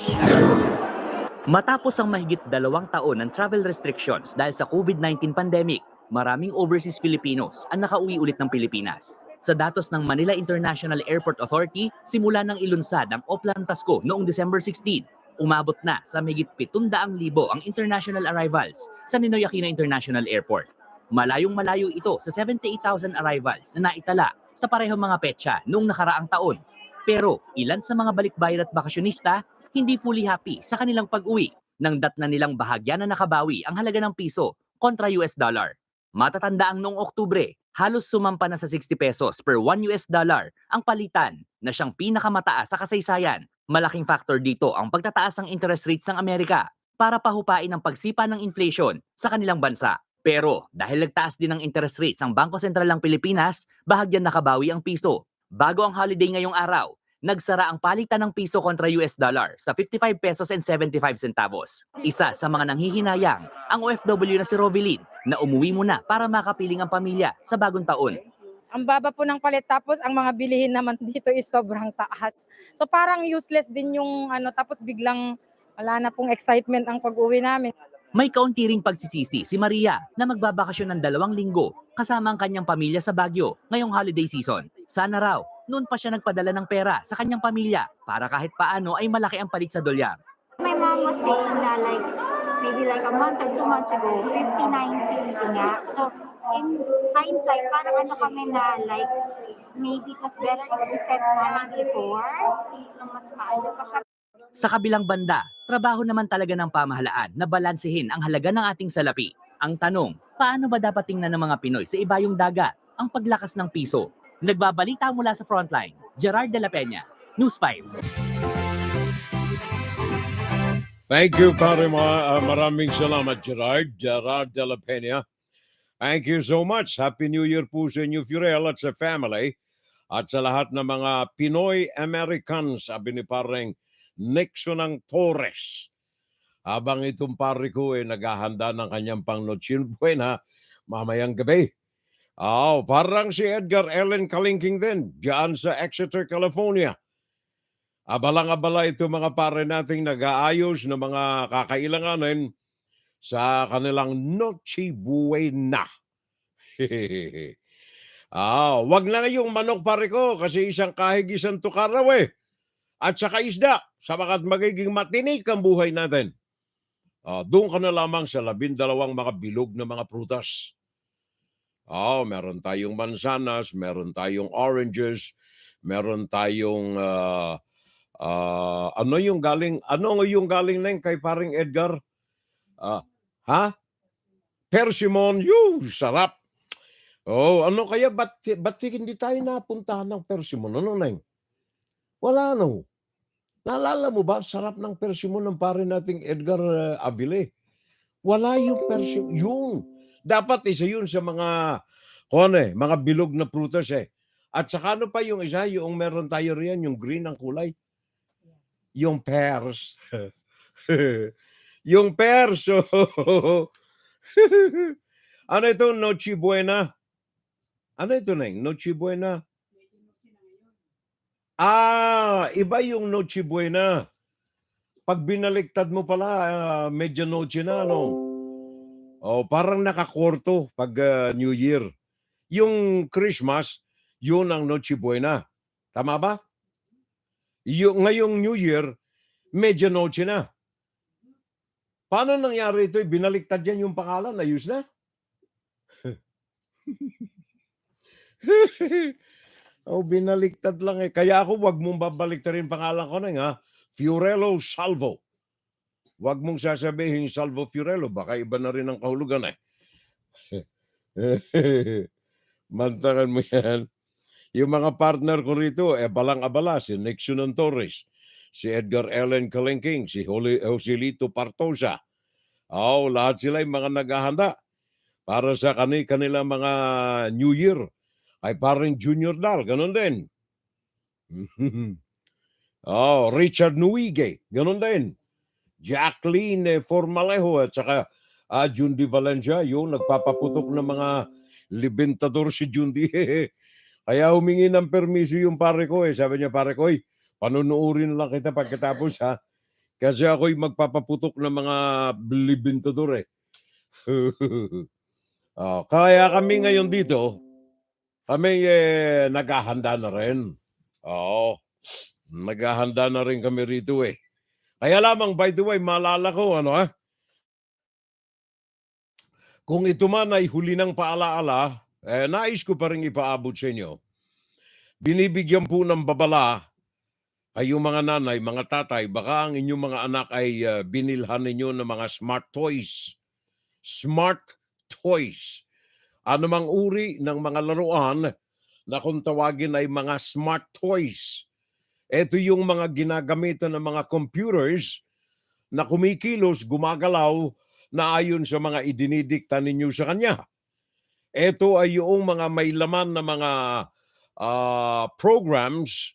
Matapos ang mahigit 2 taon ng travel restrictions dahil sa COVID-19 pandemic, maraming overseas Filipinos ang nakauwi ulit ng Pilipinas. Sa datos ng Manila International Airport Authority, simula nang ilunsad ang Oplan Pasko noong December 16, umabot na sa mahigit 700,000 ang international arrivals sa Ninoy Aquino International Airport. Malayong-malayo ito sa 78,000 arrivals na naitala sa parehong mga petsa noong nakaraang taon. Pero ilan sa mga balikbayan at bakasyonista hindi fully happy sa kanilang pag-uwi nang datna nilang bahagya na nakabawi ang halaga ng piso kontra US dollar. Matatanda ang noong Oktubre, halos sumampa na sa 60 pesos per 1 US dollar ang palitan na siyang pinakamataas sa kasaysayan. Malaking factor dito ang pagtataas ng interest rates ng Amerika para pahupain ang pagsipa ng inflation sa kanilang bansa. Pero dahil nagtaas din ng interest rates ang Bangko Sentral ng Pilipinas, bahagyan nakabawi ang piso. Bago ang holiday ngayong araw, nagsara ang palitan ng piso kontra US dollar sa 55 pesos and 75 centavos. Isa sa mga nanghihinayang ang OFW na si Rovelyn na umuwi muna para makapiling ang pamilya sa bagong taon. Ang baba po ng palit tapos ang mga bilihin naman dito is sobrang taas. So parang useless din yung tapos biglang wala na pong excitement ang pag-uwi namin. May kaunti ring pagsisisi si Maria na magbabakasyon ng 2 linggo kasama ang kanyang pamilya sa Baguio ngayong holiday season. Sana raw, noon pa siya nagpadala ng pera sa kanyang pamilya para kahit paano ay malaki ang palit sa dolyar. My mom was saying na maybe a month or 2 months ago, 59.60 nga. So in hindsight, parang kami na maybe it was better if we set money before. Mas maano pa siya. Sa kabilang banda, trabaho naman talaga ng pamahalaan na balansehin ang halaga ng ating salapi. Ang tanong, paano ba dapat tingnan ng mga Pinoy sa ibayong dagat ang paglakas ng piso? Nagbabalita mula sa Frontline, Gerard de la Peña, News 5. Thank you, pare. Maraming salamat, Gerard. Gerard de la Peña. Thank you so much. Happy New Year po sa inyo, Furel, at sa family. At sa lahat ng mga Pinoy Americans, sabi ni pareng Nixon ng Torres. Habang itong pare ko naghahanda ng kanyang pang Noche Buena mamayang gabi. Parang si Edgar Allen Kalingking din, diyan sa Exeter, California. Abalang-abala ito mga pare nating nag-aayos ng mga kakailanganin sa kanilang Noche Buena. Wag na yung manok pare ko kasi isang kahig isang tukaraw at saka isda sapagat magiging matinik ang buhay natin. Doon ka na lamang sa 12 mga bilog na mga prutas. Meron tayong mansanas, meron tayong oranges, meron tayong ano yung galing na kay paring Edgar? Persimmon, sarap. Ano kaya ba't hindi tayo napuntahan ng persimmon? Ano neng? Wala no. Naalala mo ba, sarap ng persimmon ng pare nating Edgar Avile. Wala yung persimmon. Yung. Dapat isa yun sa mga bilog na prutas At saka ano pa yung isa, yung meron tayo riyan, yung green ang kulay. Yung pears. Yung pears. Ano ito, Noche Buena? Ano ito, Neng? Noche Buena? Iba yung Noche Buena. Pag binaliktad mo pala, medianoche na, parang nakakorto pag New Year. Yung Christmas, yun ang Noche Buena. Tama ba? Ngayong New Year, medianoche na. Paano nangyari ito? Binaliktad yan yung pangalan, ayos na? Binaliktad lang Kaya ako, wag mong babaliktarin pangalan ko Fiorello Salvo. Wag mong sasabihin Salvo Fiorello. Baka iba na rin ang kahulugan Mantakan mo yan. Yung mga partner ko rito, balang-abala, si Nixon ng Torres, si Edgar Allen Kalingking, si Joselito Partosa. Lahat sila yung mga naghahanda para sa kanilang mga New Year. Ay parang Junior Dal, ganun din. Richard Nuige, ganun din. Jacqueline Formalejo at saka Jundi Valencia, yung nagpapaputok ng mga libentador si Jundi. Kaya humingi ng permiso yung pare ko Sabi niya, pare ko, panunuurin lang kita pagkatapos Kasi ako'y magpapaputok ng mga libentador Kaya kami ngayon dito, kami naghahanda na rin. Naghahanda na rin kami rito Kaya lamang, by the way, maalala ko, kung ito man ay huli ng paalaala, nais ko pa rin ipaabot sa inyo. Binibigyan po ng babala kayong mga nanay, mga tatay, baka ang inyong mga anak ay binilhan ninyo ng mga smart toys. Smart toys. Anumang uri ng mga laruan na kung tawagin ay mga smart toys. Ito yung mga ginagamitan ng mga computers na kumikilos, gumagalaw na ayon sa mga idinidikta ninyo sa kanya. Ito ay yung mga may laman na mga programs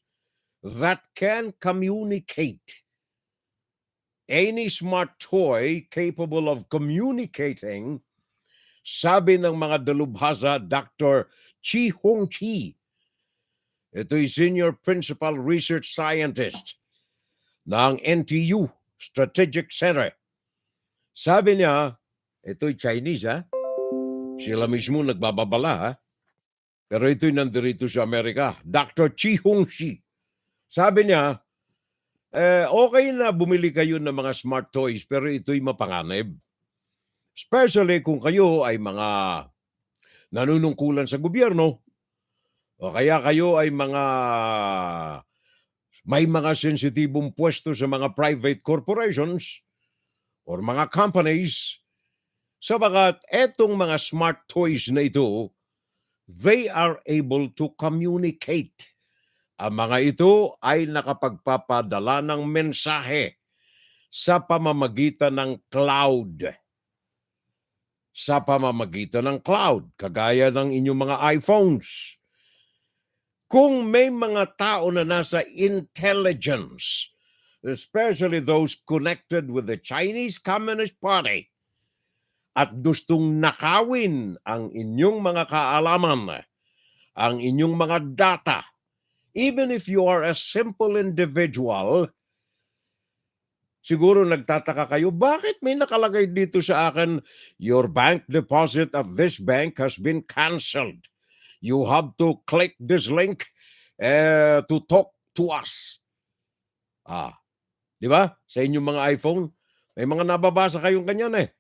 that can communicate. Any smart toy capable of communicating, sabi ng mga dalubhasa, Dr. Chi Hong Chi. Ito'y Senior Principal Research Scientist ng NTU Strategic Center. Sabi niya, ito'y Chinese ha. Sila mismo nagbababala ha. Pero ito'y nandirito sa Amerika. Dr. Chi Hong Chi. Sabi niya, okay na bumili kayo ng mga smart toys pero ito'y mapanganib. Especially kung kayo ay mga nanunungkulan sa gobyerno o kaya kayo ay may mga sensitibong pwesto sa mga private corporations or mga companies, sabagat etong mga smart toys na ito, they are able to communicate. Ang mga ito ay nakapagpapadala ng mensahe sa pamamagitan ng cloud. Sa pamamagitan ng cloud, kagaya ng inyong mga iPhones. Kung may mga tao na nasa intelligence, especially those connected with the Chinese Communist Party, at gustong nakawin ang inyong mga kaalaman, ang inyong mga data, even if you are a simple individual, siguro nagtataka kayo, bakit may nakalagay dito sa akin, your bank deposit at this bank has been canceled. You have to click this link to talk to us. Di ba? Sa inyong mga iPhone, may mga nababasa kayong kanyan eh.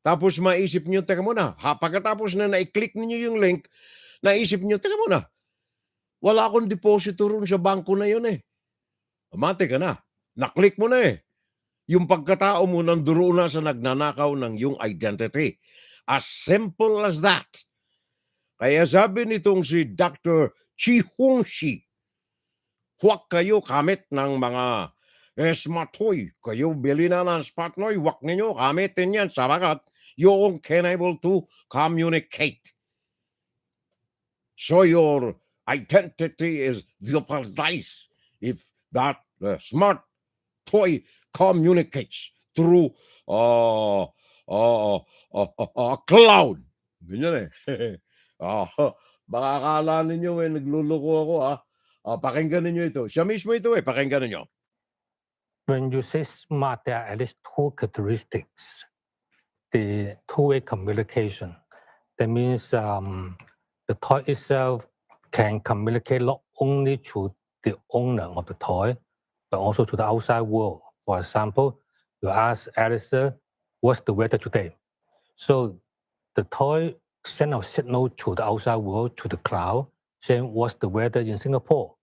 Tapos maisip nyo, teka muna, pagkatapos na na-click ninyo yung link, naisip nyo, teka muna, wala akong deposito ron sa bangko na yun eh. Amate ka na. Naklik mo na eh. Yung pagkatao mo nanduro na sa nagnanakaw ng yung identity. As simple as that. Kaya sabi nitong si Dr. Chi Hong Chi, huwag kayo kamit ng mga smart toy. Kayo bili na ng smart toy, huwag ninyo kamitin yan sabagat yung unable to communicate. So your identity is jeopardized if that smart toy communicates through cloud. Ganyan eh. Baka akala ninyo nagluloko ako ha. Pakinggan ninyo ito. Siya mismo ito eh. Pakinggan ninyo. When you say smart, there are at least two characteristics. The two-way communication. That means the toy itself can communicate not only to the owner of the toy, but also to the outside world. For example, you ask Alice, what's the weather today? So the toy sends a signal to the outside world, to the cloud, saying what's the weather in Singapore.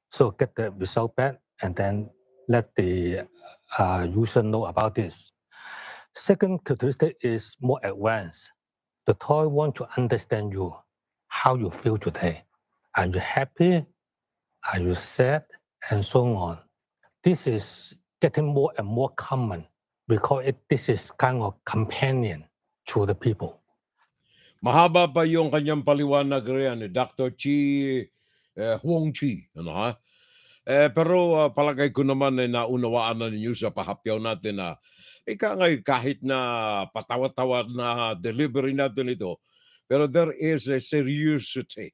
So get the result back and then let the user know about this. Second characteristic is more advanced. The toy wants to understand you, how you feel today. Are you happy? Are you sad? And so on. This is getting more and more common. We call it, this is kind of companion to the people. Mahaba pa yung kanyang paliwanag riyan ni Dr. Chi Hong Chi. Ano ha? Pero palagay ko naman na naunawaan na ninyo sa pahapyaw natin na kahit na patawa-tawa na delivery natin ito, pero there is a seriousity.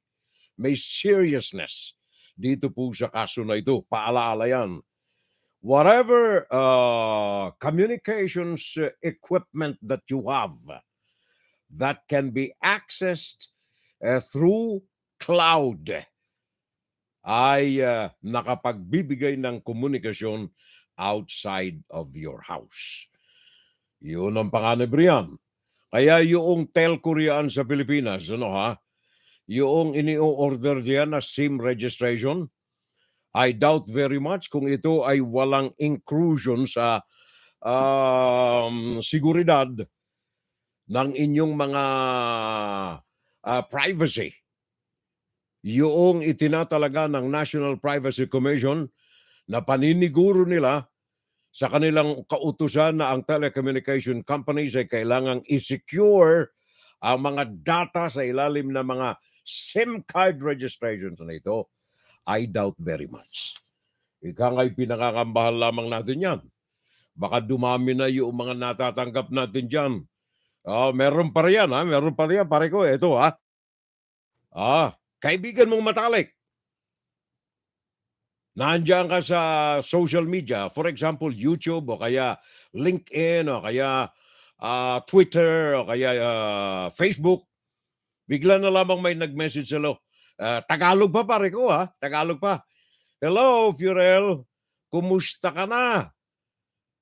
May seriousness dito po sa kaso na ito. Paalaala yan. Whatever communications equipment that you have that can be accessed through cloud ay nakapagbibigay ng komunikasyon outside of your house. Yun ang panganib riyan. Kaya yung telco riyan sa Pilipinas, ano ha? Yung ini-order diyan na SIM registration, I doubt very much kung ito ay walang inclusion sa seguridad ng inyong mga privacy. Yung itinatalaga ng National Privacy Commission na paniniguro nila sa kanilang kautusan na ang telecommunication companies ay kailangang i-secure ang mga data sa ilalim ng mga SIM card registrations na ito. I doubt very much. Ika nga'y pinangangambahan lamang natin yan. Baka dumami na yung mga natatanggap natin dyan. Meron pa riyan, ha? Meron pa riyan, pare ko. Ito, ha? Kaibigan mong matalik. Nandiyan ka sa social media, for example, YouTube o kaya LinkedIn o kaya Twitter o kaya Facebook. Bigla na lamang may nag-message sa'yo. Tagalog pa, pare ko, ha? Tagalog pa. Hello, Furel. Kumusta ka na?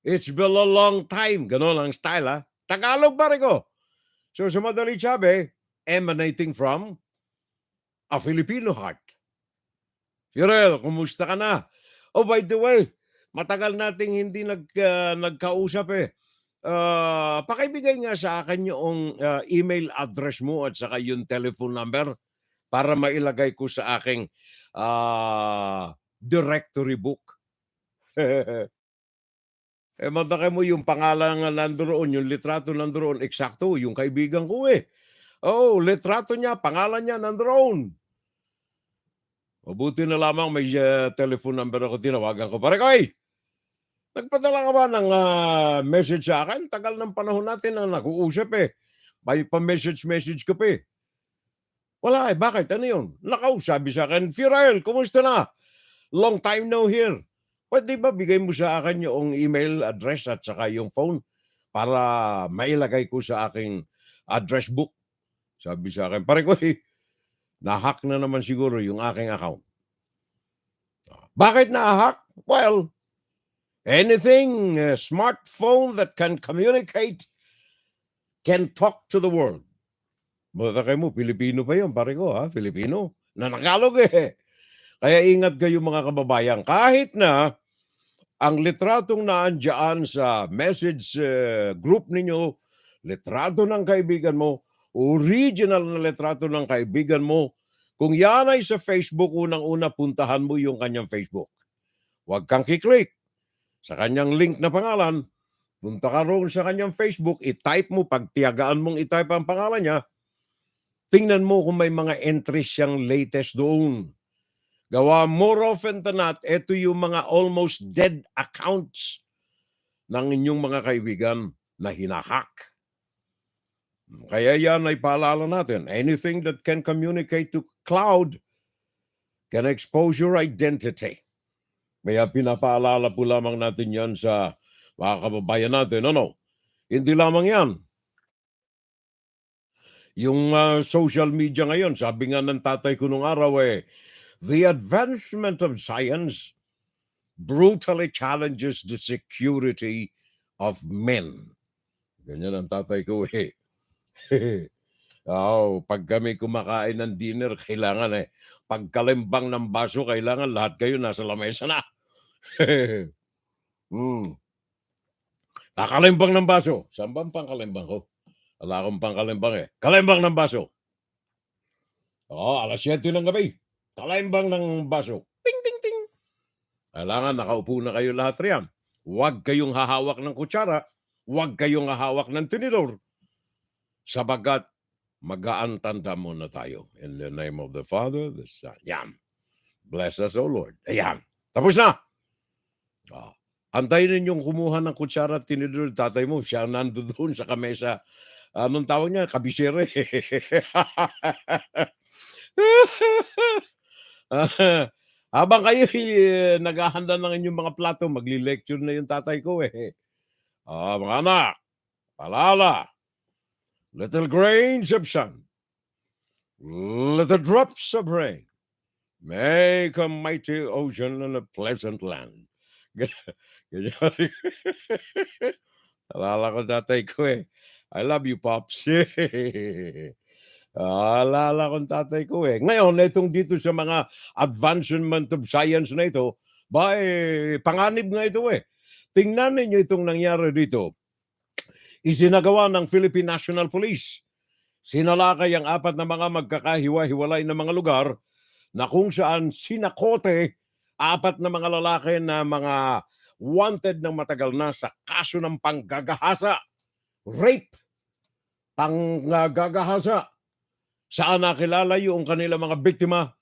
It's been a long time. Ganon ang style, ha? Tagalog, pare ko. So, sa madaling sabi, emanating from a Filipino heart. Furel, kumusta ka na? Oh, by the way, matagal nating hindi nagkausap eh. Pakibigay nga sa akin yung email address mo at saka yung telephone number para mailagay ko sa aking directory book. Madaki mo yung pangalan nga nandoon, yung litrato nandoon, eksakto, yung kaibigan ko eh. Oh, litrato niya, pangalan niya nandoon. Mabuti na lamang may telephone number ako, tinawagan ko. Pare ko, nagpadala ka ba ng message sa akin? Tagal ng panahon natin na nag-uusap eh. May pa-message ka pa eh. Wala eh, bakit? Ano yun? Sabi sa akin, Furel, kumusta na? Long time no hear. Pwede ba bigay mo sa akin yung email address at saka yung phone para mailagay ko sa aking address book? Sabi sa akin, pare ko na-hack na naman siguro yung aking account. Bakit na-hack? Well, anything smartphone that can communicate can talk to the world. Baka mo, Pilipino pa yun, pare ko, ha? Pilipino. Nanagalog eh. Kaya ingat kayo mga kababayan. Kahit na ang litratong naandyan sa message group ninyo, litrato ng kaibigan mo, original na litrato ng kaibigan mo, kung yan ay sa Facebook, unang-una puntahan mo yung kanyang Facebook. Huwag kang kiklik sa kanyang link na pangalan. Punta ka roon sa kanyang Facebook, i-type mo, pagtiyagaan mong i-type ang pangalan niya, tingnan mo kung may mga entries siyang latest doon. Gawa more often than not, ito yung mga almost dead accounts ng inyong mga kaibigan na hinahack. Kaya yan ay paalala natin. Anything that can communicate to cloud can expose your identity. Kaya pinapaalala po lamang natin yan sa mga kababayan natin. Hindi lamang yan. Yung social media ngayon, sabi nga ng tatay ko nung araw the advancement of science brutally challenges the security of men. Ganyan ang tatay ko pag kami kumakain ng dinner, kailangan pagkalimbang ng baso, kailangan lahat kayo nasa lamesa na. Kakalimbang ng baso. Saan ba ang pangkalimbang ko? Wala akong pangkalimbang Kalimbang ng baso. Alas 7 ng gabi. Kalimbang ng baso. Ting, ting, ting. Kailangan nakaupo na kayo lahat riyan. Huwag kayong hahawak ng kutsara. Huwag kayong hahawak ng tinidor. Sabagat mag-aantanda muna tayo. In the name of the Father, the Son. Yan. Bless us, O Lord. Ayan. Tapos na. Antayin ninyong kumuha ng kutsara at tinidor. Tatay mo, siya nando doon sa kamesa. Anong tawag niya? Kabisere. Habang kayo naghahanda ng inyong mga plato, magli-lecture na yung tatay ko mga anak, palala, little grains of sun, little drops of rain, make a mighty ocean and a pleasant land. Ganyan. Alala ko tatay ko I love you, Pops. Alala ko tatay ko Ngayon, itong dito sa mga advancement of science na ito, panganib nga ito Tingnan ninyo itong nangyari dito. Isinagawa ng Philippine National Police. Sinalakay ang 4 na mga magkakahiwa-hiwalay na mga lugar na kung saan sinakote 4 na mga lalaki na mga wanted ng matagal na sa kaso ng panggagahasa, rape, panggagahasa. Saan nakilala yung kanila mga biktima?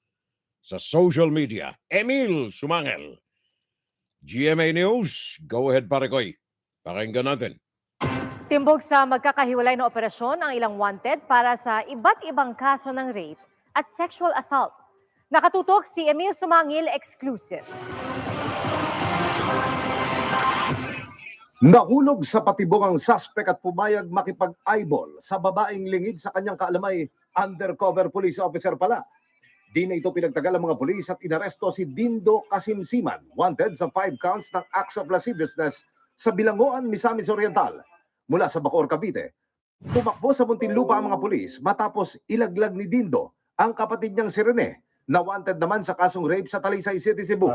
sa social media. Emil Sumangel. GMA News, go ahead pare koy. Pakinggan natin. Timbog sa magkakahiwalay na operasyon ang ilang wanted para sa iba't ibang kaso ng rape at sexual assault. Nakatutok si Emil Sumangil exclusive. Nahulog sa patibong ang suspect at pumayag makipag-eyeball sa babaeng lingid sa kanyang kaalamay, undercover police officer pala. Di na ito pinagtagal ang mga pulis at inaresto si Dindo Kasimsiman, wanted sa 5 counts ng acts of lasciviousness sa Bilangoan, Misamis Oriental. Mula sa Bacoor, Cavite, tumakbo sa Muntinlupa ang mga pulis matapos ilaglag ni Dindo ang kapatid niyang si Rene, na wanted naman sa kasong rape sa Talisay City, Cebu.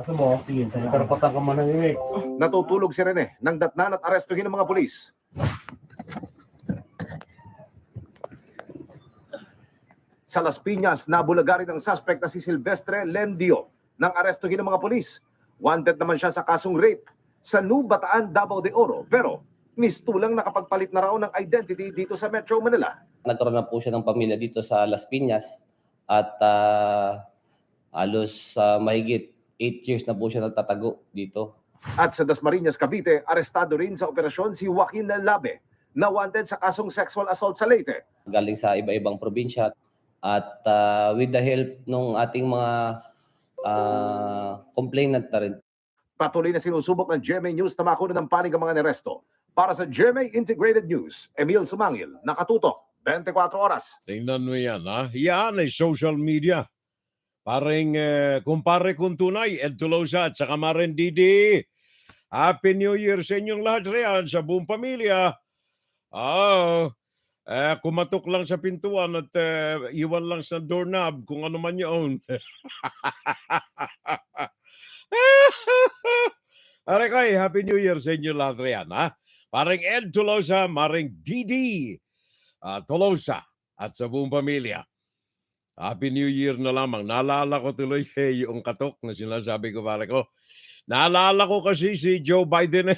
Natutulog si Rene nang datnan at arestuhin ng mga pulis. Sa Las Piñas, nabulagarin ang suspect na si Silvestre Lendio nang arestuhin ng mga pulis. Wanted naman siya sa kasong rape sa New Bataan, Davao de Oro, pero mistulang nakapagpalit na raw ng identity dito sa Metro Manila. Nagkaroon na po siya ng pamilya dito sa Las Piñas at halos mahigit 8 years na po siya nagtatago dito. At sa Dasmariñas, Cavite, arestado rin sa operasyon si Joaquin Labe na wanted sa kasong sexual assault sa Leyte. Galing sa iba-ibang probinsya at with the help ng ating mga complainant na rin. Patuloy na sinusubok ng GMA News na makuha ng panig ang mga neresto. Para sa GMA Integrated News, Emil Sumangil, nakatutok 24 oras. Tingnan mo yan, ha? Yan ay social media. Parang kumpare kung tunay, Ed Tolosa at saka Maren Didi. Happy New Year sa inyong lahat riyan, sa buong pamilya. Kumatok lang sa pintuan at iwan lang sa doorknob kung ano man yun. Aray, Happy New Year sa inyong lahat riyan, ha? Parang Ed Tolosa, Maren Didi Tolosa at sa buong pamilya. Happy New Year na lamang. Naalala ko tuloy yung katok na sinasabi ko pare ko. Naalala ko kasi si Joe Biden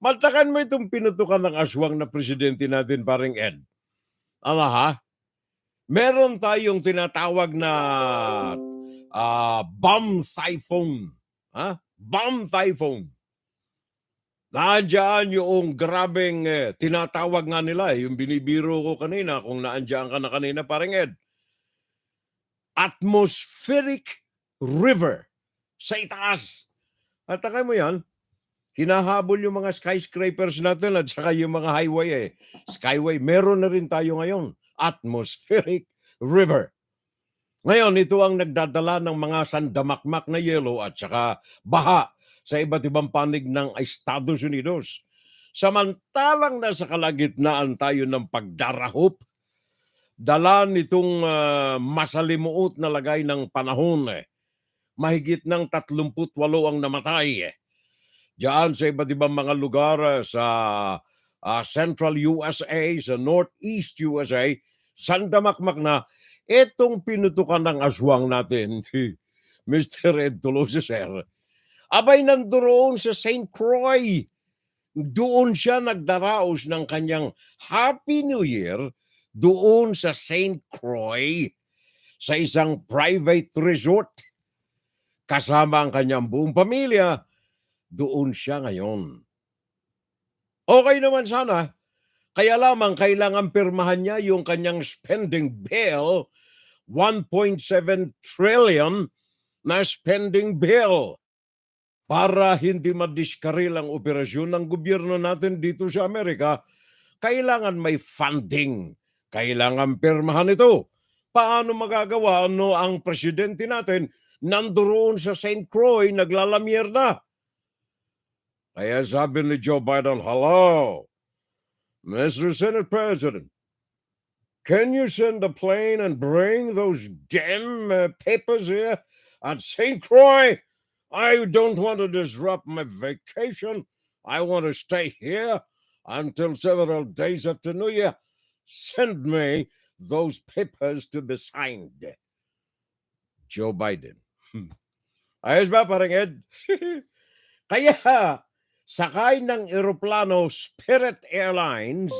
Maltakan mo itong pinutukan ng aswang na presidente natin parang Ed. Ha? Meron tayong tinatawag na bomb typhoon. Bomb typhoon. Naandyan yung grabeng tinatawag nga nila. Yung binibiro ko kanina kung naandyan ka na kanina parang Ed. Atmospheric river sa itaas. At takay mo yan, hinahabol yung mga skyscrapers natin at saka yung mga highway Skyway, meron na rin tayo ngayon. Atmospheric river. Ngayon, ito ang nagdadala ng mga sandamakmak na yelo at saka baha sa iba't ibang panig ng Estados Unidos. Samantalang nasa kalagitnaan tayo ng pagdarahop, dala nitong masalimuot na lagay ng panahon. Mahigit ng 38 ang namatay. Diyan sa iba't ibang mga lugar sa Central USA, sa Northeast USA, sandamakmak na itong pinutukan ng aswang natin, Mr. Ed Tolosa, sir. Abay nandoon sa St. Croix. Doon siya nagdaraos ng kanyang Happy New Year doon sa St. Croix sa isang private resort. Kasama ang kanyang buong pamilya, doon siya ngayon. Okay naman sana, kaya lamang kailangan pirmahan niya yung kanyang spending bill, 1.7 trillion na spending bill para hindi madiskaril ang operasyon ng gobyerno natin dito sa Amerika. Kailangan may funding. Kailangan pirmahan ito. Paano magagawa ang presidente natin nandoon sa St. Croix naglalamier na? Kaya sabi ni Joe Biden, hello, Mr. Senate President, can you send a plane and bring those damn papers here at St. Croix? I don't want to disrupt my vacation. I want to stay here until several days after New Year. Send me those papers to be signed. Joe Biden. Ayos ba, parang Ed? Kaya, sakay ng eroplano Spirit Airlines,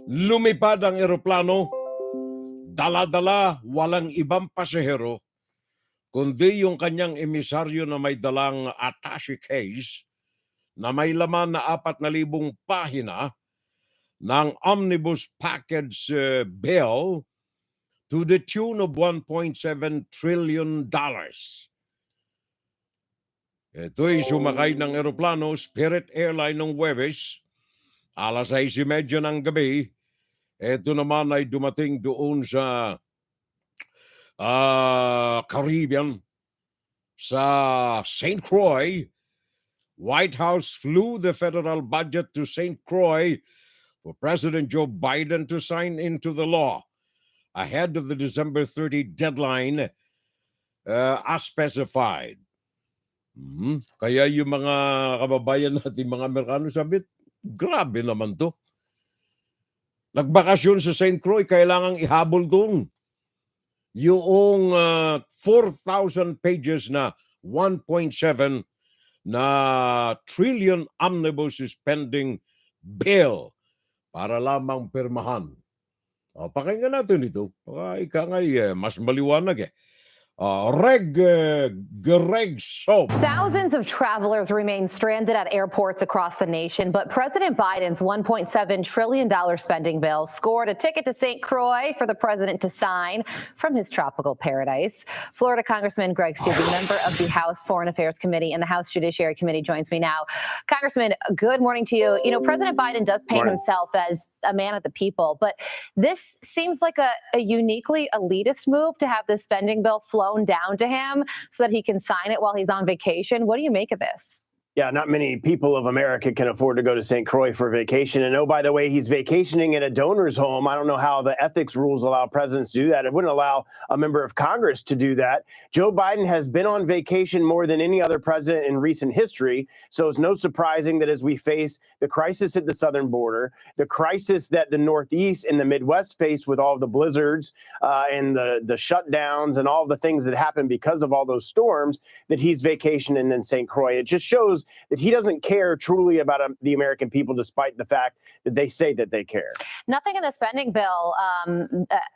lumipad ang eroplano, dala-dala, walang ibang pasahero, kundi yung kanyang emisaryo na may dalang attaché case na may laman na 4,000 pahina ng omnibus package bill to the tune of $1.7 trillion. Ito'y sumakay ng eroplano Spirit Airline ng Huwebes, alas 6:30 ng gabi. Ito naman ay dumating doon sa Caribbean, sa St. Croix. White House flew the federal budget to St. Croix for President Joe Biden to sign into the law ahead of the December 30 deadline as specified. Kaya yung mga kababayan natin, mga Amerikano, sabi, grabe naman to. Nagbakasyon sa St. Croix, kailangang ihabol doon yung 4,000 pages na 1.7 na trillion omnibus spending bill para lamang pirmahan. Pakinggan natin ito. Ika nga mas maliwanag Greg Soap. Thousands of travelers remain stranded at airports across the nation, but President Biden's $1.7 trillion spending bill scored a ticket to St. Croix for the president to sign from his tropical paradise. Florida Congressman Greg Steube, member of the House Foreign Affairs Committee and the House Judiciary Committee, joins me now. Congressman, good morning to you. You know, President Biden does paint himself as a man of the people, but this seems like a uniquely elitist move to have this spending bill flown down to him so that he can sign it while he's on vacation. What do you make of this? Yeah, not many people of America can afford to go to St. Croix for vacation. And oh, by the way, he's vacationing in a donor's home. I don't know how the ethics rules allow presidents to do that. It wouldn't allow a member of Congress to do that. Joe Biden has been on vacation more than any other president in recent history. So it's no surprising that as we face the crisis at the southern border, the crisis that the Northeast and the Midwest face with all the blizzards and the shutdowns and all the things that happen because of all those storms, that he's vacationing in St. Croix. It just shows that he doesn't care truly about the American people, despite the fact that they say that they care. Nothing in the spending bill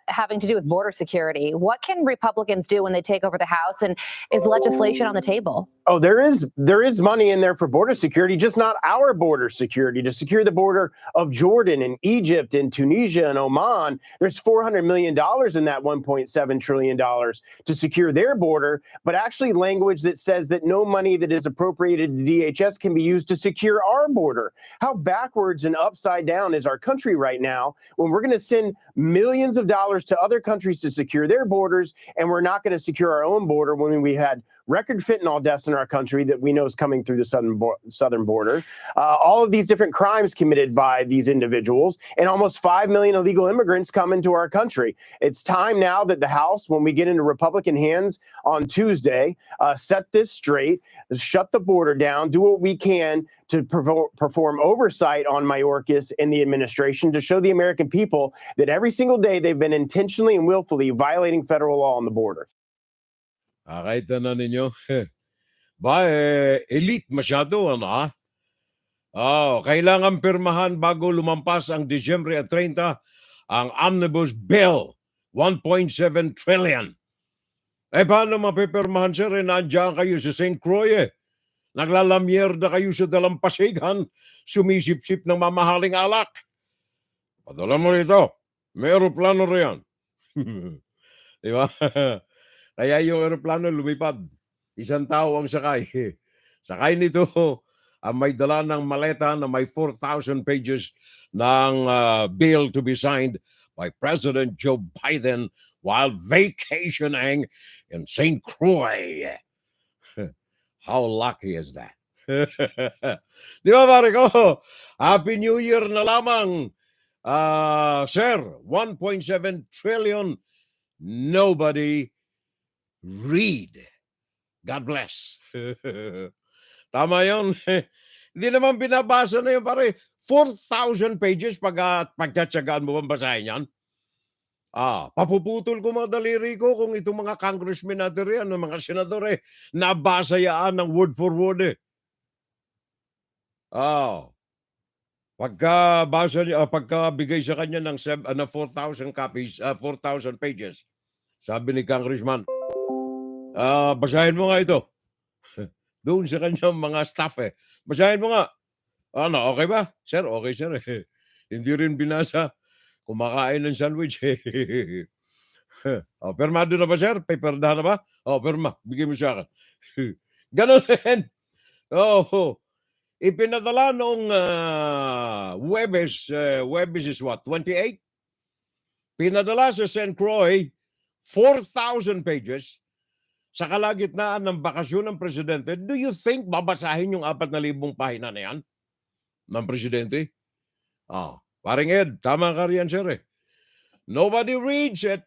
having to do with border security. What can Republicans do when they take over the House, and is legislation on the table? Oh, there is money in there for border security, just not our border security. To secure the border of Jordan and Egypt and Tunisia and Oman, there's $400 million in that $1.7 trillion to secure their border, but actually language that says that no money that is appropriated to DHS can be used to secure our border. How backwards and upside down is our country right now when we're going to send millions of dollars to other countries to secure their borders, and we're not going to secure our own border when we had record fentanyl deaths in our country that we know is coming through the southern border. All of these different crimes committed by these individuals, and almost 5 million illegal immigrants come into our country. It's time now that the House, when we get into Republican hands on Tuesday, set this straight, shut the border down, do what we can to perform oversight on Mayorkas and the administration to show the American people that every single day they've been intentionally and willfully violating federal law on the border. Kahit na ninyo, elite masyado, ano kailangan pirmahan bago lumampas ang Disyembre 30 ang Omnibus Bill, 1.7 trillion. Paano mapipirmahan, sir? Nandiyan kayo sa St. Croix, naglalamierda kayo sa dalampasigan, sumisip-sip ng mamahaling alak. Padala mo rito, may aeroplano riyan. Di ba? Kaya yung aeroplano lumipad. Isang tao ang sakay. Sakay nito, may dala ng maleta na may 4,000 pages ng bill to be signed by President Joe Biden while vacationing in St. Croix. How lucky is that? Di ba, pare ko? Happy New Year na lamang. Sir, 1.7 trillion. Nobody read. God bless. Tama yun. Hindi naman binabasa na yun, pare. 4,000 pages pagtatsagaan mo bang basahin yan? Papuputol ko mga daliri ko kung itong mga congressmen natin riyan, mga senador nabasa yaan ng word for word pagkabigay sa kanya ng 4,000 copies, 4,000 pages, sabi ni Congressman, Basahin mo nga ito. Doon sa kanyang mga staff eh. Basahin mo nga. Ano, okay ba? Sir, okay sir. Hindi rin binasa. Kumakain ng sandwich. Permado na ba sir? Paperdahan na ba? Perma. Bigyan mo sa akin. Ganon rin. Ipinadala noong Webes. Webes is what? 28? Pinadala sa St. Croix 4,000 pages sa kalagitnaan ng bakasyon ng presidente. Do you think babasahin yung 4,000 pahina na yan ng presidente? Paring Ed, tama ka riyan, sir eh. Nobody reads it.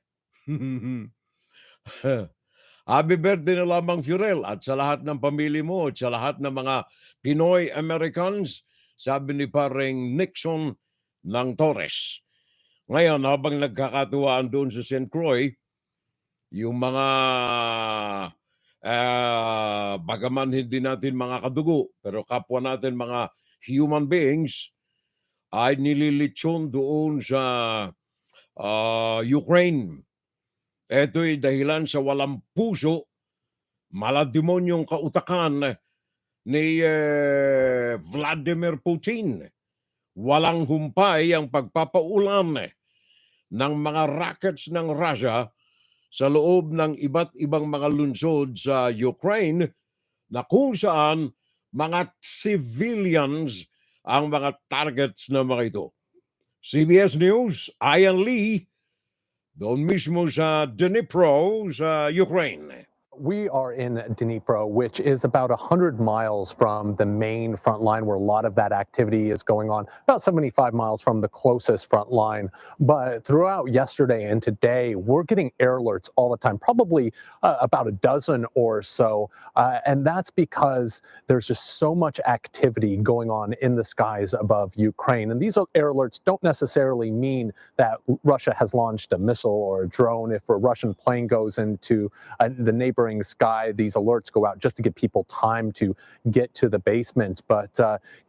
Happy birthday na lamang, Furel, at sa lahat ng pamilya mo at sa lahat ng mga Pinoy Americans, sabi ni paring Nixon ng Torres. Ngayon, habang nagkakatuwaan doon sa St. Croix, yung mga bagaman hindi natin mga kadugo, pero kapwa natin mga human beings, ay nililitsyon doon sa Ukraine. Ito'y dahilan sa walang puso, malademonyong kautakan ni Vladimir Putin. Walang humpay ang pagpapaulam ng mga rockets ng Russia sa loob ng iba't ibang mga lungsod sa Ukraine na kung saan mga civilians ang mga targets na mga ito. CBS News, Ian Lee, doon mismo sa Dnipro sa Ukraine. We are in Dnipro, which is about 100 miles from the main front line where a lot of that activity is going on, about 75 miles from the closest front line. But throughout yesterday and today, we're getting air alerts all the time, probably about a dozen or so. And that's because there's just so much activity going on in the skies above Ukraine. And these air alerts don't necessarily mean that Russia has launched a missile or a drone. If a Russian plane goes into the neighboring sky, these alerts go out just to give people time to get to the basement. But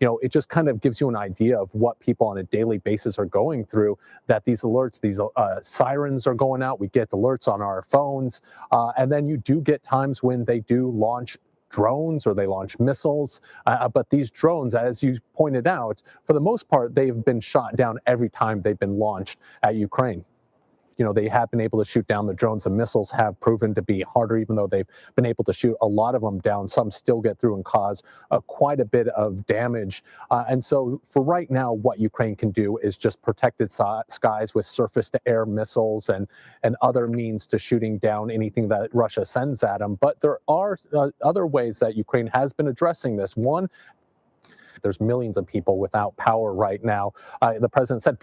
it just kind of gives you an idea of what people on a daily basis are going through, that these alerts, these sirens are going out. We get alerts on our phones. And then you do get times when they do launch drones or they launch missiles. But these drones, as you pointed out, for the most part, they've been shot down every time they've been launched at Ukraine. They have been able to shoot down the drones. The missiles have proven to be harder, even though they've been able to shoot a lot of them down. Some still get through and cause quite a bit of damage. And so for right now, what Ukraine can do is just protected skies with surface-to-air missiles and other means to shooting down anything that Russia sends at them. But there are other ways that Ukraine has been addressing this. One, there's millions of people without power right now. The president said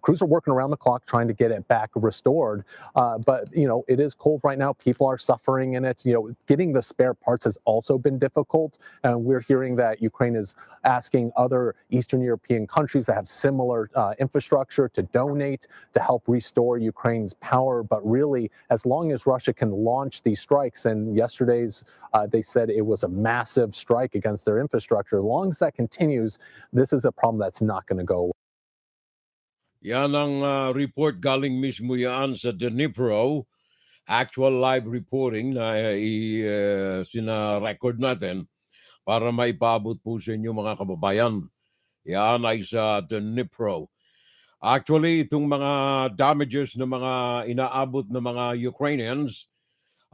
crews are working around the clock trying to get it back restored. But it is cold right now. People are suffering in it. Getting the spare parts has also been difficult. And we're hearing that Ukraine is asking other Eastern European countries that have similar infrastructure to donate to help restore Ukraine's power. But really, as long as Russia can launch these strikes, and yesterday's they said it was a massive strike against their infrastructure. As long as that continues, this is a problem that's not going to go away. Yan ang report galing mismo yan sa Dnipro. Actual live reporting na sina-record natin para maipabot po sa inyo mga kababayan. Yan ay sa Dnipro. Actually, itong mga damages na mga inaabot ng mga Ukrainians,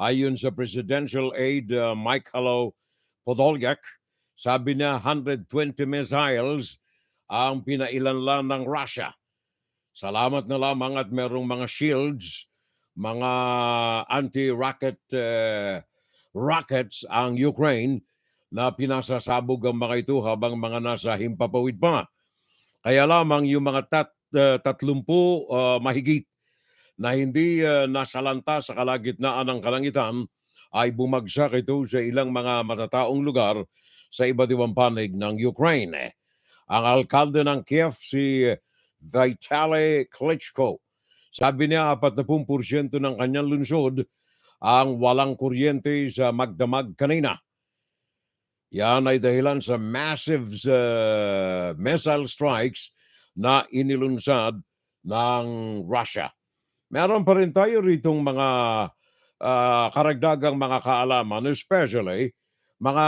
ayon sa Presidential Aide Mikhailo Podolyak, sabi niya 120 missiles ang pinailanlan ng Russia. Salamat na lamang at merong mga shields, mga anti-rocket rockets ang Ukraine na pinasasabog ang mga ito habang mga nasa himpapawid pa. Kaya lamang yung mga 30 mahigit na hindi nasalanta sa kalagitnaan ng kalangitan ay bumagsak ito sa ilang mga matataong lugar sa iba't ibang panig ng Ukraine. Ang alkalde ng Kiev, si Vitaly Klitschko, sabi niya 40% ng kanyang lungsod ang walang kuryente sa magdamag kanina. Yan ay dahilan sa massive missile strikes na inilunsad ng Russia. Meron pa rin tayo ritong mga karagdagang mga kaalaman, especially mga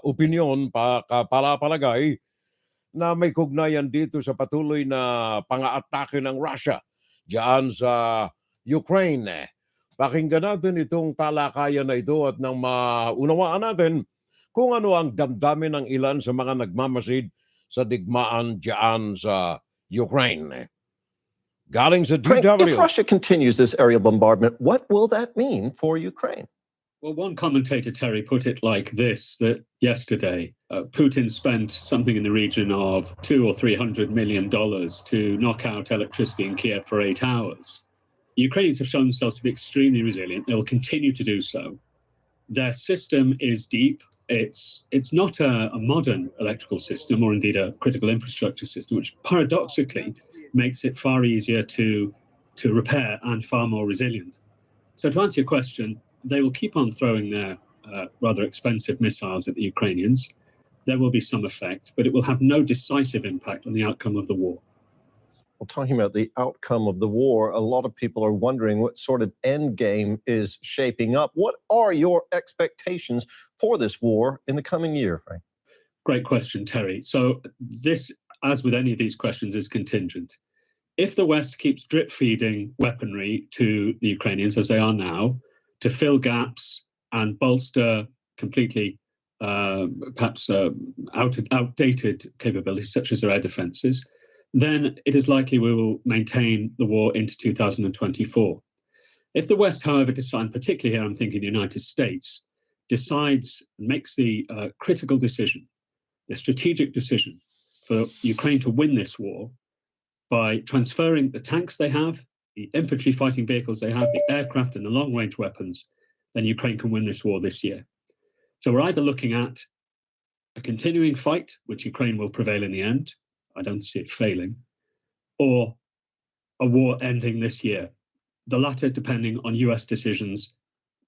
opinyon palagay na may kugnayan dito sa patuloy na pang-aatake ng Russia diyan sa Ukraine. Pakinggan natin itong talakayan na ito at nang maunawaan natin kung ano ang damdamin ng ilan sa mga nagmamasid sa digmaan diyan sa Ukraine. Galing sa Frank, if DW. Russia continues this aerial bombardment, what will that mean for Ukraine? Well, one commentator, Terry, put it like this, that yesterday Putin spent something in the region of $200 or $300 million to knock out electricity in Kiev for 8 hours. Ukrainians have shown themselves to be extremely resilient. They will continue to do so. Their system is deep. It's not a modern electrical system or indeed a critical infrastructure system, which paradoxically makes it far easier to repair and far more resilient. So to answer your question, they will keep on throwing their rather expensive missiles at the Ukrainians. There will be some effect, but it will have no decisive impact on the outcome of the war. Well, talking about the outcome of the war, a lot of people are wondering what sort of end game is shaping up. What are your expectations for this war in the coming year, Frank? Great question, Terry. So this, as with any of these questions, is contingent. If the West keeps drip feeding weaponry to the Ukrainians as they are now, to fill gaps and bolster completely perhaps outdated capabilities such as their air defenses, then it is likely we will maintain the war into 2024. If the West, however, decides, particularly here I'm thinking the United States, decides, makes the critical decision, the strategic decision for Ukraine to win this war by transferring the tanks they have, the infantry fighting vehicles they have, the aircraft and the long-range weapons, then Ukraine can win this war this year. So we're either looking at a continuing fight, which Ukraine will prevail in the end, I don't see it failing, or a war ending this year. The latter depending on US decisions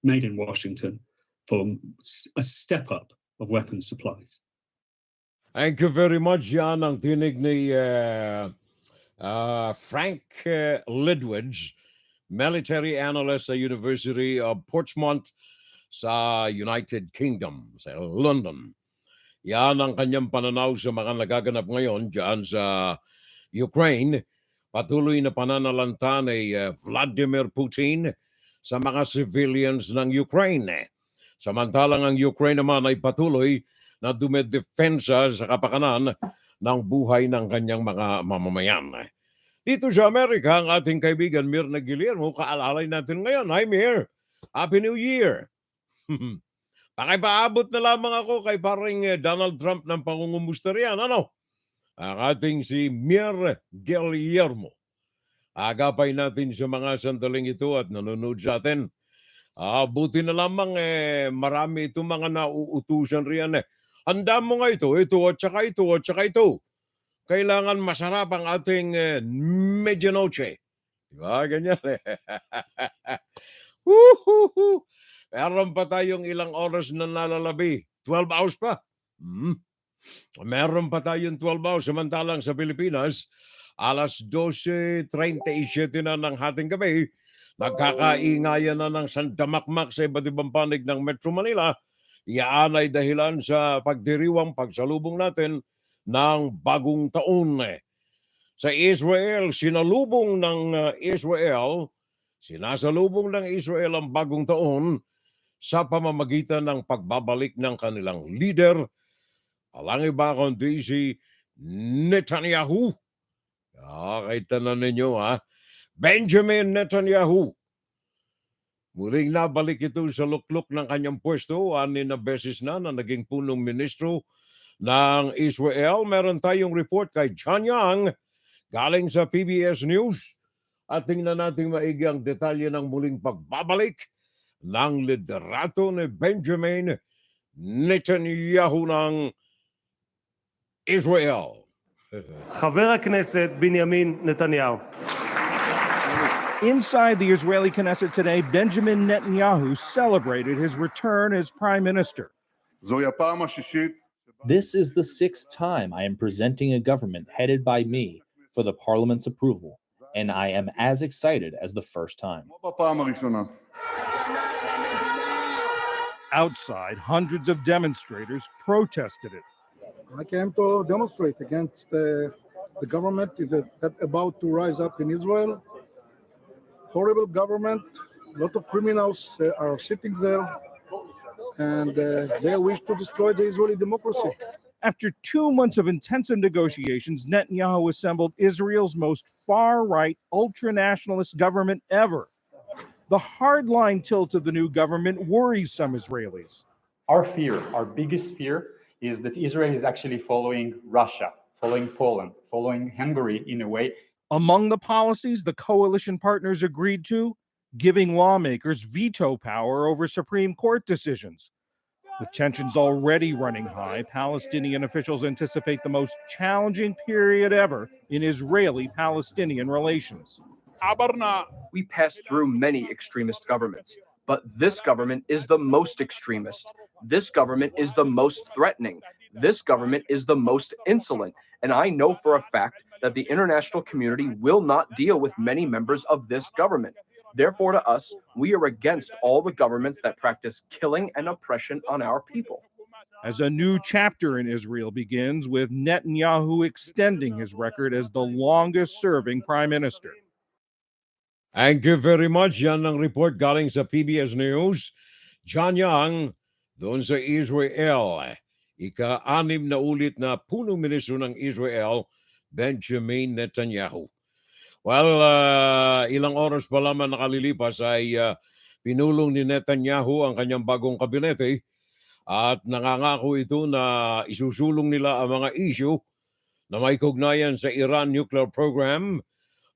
made in Washington for a step up of weapons supplies. Thank you very much. Yan ang tinig ni Frank Lidwidge, military analyst sa University of Portsmouth sa United Kingdom, sa London. Yan ang kanyang pananaw sa mga nagaganap ngayon dyan sa Ukraine. Patuloy na pananalanta ni Vladimir Putin sa mga civilians ng Ukraine. Samantalang ang Ukraine naman ay patuloy na dumedepensa sa kapakanan ng buhay ng kanyang mga mamamayan. Dito sa Amerika, ang ating kaibigan Mirna Guillermo, kaalalay natin ngayon. Hi Mir! Happy New Year! Pakipaabot na lamang ako kay paring Donald Trump ng pangungumusta riyan. Ano? Ang ating si Mir Guillermo. Agapay natin sa mga sandaling ito at nanonood sa atin. Buti na lamang marami itong mga nauutusan riyan. Handa mo nga ito at saka ito at saka ito. Kailangan masarap ang ating medianoche. Diba? Ganyan Meron pa tayong ilang oras na nalalabi. 12 hours pa. Meron pa tayong 12 hours. Samantalang sa Pilipinas, alas 12:37 na ng hating gabi. Nagkakaingayan na ng sandamakmak sa iba't ibang panig ng Metro Manila. Yan ay dahilan sa pagdiriwang pagsalubong natin ng bagong taon. Sa Israel, sinasalubong ng Israel ang bagong taon sa pamamagitan ng pagbabalik ng kanilang leader, walang iba kundi si Netanyahu. Kita na ninyo Benjamin Netanyahu. Muling nabalik ito sa luklok ng kanyang pwesto, 6 na beses na naging punong ministro ng Israel. Meron tayong report kay John Young galing sa PBS News. At tingnan natin maigi ang detalye ng muling pagbabalik ng liderato ni Benjamin Netanyahu ng Israel. חבר הכנסת בנימין נתניהו. Inside the Israeli Knesset today, Benjamin Netanyahu celebrated his return as prime minister. This is the 6th time I am presenting a government headed by me for the parliament's approval, and I am as excited as the first time. Outside, hundreds of demonstrators protested it. I came to demonstrate against the government that about to rise up in Israel. Horrible government. A lot of criminals are sitting there, and they wish to destroy the Israeli democracy. After 2 months of intensive negotiations, Netanyahu assembled Israel's most far-right, ultra-nationalist government ever. The hardline tilt of the new government worries some Israelis. Our biggest fear, is that Israel is actually following Russia, following Poland, following Hungary in a way. Among the policies the coalition partners agreed to, giving lawmakers veto power over Supreme Court decisions. With tensions already running high, Palestinian officials anticipate the most challenging period ever in Israeli-Palestinian relations. We passed through many extremist governments, but this government is the most extremist. This government is the most threatening. This government is the most insolent. And I know for a fact that the international community will not deal with many members of this government. Therefore, to us, we are against all the governments that practice killing and oppression on our people. As a new chapter in Israel begins, with Netanyahu extending his record as the longest-serving prime minister. Thank you very much. Yan ang report galing sa PBS News. John Yang, doon sa Israel. Ika-6 na ulit na punong ministro ng Israel, Benjamin Netanyahu. Well, ilang oras pa lamang nakalilipas ay pinulong ni Netanyahu ang kanyang bagong kabinete at nangangako ito na isusulong nila ang mga issue na may kaugnayan sa Iran nuclear program,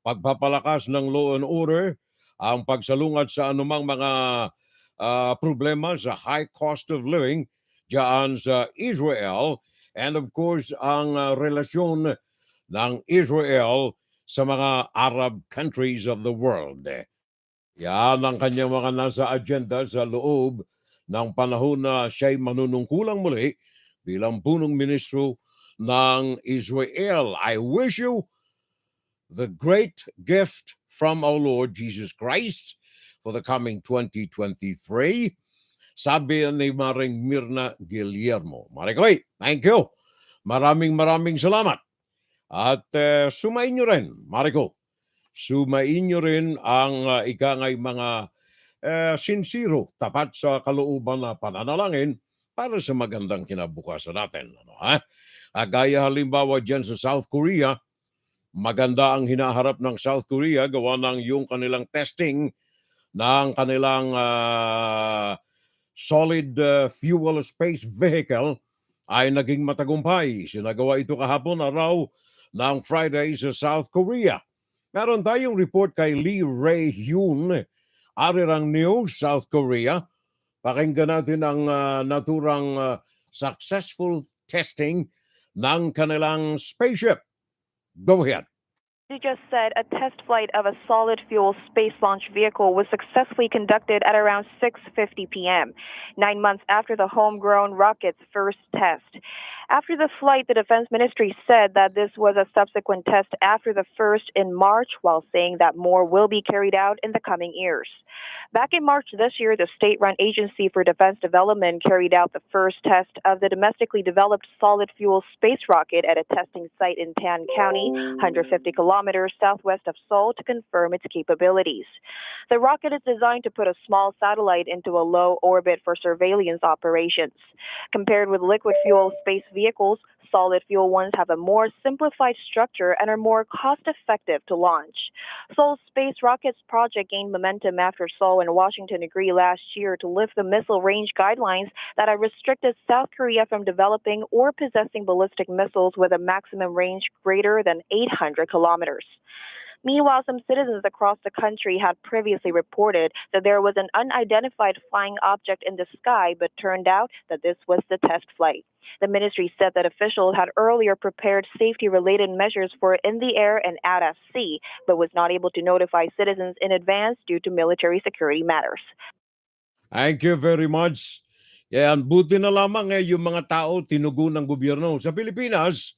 pagpapalakas ng law and order, ang pagsalungat sa anumang mga problema sa high cost of living diyan sa Israel, and of course ang relasyon ng Israel sa mga Arab countries of the world. Yan ang kanyang mga nasa agenda sa loob ng panahon na siya'y manunungkulang muli bilang punong ministro ng Israel. I wish you the great gift from our Lord Jesus Christ for the coming 2023. Sabi ni Maring Mirna Guillermo. Marikoy, thank you. Maraming salamat. At sumain nyo rin, Mariko. Sumain nyo rin ang ikangay mga sincero, tapat sa kalooban na pananalangin para sa magandang kinabukasan natin. Gaya halimbawa dyan sa South Korea, maganda ang hinaharap ng South Korea gawa ng yung kanilang testing ng kanilang solid fuel space vehicle ay naging matagumpay. Sinagawa ito kahapon araw ng Friday sa South Korea. Meron tayong report kay Lee Rae-hyun, Arirang News, South Korea. Pakinggan natin ang naturang successful testing ng kanilang spaceship. Go ahead. You just said a test flight of a solid fuel space launch vehicle was successfully conducted at around 6:50 p.m., 9 months after the homegrown rocket's first test. After the flight, the Defense Ministry said that this was a subsequent test after the first in March, while saying that more will be carried out in the coming years. Back in March this year, the state-run Agency for Defense Development carried out the first test of the domestically developed solid fuel space rocket at a testing site in Tan County, 150 kilometers southwest of Seoul, to confirm its capabilities. The rocket is designed to put a small satellite into a low orbit for surveillance operations. Compared with liquid fuel space vehicles, solid fuel ones have a more simplified structure and are more cost-effective to launch. Seoul's space rockets project gained momentum after Seoul and Washington agreed last year to lift the missile range guidelines that have restricted South Korea from developing or possessing ballistic missiles with a maximum range greater than 800 kilometers. Meanwhile, some citizens across the country had previously reported that there was an unidentified flying object in the sky, but turned out that this was the test flight. The ministry said that officials had earlier prepared safety-related measures for in the air and at sea, but was not able to notify citizens in advance due to military security matters. Thank you very much. Yan, buti na lamang yung mga tao tinugon ng gobyerno. Sa Pilipinas,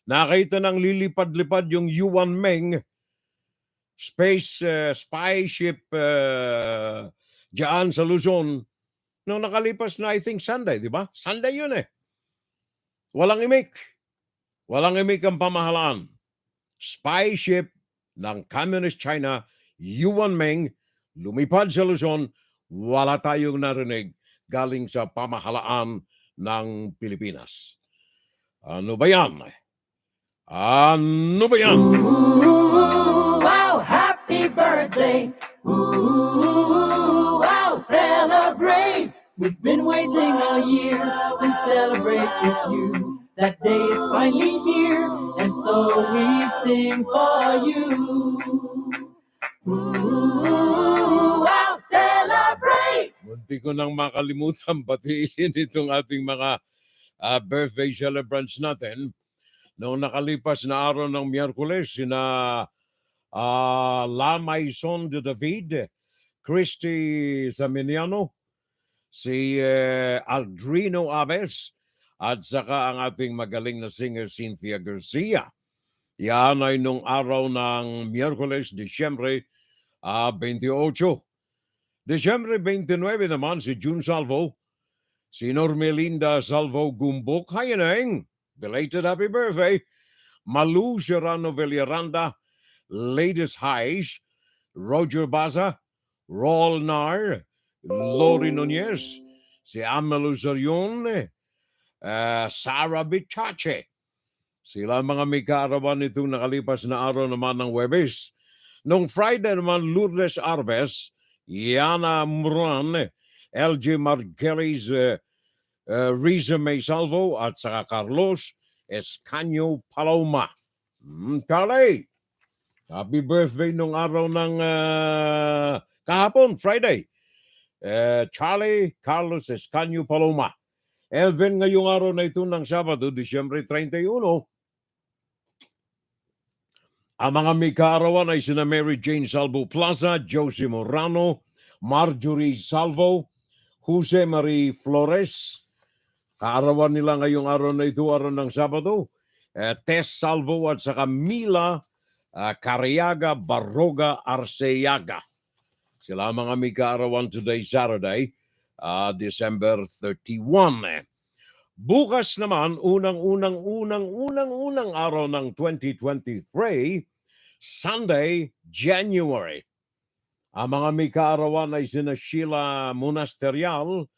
nakita ng lilipad-lipad yung Yuan Meng spyship diyan sa Luzon noong nakalipas na I think Sunday, di ba? Sunday yun eh. Walang imik. Walang imik ang pamahalaan. Spyship ng Communist China, Yuan Meng, lumipad sa Luzon, wala tayong narinig galing sa pamahalaan ng Pilipinas. Ano ba yan? Ano ba yan? Ooh, wow, happy birthday. Ooh, wow, celebrate. We've been waiting all year to celebrate with you. That day is finally here, and so we sing for you. Ooh, wow, celebrate. Munti ko nang makalimutan batiin itong ating mga birthday celebrants natin. Noong nakalipas na araw ng Miyerkules, sina Lamaison de David, Christy Zaminiano, si Aldrino Aves, at saka ang ating magaling na singer Cynthia Garcia. Yan ay nung araw ng Miyerkules, Disyembre 28. Disyembre 29 naman si June Salvo, si Normelinda Salvo Gumbok. Hi, Neng! Belated happy birthday. Malu Serrano Villaranda, Latest Highs, Roger Baza, Rol Nar, Lori Nunez, si Amalu Zarion, Sarah Bichache. Sila mga may kaarawan itong nakalipas na araw naman ng Webes. Nung Friday naman, Lourdes Arbes, Yana Muran, LG Margelis, Riza May Salvo, at saka Carlos Escanio Paloma. Charlie, happy birthday nung araw ng kahapon, Friday. Charlie Carlos Escanio Paloma. Elvin, ngayong araw na ito ng Sabado, Disyembre 31. Ang mga may kaarawan ay sina Mary Jane Salvo Plaza, Josie Morano, Marjorie Salvo, Jose Marie Flores. Kaarawan nila ngayong araw na ito, araw ng Sabado. Tess Salvo at saka Mila Cariaga Barroga Arceaga. Sila mga may kaarawan today, Saturday, December 31. Bukas naman, unang araw ng 2023, Sunday, January. Ang mga may kaarawan ay sina Sheila Monasterial,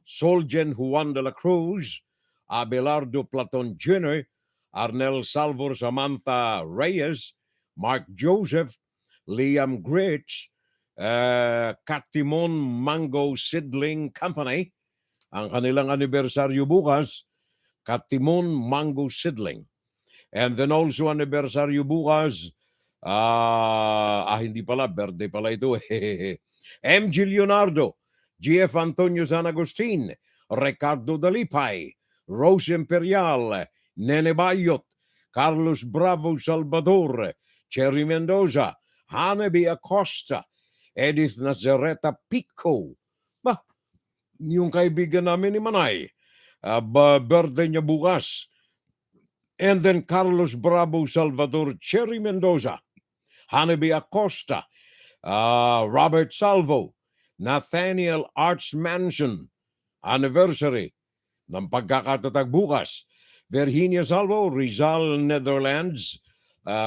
Soljen Juan de la Cruz, Abelardo Platon Jr., Arnel Salvor Samantha Reyes, Mark Joseph, Liam Gritch, Katimon Mango Seedling Company. Ang kanilang anibersaryo bukas, Katimon Mango Seedling. And then also anibersaryo bukas, hindi pala, birthday pala ito. MG Leonardo, GF Antonio San Agustin, Ricardo Dalipay, Rose Imperial, Nene Bayot, Carlos Bravo Salvador, Cherry Mendoza, Hanabi Acosta, Edith Nazareta Pico. Yung kaibigan namin ni Manay, birthday niya bukas. And then Carlos Bravo Salvador, Cherry Mendoza, Hanabi Acosta, Robert Salvo, Nathaniel Arts Mansion, anniversary ng pagkakatatag bukas. Virginia Salvo, Rizal, Netherlands,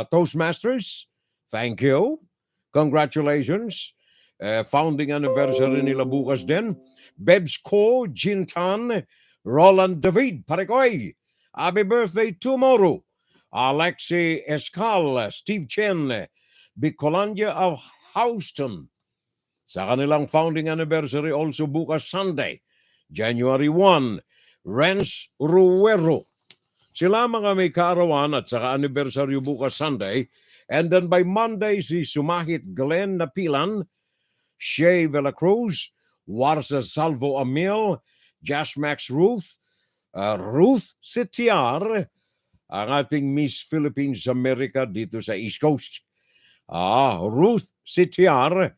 Toastmasters, thank you. Congratulations. Founding anniversary nila bukas din. Bebs Co, Jintan, Roland David, Parekoy. Happy birthday tomorrow. Alexi Escal, Steve Chen, Bicolandia of Houston. Sa kanilang founding anniversary also bukas Sunday, January 1, Renz Ruero. Sila mga may kaarawan at saka anniversary bukas Sunday. And then by Monday, si Sumahit Glenn Napilan, Shea Velacruz, Warsa Salvo Amil, Josh Max Ruth, Ruth Sitiar, ang ating Miss Philippines America dito sa East Coast. Ruth Sitiar,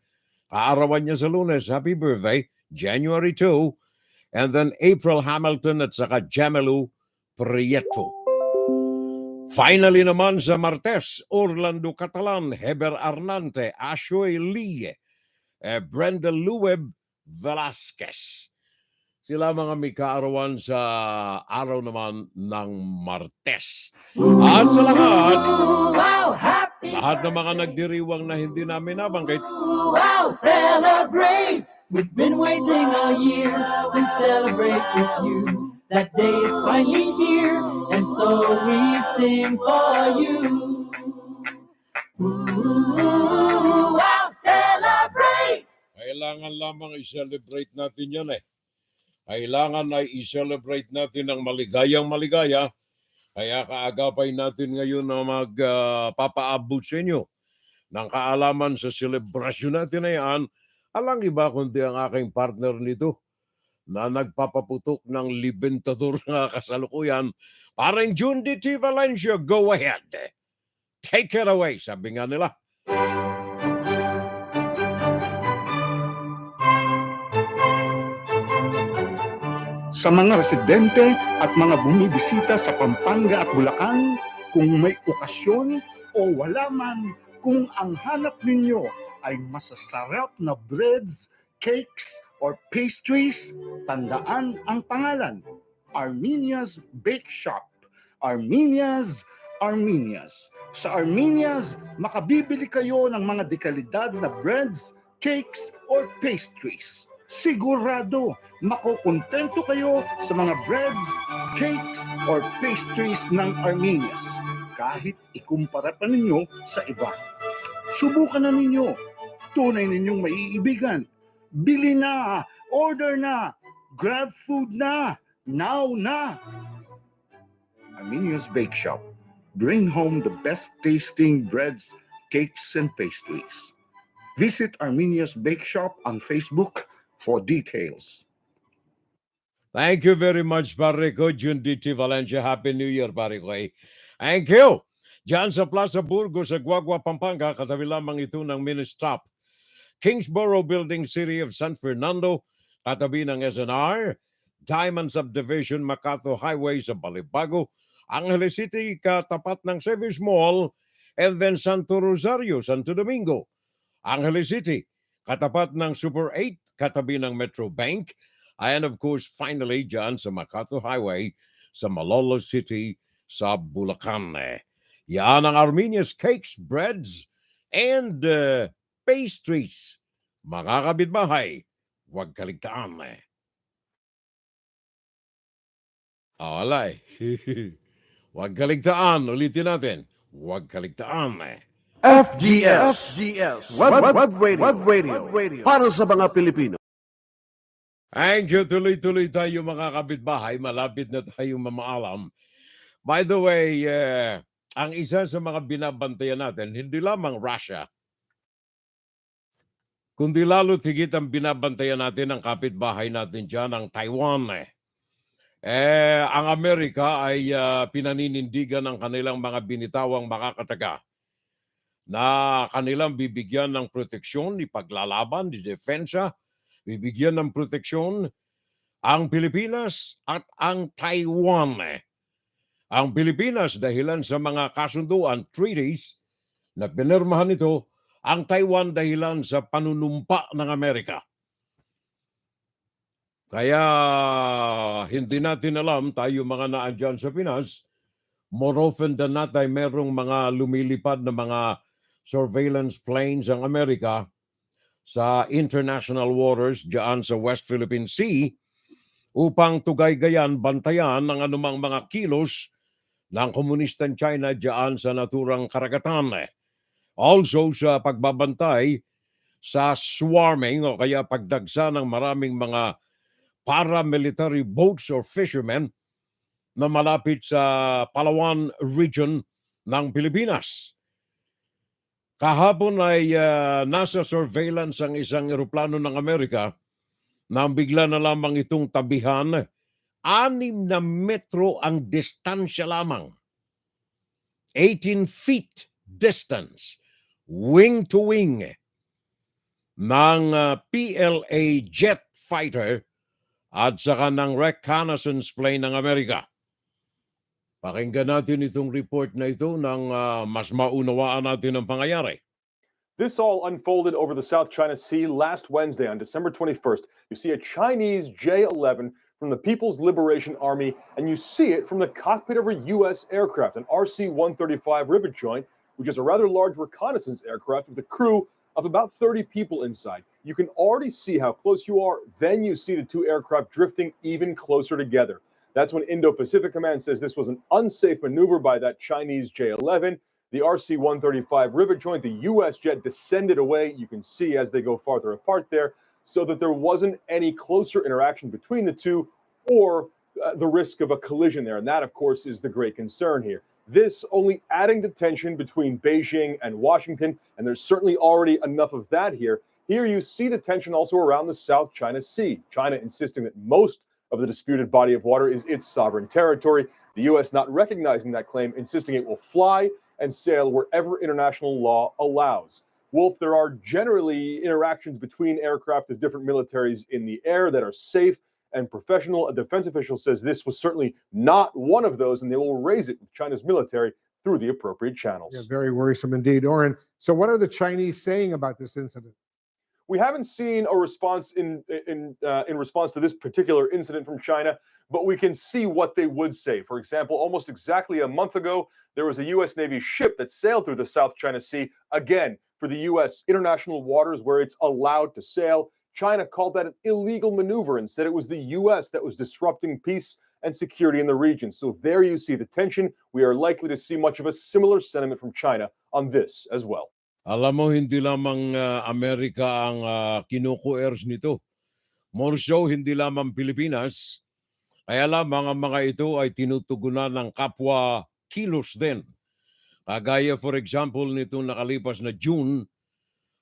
kaarawan niya sa Lunes, happy birthday, January 2. And then April Hamilton at saka Jamilu Prieto. Finally naman sa Martes, Orlando Catalan, Heber Arnante, Ashoy Lee, Brenda Lueb Velasquez. Sila mga may kaarawan sa araw naman ng Martes. At sa lahat, lahat ng mga nagdiriwang na hindi namin nabanggit, Wow, celebrate! We've been waiting all year to celebrate with you. That day is finally here, and so we sing for you. Ooh, wow, celebrate! kailangan lamang i-celebrate natin yan eh. Kailangan ay i-celebrate natin ng maligayang maligaya. Kaya kaagapay natin ngayon na magpapaabot sa inyo ng kaalaman sa selebrasyon natin na yan. Alang iba kundi ang aking partner nito na nagpapaputok ng libentador nga kasalukuyan. Parang June D. T. Valencia, go ahead. Take it away, sabi nga nila. Sa mga residente at mga bumibisita sa Pampanga at Bulacan, kung may okasyon o wala man, kung ang hanap ninyo ay masasarap na breads, cakes, or pastries, tandaan ang pangalan, Armenia's Bake Shop. Armenia's. Sa Armenia's, makabibili kayo ng mga dekalidad na breads, cakes, or pastries. Sigurado, makukontento kayo sa mga breads, cakes, or pastries ng Armenia's kahit ikumpara pa ninyo sa iba. Subukan na ninyo. Tunay ninyong maiibigan. Bili na, order na, grab food na, now na. Armenia's Bake Shop. Bring home the best tasting breads, cakes, and pastries. Visit Armenia's Bake Shop on Facebook for details. Thank you very much, pare ko. June D. T. Valencia. Happy New Year, pare ko. Thank you. Diyan sa Plaza Burgos sa Guagua, Pampanga, katabi lamang ito ng Ministop. Kingsborough Building, City of San Fernando, katabi ng SNR. Diamond Subdivision, Macato Highway sa Balibago. Angeles City, katapat ng Service Mall. And then Santo Rosario, Santo Domingo. Angeles City, katapat ng Super 8, katabi ng Metro Bank. And of course, finally, dyan sa Macato Highway sa Malolo City sa Bulacan. Yan ang Armenia's Cakes, Breads, and pastries. Mga kabitbahay, huwag kaligtaan. Alay. Huwag kaligtaan. Ulitin natin. Huwag kaligtaan. FGS, Web Radio, para sa mga Pilipino. Thank you. Tuloy-tuloy tayo mga kabitbahay. Malapit na tayong mamaalam. By the way, ang isa sa mga binabantayan natin, hindi lamang Russia, kundi lalo tigit ang binabantayan natin ang kapitbahay natin dyan, ang Taiwan. Ang Amerika ay pinaninindigan ng kanilang mga binitawang makakataga na kanilang bibigyan ng proteksyon, ipaglalaban, di defensa, bibigyan ng proteksyon ang Pilipinas at ang Taiwan. Ang Pilipinas dahilan sa mga kasunduan, treaties, na pinirmahan ito, ang Taiwan dahilan sa panunumpa ng Amerika. Kaya hindi natin alam, tayo mga naandyan sa Pinas, more often than not ay merong mga lumilipad na mga surveillance planes ang Amerika sa international waters dyan sa West Philippine Sea upang tugay-gayan, bantayan ng anumang mga kilos ng komunistang China dyan sa naturang karagatan. Also sa pagbabantay sa swarming o kaya pagdagsa ng maraming mga paramilitary boats or fishermen na malapit sa Palawan region ng Pilipinas. Kahapon ay nasa surveillance ang isang eroplano ng Amerika nang bigla na lamang itong tabihan. 6 na metro ang distansya lamang. 18 feet distance, wing to wing, ng PLA jet fighter at saka ng reconnaissance plane ng Amerika. Pakinggan natin itong report na ito nang mas maunawaan natin ang pangyayari. This all unfolded over the South China Sea last Wednesday on December 21st. You see a Chinese J-11 from the People's Liberation Army, and you see it from the cockpit of a U.S. aircraft, an RC-135 rivet joint, which is a rather large reconnaissance aircraft with a crew of about 30 people inside. You can already see how close you are. Then you see the two aircraft drifting even closer together. That's when Indo-Pacific Command says this was an unsafe maneuver by that Chinese J-11. The RC-135 rivet joint, the U.S. jet descended away. You can see as they go farther apart there, so that there wasn't any closer interaction between the two or the risk of a collision there. And that, of course, is the great concern here. This only adding to tension between Beijing and Washington, and there's certainly already enough of that here. Here you see the tension also around the South China Sea. China insisting that most of the disputed body of water is its sovereign territory. The U.S. not recognizing that claim, insisting it will fly and sail wherever international law allows. Wolf, there are generally interactions between aircraft of different militaries in the air that are safe and professional. A defense official says this was certainly not one of those, and they will raise it with China's military through the appropriate channels. Yeah, very worrisome indeed. Oren, so what are the Chinese saying about this incident? We haven't seen a response in response to this particular incident from China, but we can see what they would say. For example, almost exactly a month ago, there was a U.S. Navy ship that sailed through the South China Sea, again, for the U.S. international waters where it's allowed to sail. China called that an illegal maneuver and said it was the U.S. that was disrupting peace and security in the region. So there you see the tension. We are likely to see much of a similar sentiment from China on this as well. Alam mo, hindi lamang Amerika ang kinukuers nito. More so, hindi lamang Pilipinas. Kaya lamang ang mga ito ay tinutugunan ng kapwa kilos din. Kagaya for example nitong nakalipas na June,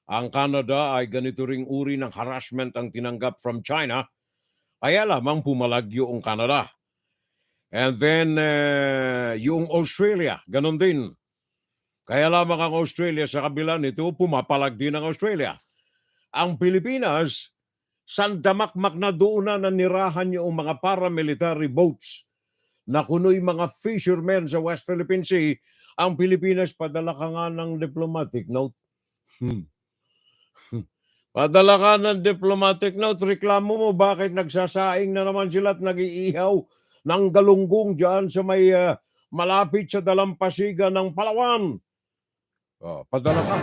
ang Canada ay ganito ring uri ng harassment ang tinanggap from China. Kaya lamang pumalagyo ang Canada. And then yung Australia, ganon din. Kaya lamang ang Australia sa kabila nito, pumapalag din ang Australia. Ang Pilipinas, sandamakmak na doon na nanirahan yung mga paramilitary boats na kuno'y mga fishermen sa West Philippine Sea. Ang Pilipinas, padala ka nga ng diplomatic note. Padala ka ng diplomatic note, reklamo mo bakit nagsasaing na naman sila at nag-iihaw ng galunggong dyan sa may malapit sa dalampasigan ng Palawan. Padala ka.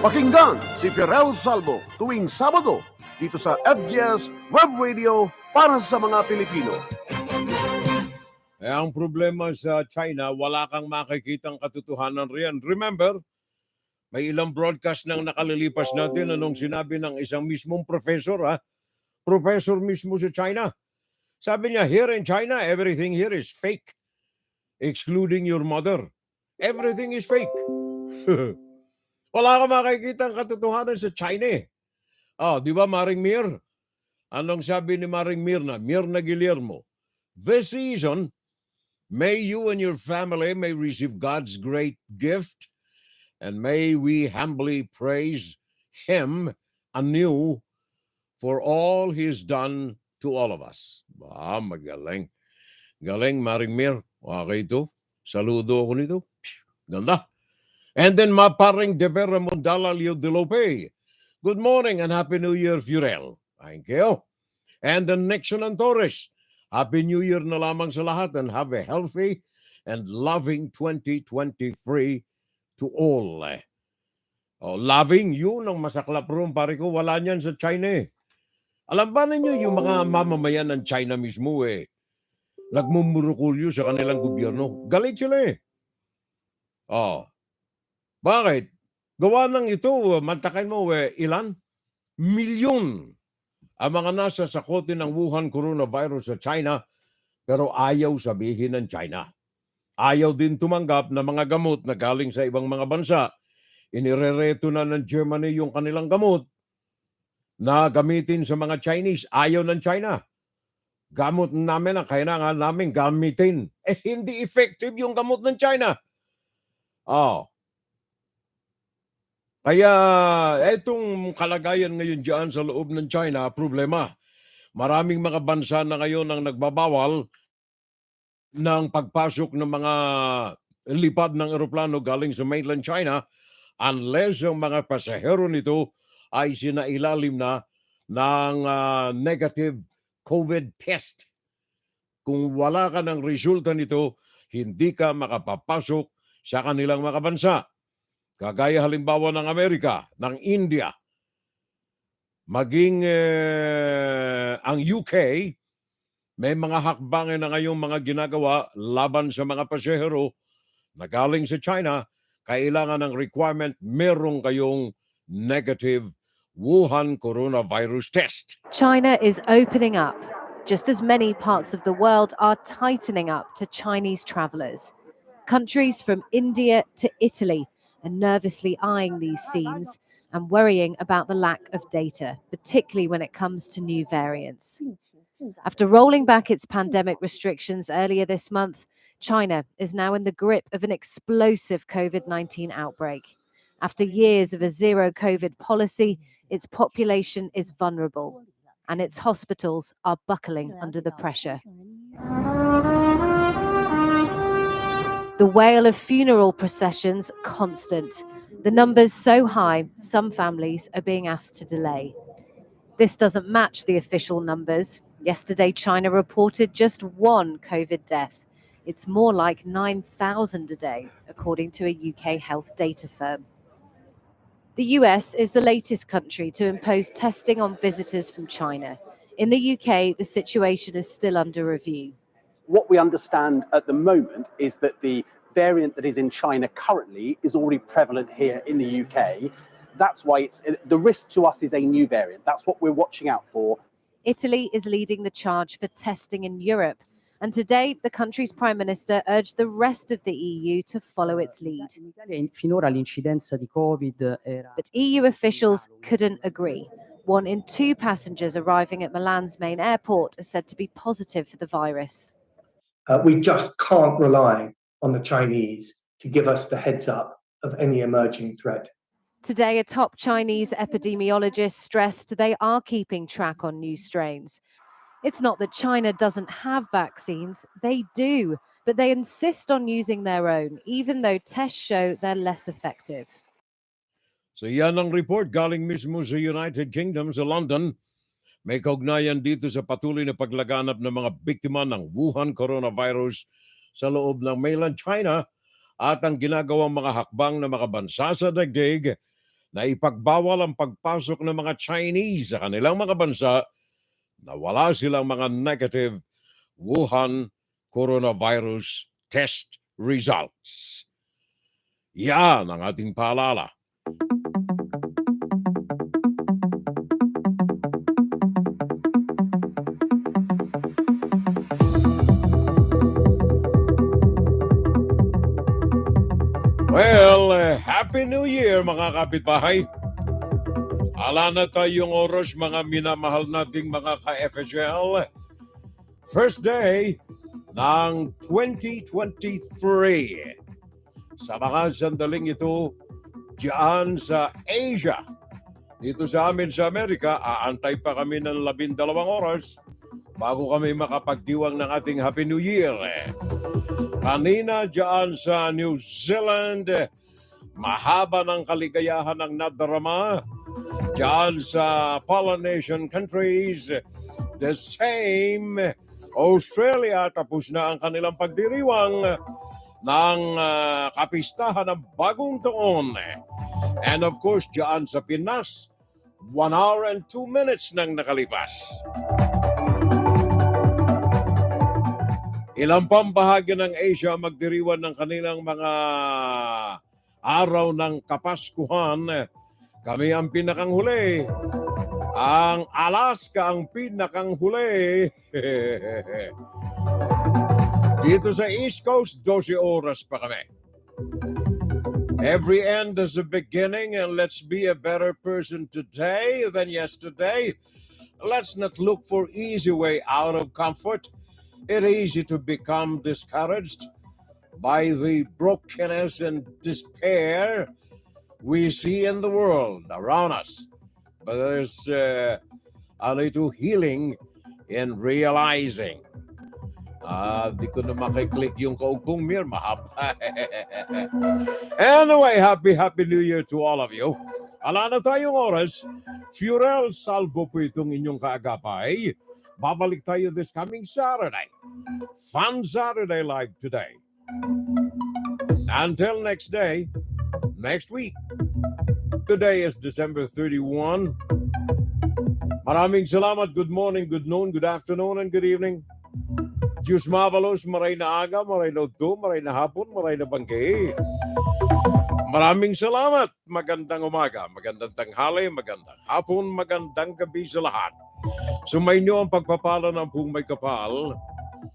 Pakinggan si Fiorel Salvo tuwing Sabado dito sa FGS Web Radio para sa mga Pilipino. Ang problema sa China, wala kang makikitang katotohanan riyan. Remember, may ilang broadcast nang nakalilipas natin anong sinabi ng isang mismong professor, professor mismo sa China. Sabi niya, here in China, everything here is fake. Excluding your mother. Everything is fake. Wala kang makikitang katotohanan sa China. Di ba, Maring Mir? Anong sabi ni Maring Mirna Guillermo? This season, may you and your family may receive God's great gift, and may we humbly praise Him anew for all He's done to all of us. Magaling. Galing, Maring Mir. Okay ito. Saludo ako nito. Ganda. And then maparing De Vera Mondalalio de Lope. Good morning and Happy New Year, Fiorel. Thank you. And the Nixon and Torres. Happy New Year na lamang sa lahat and have a healthy and loving 2023 to all. Loving yun ang masaklap room, pare ko. Wala niyan sa China eh. Alam ba ninyo yung mga mamamayan ng China mismo nagmumurukulyo sa kanilang gobyerno? Galit sila eh. Bakit? Gawa ng ito, mantakin mo ilan? Milyon ang mga nasa sakote ng Wuhan coronavirus sa China, pero ayaw sabihin ng China. Ayaw din tumanggap na mga gamot na galing sa ibang mga bansa. Inirereto na ng Germany yung kanilang gamot na gamitin sa mga Chinese. Ayaw ng China. Gamot namin ang kailangan namin gamitin. Hindi effective yung gamot ng China. Kaya etong kalagayan ngayon dyan sa loob ng China, problema. Maraming mga bansa na ngayon ang nagbabawal ng pagpasok ng mga lipad ng eroplano galing sa mainland China unless ang mga pasahero nito ay sinailalim na ng negative COVID test. Kung wala ka ng resulta nito, hindi ka makapapasok sa kanilang mga bansa. Kagaya halimbawa ng Amerika, ng India, maging ang UK, may mga hakbangin na ngayong mga ginagawa laban sa mga pasahero na galing sa China. Kailangan ng requirement, merong kayong negative Wuhan coronavirus test. China is opening up, just as many parts of the world are tightening up to Chinese travelers. Countries from India to Italy are nervously eyeing these scenes and worrying about the lack of data, particularly when it comes to new variants. After rolling back its pandemic restrictions earlier this month, China is now in the grip of an explosive COVID-19 outbreak. After years of a zero COVID policy, its population is vulnerable, and its hospitals are buckling under the pressure. The wail of funeral processions constant. The numbers so high, some families are being asked to delay. This doesn't match the official numbers. Yesterday, China reported just one COVID death. It's more like 9,000 a day, according to a UK health data firm. The US is the latest country to impose testing on visitors from China. In the UK, the situation is still under review. What we understand at the moment is that the variant that is in China currently is already prevalent here in the UK. That's why the risk to us is a new variant. That's what we're watching out for. Italy is leading the charge for testing in Europe. And today, the country's prime minister urged the rest of the EU to follow its lead. Finora l'incidenza di Covid era... But EU officials couldn't agree. 1 in 2 passengers arriving at Milan's main airport are said to be positive for the virus. We just can't rely on the Chinese to give us the heads up of any emerging threat. Today, a top Chinese epidemiologist stressed they are keeping track on new strains. It's not that China doesn't have vaccines, they do, but they insist on using their own, even though tests show they're less effective. So yan ang report galing mismo sa United Kingdom, sa London. May kaugnayan dito sa patuloy na paglaganap ng mga biktima ng Wuhan coronavirus sa loob ng mainland China at ang ginagawang mga hakbang ng mga bansa sa daigdig na ipagbawal ang pagpasok ng mga Chinese sa kanilang mga bansa na wala silang mga negative Wuhan coronavirus test results. Yan ang ating paalala. Well, Happy New Year mga kapitbahay. Ala na tayong oras mga minamahal nating mga ka-FHL. First day ng 2023. Sa mga sandaling ito, diyan sa Asia. Dito sa amin sa Amerika, aantay pa kami ng 12 oras bago kami makapagdiwang ng ating Happy New Year. Kanina diyan sa New Zealand, mahaba ng kaligayahan ang nadarama. Diyan sa Polynesian countries, the same. Australia, tapos na ang kanilang pagdiriwang ng kapistahan ng bagong taon. And of course, diyan sa Pinas, 1 hour and 2 minutes nang nakalipas. Ilang pambahagi ng Asia magdiriwan ng kanilang mga araw ng Kapaskuhan. Kami ang pinakang huli. Ang Alaska ang pinakang huli. Dito sa East Coast, 12 oras pa kami. Every end is a beginning, and let's be a better person today than yesterday. Let's not look for easy way out of comfort. It's easy to become discouraged by the brokenness and despair we see in the world around us. But there's a little healing in realizing Di ko na makiklik yung kaugpong mir. Mahaba. Anyway, happy New Year to all of you. Ala na tayong oras. Furel salvo po itong inyong kaagapay. Babalik tayo this coming Saturday. Fun Saturday live today. Until next day, next week. Today is December 31. Maraming salamat. Good morning, good noon, good afternoon, and good evening. Diyos mabalos, maray na aga, maray na uto, maray na hapon, maray na bangke. Maraming salamat. Magandang umaga, magandang tanghali, magandang hapon, magandang gabi sa lahat. Sumainyo ang pagpapala ng pong may kapal.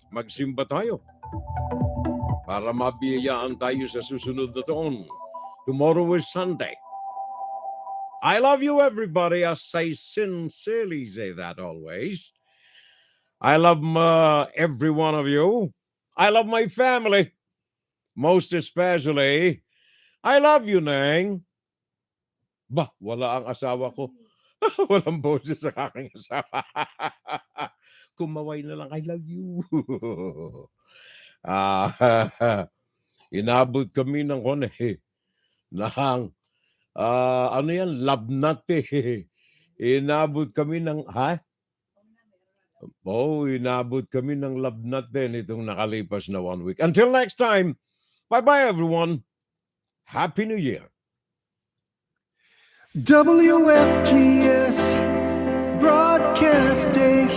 Magsimba tayo para mabiyayaan tayo sa susunod na taon. Tomorrow is Sunday. I love you, everybody. I sincerely say that always. I love every one of you. I love my family. Most especially, I love you, Neng. Bah, wala ang asawa ko. Walang boses sa aking asawa. Kumaway na lang, I love you. Inabot kami ng ano yan, labnat eh. Inabot kami ng, inabot kami ng labnat din itong nakalipas na 1 week. Until next time, bye-bye everyone. Happy New Year. WFGS Broadcasting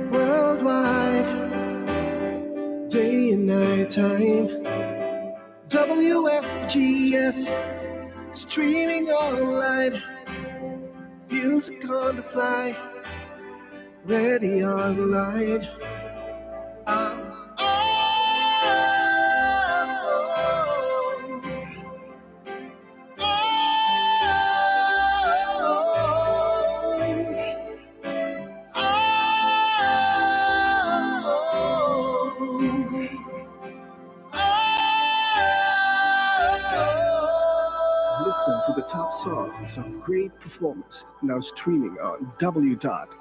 worldwide, day and night time. WFGS streaming online, music on the fly, ready online. Listen to the top songs of great performers now streaming on W.FGS.